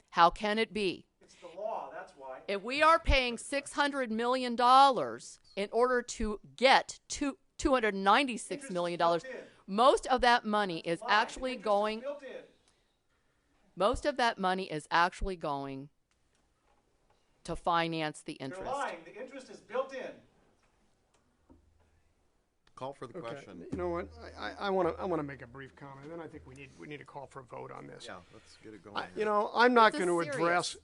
How can it be? It's the law, that's why. If we are paying $600 million in order to get $296 million, most of that money is actually going, most of that money is actually going to finance the interest. You're lying, the interest is built in. Call for the question. You know what? I want to make a brief comment, and then I think we need to call for a vote on this. Yeah, let's get it going. I'm not going to address.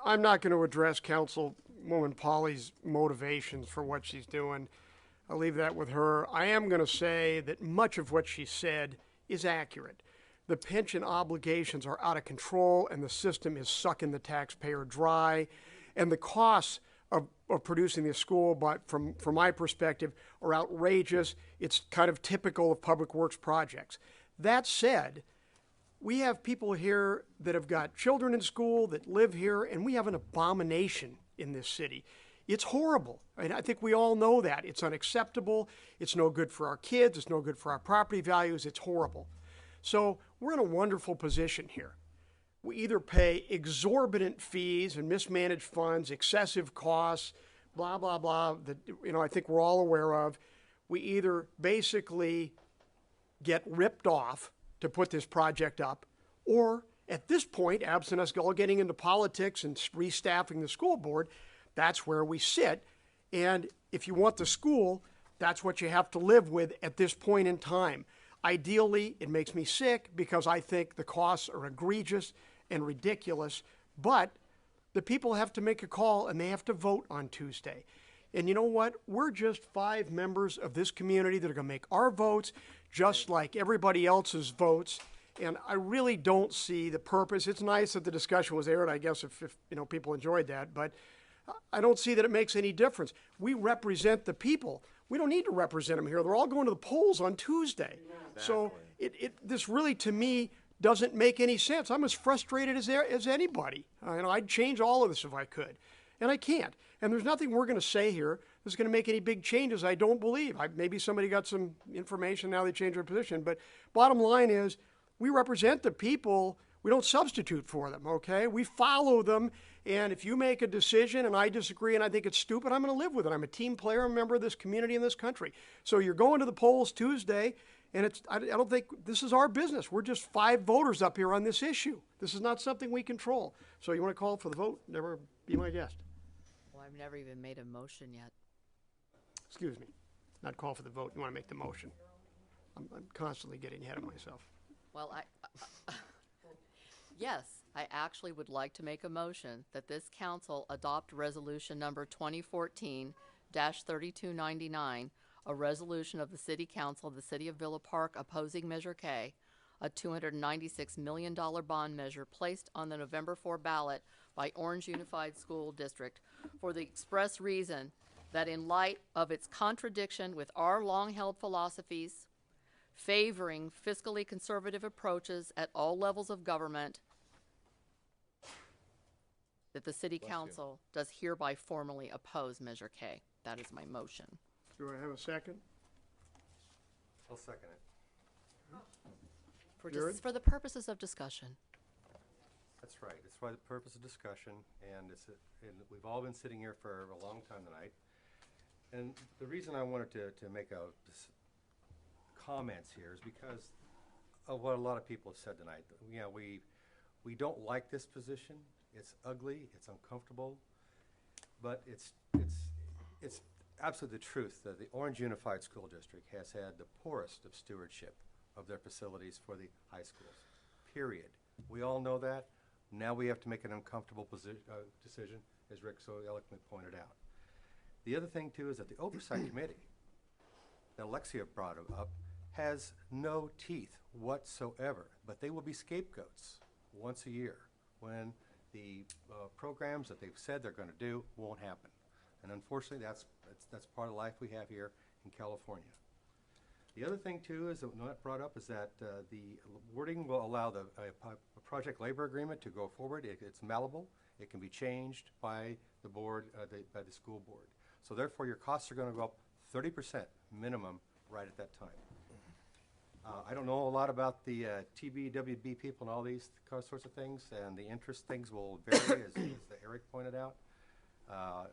I'm not going to address Councilwoman Pauley's motivations for what she's doing. I'll leave that with her. I am going to say that much of what she said is accurate. The pension obligations are out of control, and the system is sucking the taxpayer dry, and the costs of producing the school, but from my perspective, are outrageous. It's kind of typical of public works projects. That said, we have people here that have got children in school that live here, and we have an abomination in this city. It's horrible, and I think we all know that. It's unacceptable. It's no good for our kids. It's no good for our property values. It's horrible. So we're in a wonderful position here. We either pay exorbitant fees and mismanaged funds, excessive costs, blah, blah, blah, that I think we're all aware of. We either basically get ripped off to put this project up, or at this point, absent us all getting into politics and restaffing the school board, that's where we sit. And if you want the school, that's what you have to live with at this point in time. Ideally, it makes me sick because I think the costs are egregious and ridiculous, but the people have to make a call and they have to vote on Tuesday. And you know what? We're just 5 members of this community that are going to make our votes just like everybody else's votes. And I really don't see the purpose. It's nice that the discussion was aired, I guess, if people enjoyed that. But I don't see that it makes any difference. We represent the people. We don't need to represent them here. They're all going to the polls on Tuesday. So this really, to me, doesn't make any sense. I'm as frustrated as anybody. I'd change all of this if I could, and I can't. And there's nothing we're going to say here that's going to make any big changes, I don't believe. Maybe somebody got some information, now they changed their position. But bottom line is, we represent the people. We don't substitute for them, okay? We follow them, and if you make a decision and I disagree and I think it's stupid, I'm going to live with it. I'm a team player, I'm a member of this community and this country. So you're going to the polls Tuesday, and I don't think this is our business. We're just 5 voters up here on this issue. This is not something we control. So you want to call for the vote? Never be my guest. Well, I've never even made a motion yet. Excuse me, not call for the vote. You want to make the motion. I'm constantly getting ahead of myself. Well, yes, I actually would like to make a motion that this council adopt resolution number 2014-3299, a resolution of the City Council of the City of Villa Park opposing Measure K, a $296 million bond measure placed on the November 4 ballot by Orange Unified School District for the express reason that in light of its contradiction with our long-held philosophies, favoring fiscally conservative approaches at all levels of government, that the City Council does hereby formally oppose Measure K. That is my motion. Do I have a second? I'll second it. For the purposes of discussion. That's right. It's for the purpose of discussion, and we've all been sitting here for a long time tonight. And the reason I wanted to make comments here is because of what a lot of people have said tonight. We don't like this position. It's ugly. It's uncomfortable. But it's absolutely the truth that the Orange Unified School District has had the poorest of stewardship of their facilities for the high schools, period. We all know that. Now we have to make an uncomfortable decision, as Rick so eloquently pointed out. The other thing, too, is that the Oversight Committee that Alexia brought up has no teeth whatsoever, but they will be scapegoats once a year when the programs that they've said they're going to do won't happen. And unfortunately, that's part of life we have here in California. The other thing, too, is that not brought up is that the wording will allow a project labor agreement to go forward. It's malleable. It can be changed by the board, by the school board. So therefore, your costs are going to go up 30% minimum right at that time. I don't know a lot about the TBWB people and all these sorts of things, and the interest things will vary, as Eric pointed out,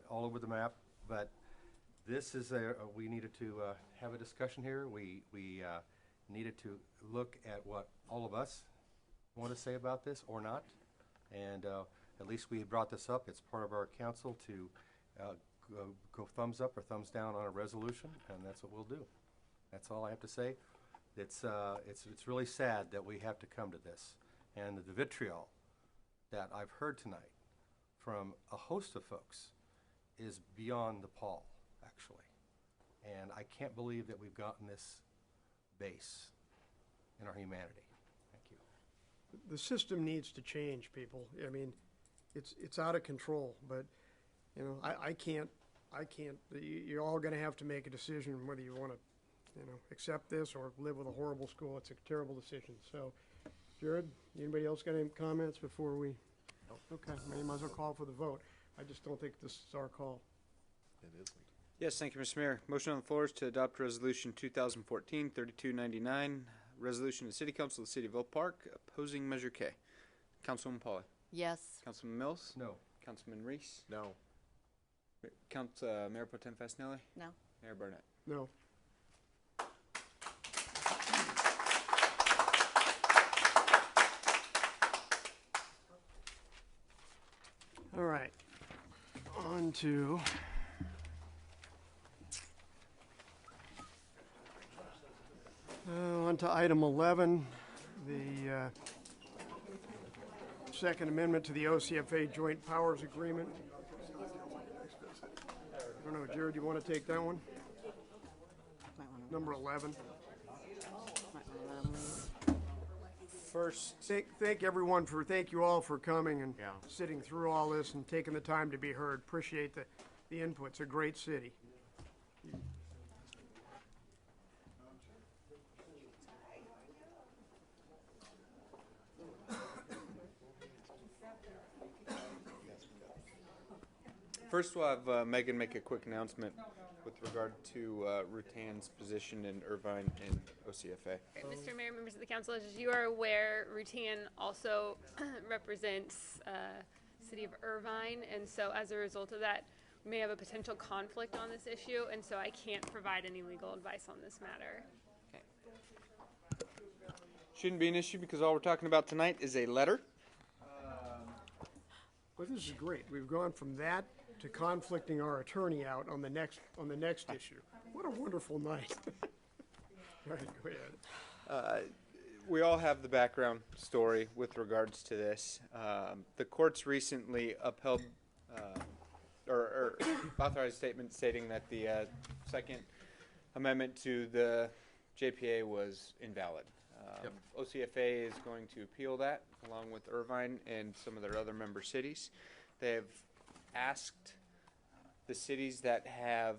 all over the map. But this is we needed to have a discussion here. We needed to look at what all of us want to say about this or not, and at least we brought this up. It's part of our council to go thumbs up or thumbs down on a resolution, and that's what we'll do. That's all I have to say. It's really sad that we have to come to this, and the vitriol that I've heard tonight from a host of folks is beyond the pall, actually. And I can't believe that we've gotten this base in our humanity. Thank you. The system needs to change, people. I mean, it's out of control, but I can't. You're all going to have to make a decision whether you want to, accept this or live with a horrible school. It's a terrible decision. So, Jared, anybody else got any comments before we? Okay, we might as well call for the vote. I just don't think this is our call. It isn't. Yes, thank you, Mr. Mayor. Motion on the floor is to adopt Resolution 2014-3299, resolution of the City Council of the City of Villa Park opposing Measure K. Councilwoman Pauley. Yes. Councilman Mills. No. Councilman Reese. No. Mayor Pro Tem Fasenelli. No. Mayor Burnett. No. All right. On to item 11, the Second Amendment to the OCFA Joint Powers Agreement. I don't know, Jared, you want to take that one? Number 11. first. Thank you all for coming and sitting through all this and taking the time to be heard. Appreciate the input. It's a great city. First, we'll have Megan make a quick announcement with regard to Rutan's position in Irvine and OCFA. Mr. Mayor, members of the council, as you are aware, Rutan also represents City of Irvine, and so as a result of that, we may have a potential conflict on this issue, and so I can't provide any legal advice on this matter. Shouldn't be an issue because all we're talking about tonight is a letter. Well, this is great. We've gone from that to conflicting our attorney out on the next issue. What a wonderful night. All right, go ahead. We all have the background story with regards to this. The courts recently upheld or authorized a statement stating that the Second Amendment to the JPA was invalid. OCFA is going to appeal that along with Irvine and some of their other member cities. They have asked the cities that have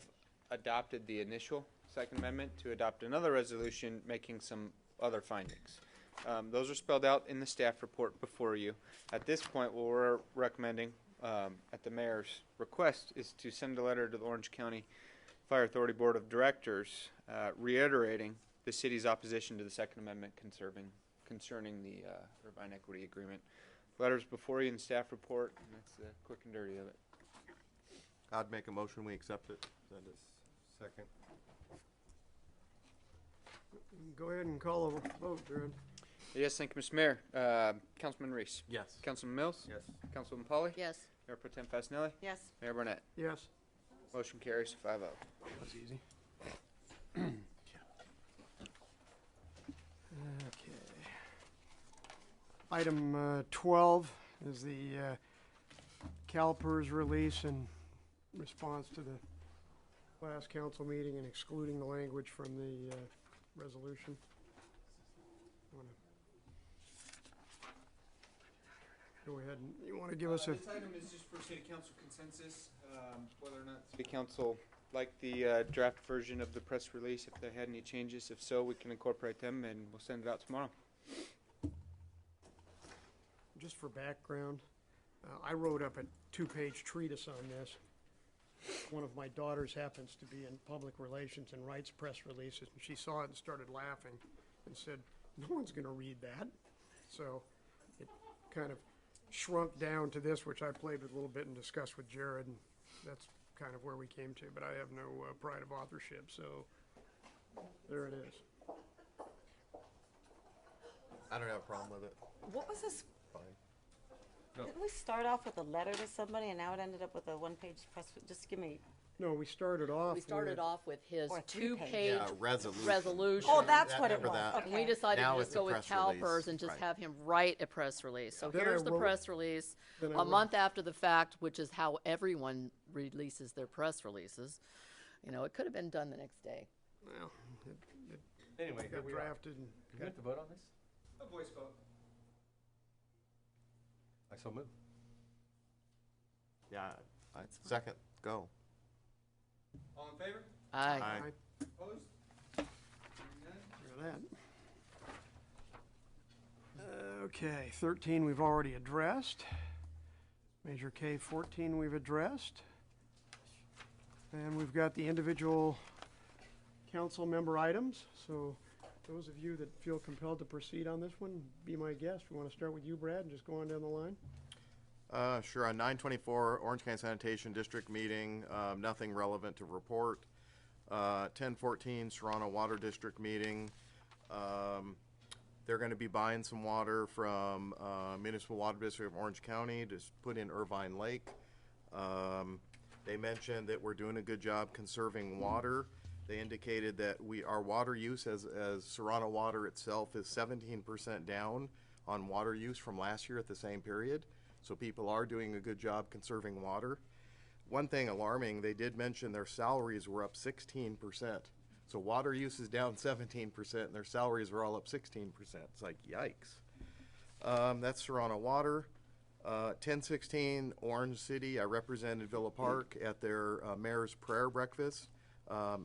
adopted the initial Second Amendment to adopt another resolution making some other findings. Those are spelled out in the staff report before you. At this point, what we're recommending at the mayor's request is to send a letter to the Orange County Fire Authority Board of Directors reiterating the city's opposition to the Second Amendment concerning the Irvine Equity Agreement. Letters before you in the staff report, and that's the quick and dirty of it. I'd make a motion, we accept it. Send it. Second. Go ahead and call a vote, Darren. Yes, thank you, Mr. Mayor. Councilman Reese. Yes. Councilman Mills. Yes. Councilman Polly. Yes. Mayor Pro Tem Fasenelli. Yes. Mayor Burnett. Yes. Motion carries 5-0. That's easy. Okay. Item 12 is the CalPERS release in response to the last council meeting and excluding the language from the resolution. Go ahead and you want to give us a... This item is just for City Council consensus, whether or not City Council liked the draft version of the press release, if they had any changes. If so, we can incorporate them and we'll send it out tomorrow. Just for background, I wrote up a 2-page treatise on this. One of my daughters happens to be in public relations and writes press releases, and she saw it and started laughing and said, "No one's going to read that." So it kind of shrunk down to this, which I played with a little bit and discussed with Jared, and that's kind of where we came to, but I have no pride of authorship, so there it is. I don't have a problem with it. What was this? Fine. No. Didn't we start off with a letter to somebody and now it ended up with a one-page press? Just give me. No, we started off with his Or a 3-page. 2-page resolution. Oh, that's what it Remember was. that? And we decided Now to it's just a go with press CalPERS release. and just Right. have him write a press release. So Then I here's the wrote- press release, then I a wrote- month after the fact, which is how everyone releases their press releases. You know, it could have been done the next day. Well, it Anyway, here got we are. drafted and Do we have to vote on this? A voice vote. I so move. Yeah, second, go. All in favor? Aye. Aye. Opposed? Hear that. Okay, 13 we've already addressed. Measure K 14 we've addressed. And we've got the individual council member items. So those of you that feel compelled to proceed on this one, be my guest. We want to start with you, Brad, and just go on down the line. Sure, on 9/24, Orange County Sanitation District meeting, nothing relevant to report. 10/14, Serrano Water District meeting. They're gonna be buying some water from Municipal Water District of Orange County to put in Irvine Lake. They mentioned that we're doing a good job conserving water. They indicated that our water use as Serrano Water itself is 17% down on water use from last year at the same period. So people are doing a good job conserving water. One thing alarming, they did mention their salaries were up 16%. So water use is down 17% and their salaries are all up 16%. It's like, yikes. That's Serrano Water. 1016 Orange City. I represented Villa Park at their Mayor's Prayer Breakfast.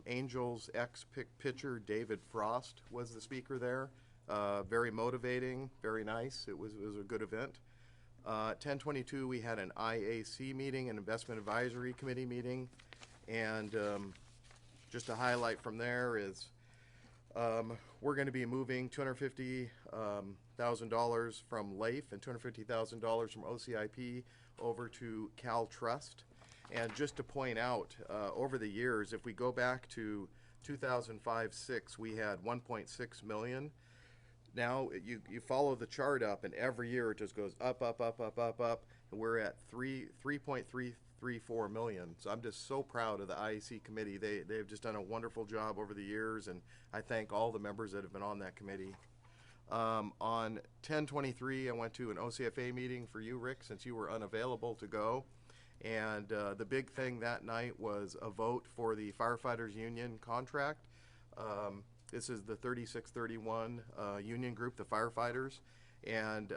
Angels ex-pitcher David Frost was the speaker there. Very motivating, very nice. It was a good event. 1022 we had an IAC meeting, an Investment Advisory Committee meeting. And just a highlight from there is we're going to be moving $250,000 from LAIF and $250,000 from OCIP over to Cal Trust. And just to point out, over the years, if we go back to 2005-06, we had 1.6 million. Now you follow the chart up, and every year it just goes up, up, up, up, up, up, and we're at 3.334 million. So I'm just so proud of the IEC committee. They've just done a wonderful job over the years, and I thank all the members that have been on that committee. On 10/23, I went to an OCFA meeting for you, Rick, since you were unavailable to go. And the big thing that night was a vote for the firefighters union contract. This is the 3631 union group, the firefighters. And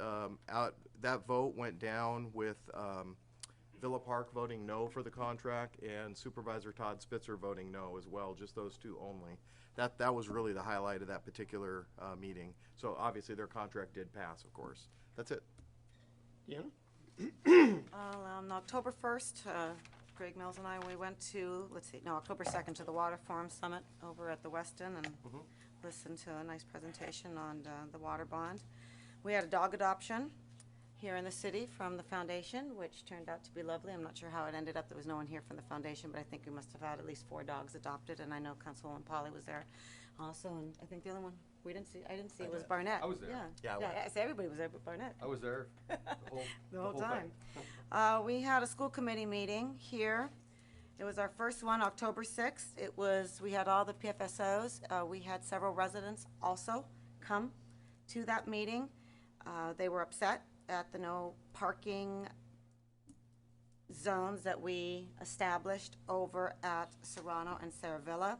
that vote went down with Villa Park voting no for the contract and Supervisor Todd Spitzer voting no as well, just those two only. That was really the highlight of that particular meeting. So obviously their contract did pass, of course. That's it. Yeah. On October 1st, Greg Mills and I, we went to, October 2nd to the Water Forum Summit over at the Westin and listened to a nice presentation on the water bond. We had a dog adoption here in the city from the foundation, which turned out to be lovely. I'm not sure how it ended up. There was no one here from the foundation, but I think we must have had at least 4 dogs adopted, and I know Councilwoman Polly was there also, and I think the other one I didn't see it was Barnett. I was there. Yeah, I said everybody was there but Barnett. I was there the whole time. We had a school committee meeting here. It was our first one, October 6th. We had all the PFSOs. We had several residents also come to that meeting. They were upset at the no parking zones that we established over at Serrano and Saravilla.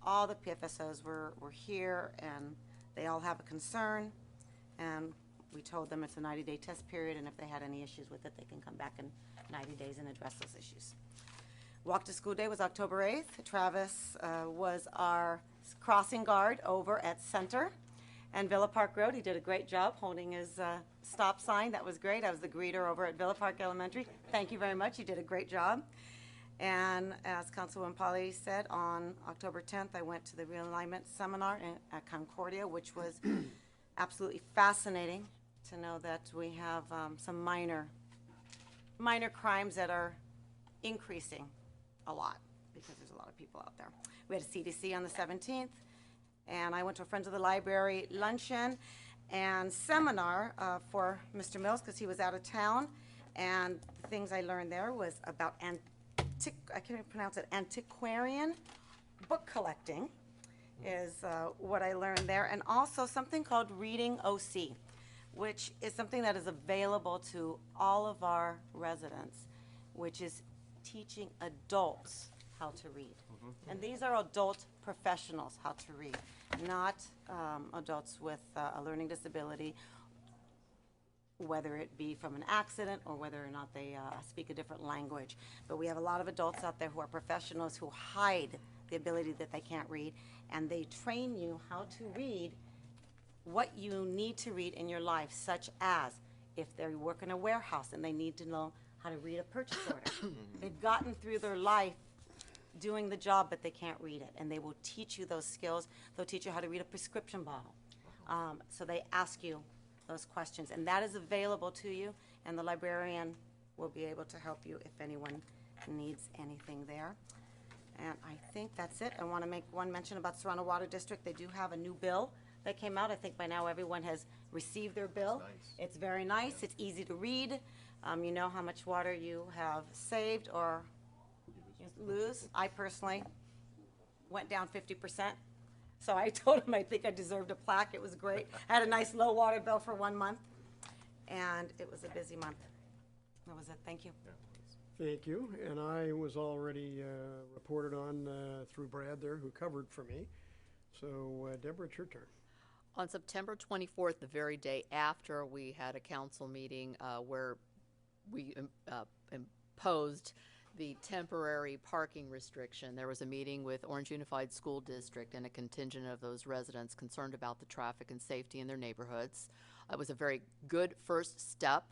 All the PFSOs were here, and they all have a concern, and we told them it's a 90-day test period, and if they had any issues with it, they can come back in 90 days and address those issues. Walk to School Day was October 8th. Travis was our crossing guard over at Center and Villa Park Road. He did a great job holding his stop sign. That was great. I was the greeter over at Villa Park Elementary. Thank you very much. You did a great job. And as Councilwoman Polly said, on October 10th, I went to the realignment seminar at Concordia, which was absolutely fascinating to know that we have some minor crimes that are increasing a lot because there's a lot of people out there. We had a CDC on the 17th, and I went to a Friends of the Library luncheon and seminar for Mr. Mills because he was out of town, and the things I learned there was about I can't even pronounce it, antiquarian book collecting is what I learned there, and also something called Reading OC, which is something that is available to all of our residents, which is teaching adults how to read. And these are adult professionals how to read, not adults with a learning disability, whether it be from an accident or whether or not they speak a different language. But we have a lot of adults out there who are professionals who hide the ability that they can't read, and they train you how to read what you need to read in your life, such as if they work in a warehouse and they need to know how to read a purchase order. They've gotten through their life doing the job, but they can't read it, and they will teach you those skills. They'll teach you how to read a prescription bottle. So they ask you those questions, and that is available to you, and the librarian will be able to help you if anyone needs anything there. And I think that's it. I want to make one mention about Serrano Water District. They do have a new bill that came out. I think by now everyone has received their bill. It's very nice. It's easy to read. You know how much water you have saved or lose. I personally went down 50%. So I told him I think I deserved a plaque. It was great. I had a nice low water bill for 1 month, and it was a busy month. That was it. Thank you. Thank you. And I was already reported on through Brad there, who covered for me. So, Deborah, it's your turn. On September 24th, the very day after we had a council meeting where we imposed the temporary parking restriction, there was a meeting with Orange Unified School District and a contingent of those residents concerned about the traffic and safety in their neighborhoods. It was a very good first step,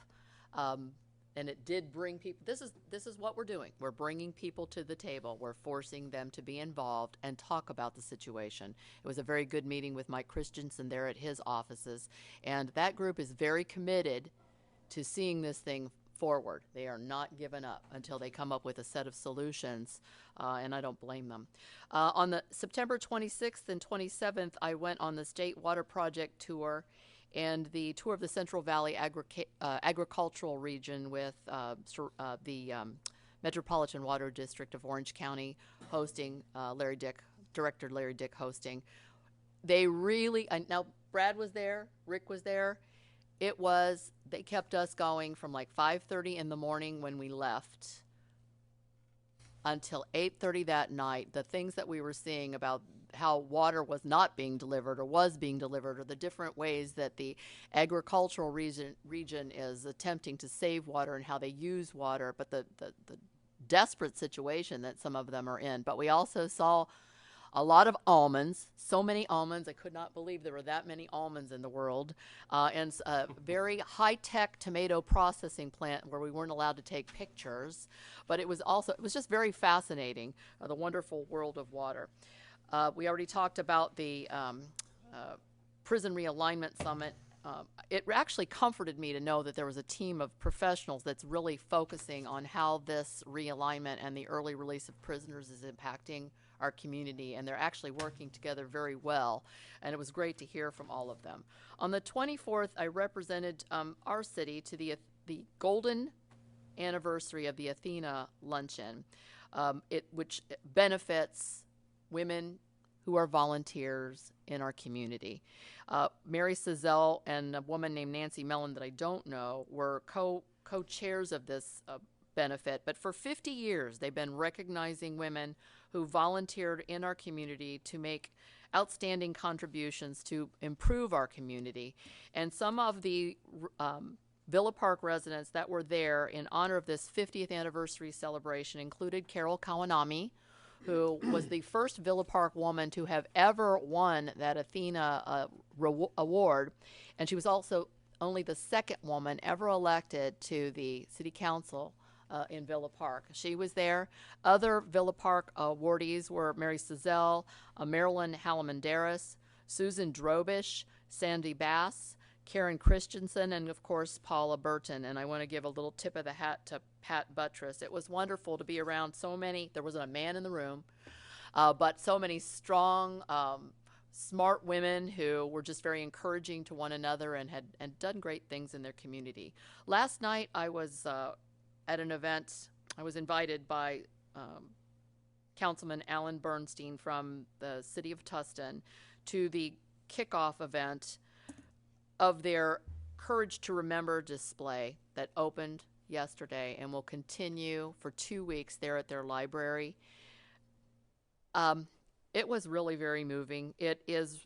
and it did bring people. This is what we're doing. We're bringing people to the table. We're forcing them to be involved and talk about the situation. It was a very good meeting with Mike Christensen there at his offices, and that group is very committed to seeing this thing forward. They are not giving up until they come up with a set of solutions, and I don't blame them. On the September 26th and 27th, I went on the State Water Project tour and the tour of the Central Valley agricultural region with the Metropolitan Water District of Orange County hosting, Director Larry Dick hosting. They really, now Brad was there, Rick was there. They kept us going from like 5:30 in the morning when we left until 8:30 that night. The things that we were seeing about how water was not being delivered or was being delivered, or the different ways that the agricultural region is attempting to save water and how they use water, but the desperate situation that some of them are in. But we also saw a lot of almonds, so many almonds. I could not believe there were that many almonds in the world. And a very high-tech tomato processing plant where we weren't allowed to take pictures. But it was just very fascinating, the wonderful world of water. We already talked about the Prison Realignment Summit. It actually comforted me to know that there was a team of professionals that's really focusing on how this realignment and the early release of prisoners is impacting our community, and they're actually working together very well, and it was great to hear from all of them. On the 24th, I represented our city to the golden anniversary of the Athena Luncheon, which benefits women who are volunteers in our community. Mary Sizell and a woman named Nancy Mellon that I don't know were co-chairs of this benefit, but for 50 years they've been recognizing women who volunteered in our community to make outstanding contributions to improve our community. And some of the Villa Park residents that were there in honor of this 50th anniversary celebration included Carol Kawanami, who was the first Villa Park woman to have ever won that Athena award, and she was also only the second woman ever elected to the city council in Villa Park. She was there. Other Villa Park awardees were Mary Sizell, Marilyn Halamandaris, Susan Drobish, Sandy Bass, Karen Christensen, and of course Paula Burton. And I want to give a little tip of the hat to Pat Buttress. It was wonderful to be around so many. There wasn't a man in the room, but so many strong, smart women who were just very encouraging to one another and had done great things in their community. Last night I was at an event. I was invited by Councilman Alan Bernstein from the city of Tustin to the kickoff event of their Courage to Remember display that opened yesterday and will continue for 2 weeks there at their library. It was really very moving. It is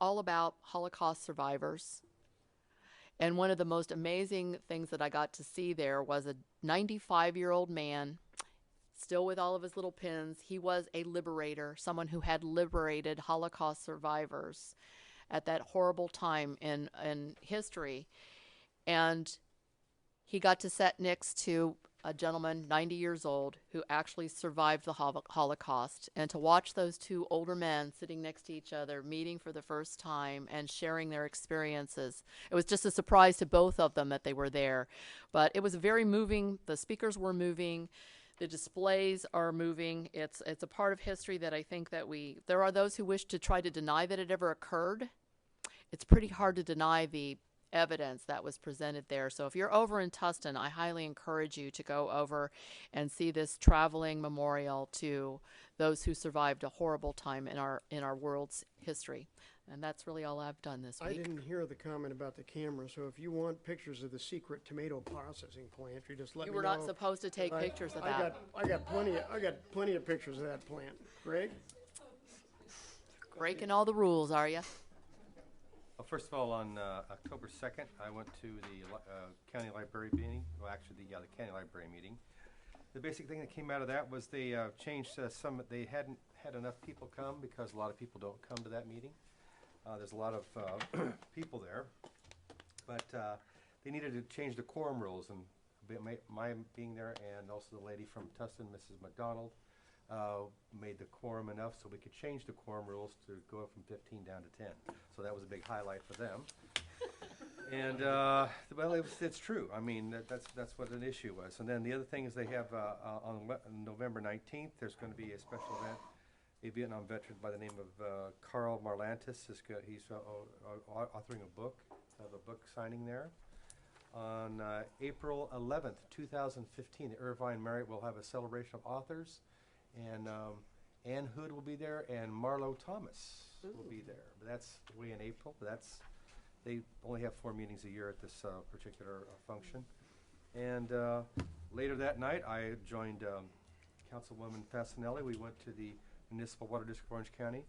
all about Holocaust survivors. And one of the most amazing things that I got to see there was a 95-year-old man, still with all of his little pins. He was a liberator, someone who had liberated Holocaust survivors at that horrible time in history. And he got to sit next to a gentleman, 90 years old, who actually survived the Holocaust. And to watch those two older men sitting next to each other, meeting for the first time and sharing their experiences. It was just a surprise to both of them that they were there. But it was very moving. The speakers were moving. The displays are moving. It's a part of history that I think that there are those who wish to try to deny that it ever occurred. It's pretty hard to deny the evidence that was presented there. So if you're over in Tustin, I highly encourage you to go over and see this traveling memorial to those who survived a horrible time in our world's history. And that's really all I've done this week. I didn't hear the comment about the camera, so if you want pictures of the secret tomato processing plant, you just let me know. You were not supposed to take pictures of that. I got plenty of pictures of that plant. Greg? Breaking all the rules, are you? First of all, on October 2nd, I went to the county library meeting. Well, actually, the county library meeting. The basic thing that came out of that was they changed some. They hadn't had enough people come because a lot of people don't come to that meeting. There's a lot of people there, but they needed to change the quorum rules, and my being there, and also the lady from Tustin, Mrs. McDonald, made the quorum enough so we could change the quorum rules to go from 15 down to 10. So that was a big highlight for them. And well, it's true. I mean, that's what an issue was. And then the other thing is they have on November 19th, there's going to be a special event. A Vietnam veteran by the name of Carl Marlantis he's authoring a book. Have a book signing there. On April 11th, 2015, the Irvine Marriott will have a celebration of authors, and Ann Hood will be there, and Marlo Thomas will be there. But that's way in April. But they only have 4 meetings a year at this particular function. And later that night, I joined Councilwoman Fasanelli. We went to the Municipal Water District of Orange County.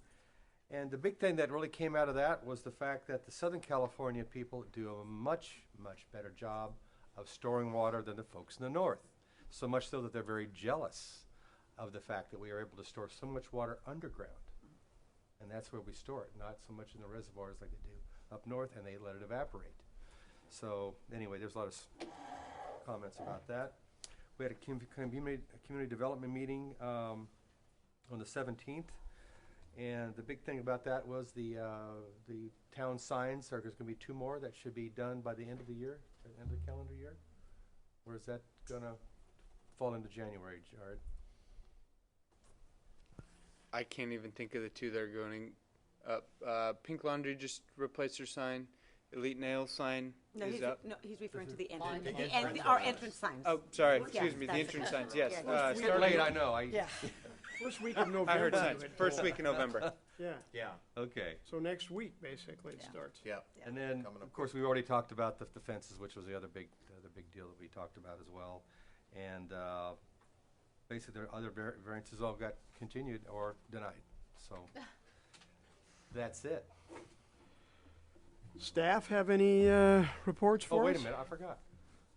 And the big thing that really came out of that was the fact that the Southern California people do a much, much better job of storing water than the folks in the north. So much so that they're very jealous of the fact that we are able to store so much water underground. And that's where we store it, not so much in the reservoirs like they do up north, and they let it evaporate. So anyway, there's a lot of comments about that. We had a community development meeting on the 17th. And the big thing about that was the town signs. There's going to be 2 more that should be done by the end of the year, end of the calendar year. Or is that going to fall into January, Jared? I can't even think of the 2 that are going up. Pink Laundry just replaced their sign. Elite Nail sign is up. No, he's referring to the entrance. Our entrance signs. Oh, sorry. Excuse me. The entrance signs. Yes. Starting late, I know. Yeah. First week of November. I heard signs. First week in November. Yeah. Yeah. Okay. So next week, basically, it starts. Yeah. And then, of course, we already talked about the fences, which was the other big deal that we talked about as well. And basically, the other variances all got continued or denied. So that's it. Staff have any reports for us? Oh, wait a minute, I forgot.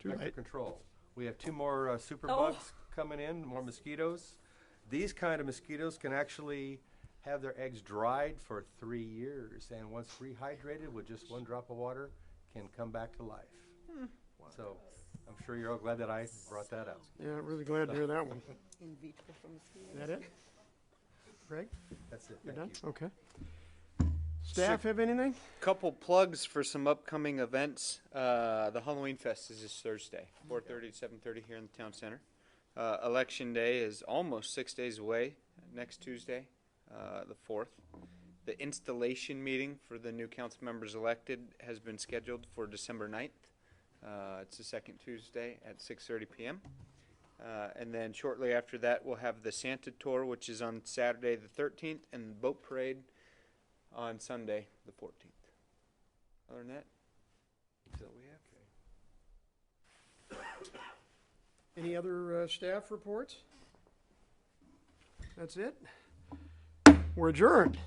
Vector control. We have 2 more superbugs coming in, more mosquitoes. These kind of mosquitoes can actually have their eggs dried for 3 years, and once rehydrated with just 1 drop of water, can come back to life. So I'm sure you're all glad that I brought that out. Yeah, really glad to hear that one. In vitro for mosquitoes. Is that it? Greg? That's it. You're Thank done? Okay. Staff have anything? Couple plugs for some upcoming events. The Halloween Fest is this Thursday, 4:30 to 7:30 here in the town center. Election Day is almost 6 days away, next Tuesday, the 4th. The installation meeting for the new council members elected has been scheduled for December 9th. It's the second Tuesday at 6:30 p.m. And then shortly after that, we'll have the Santa Tour, which is on Saturday the 13th, and the Boat Parade on Sunday the 14th. Other than that, that's all we have. Any other staff reports? That's it? We're adjourned.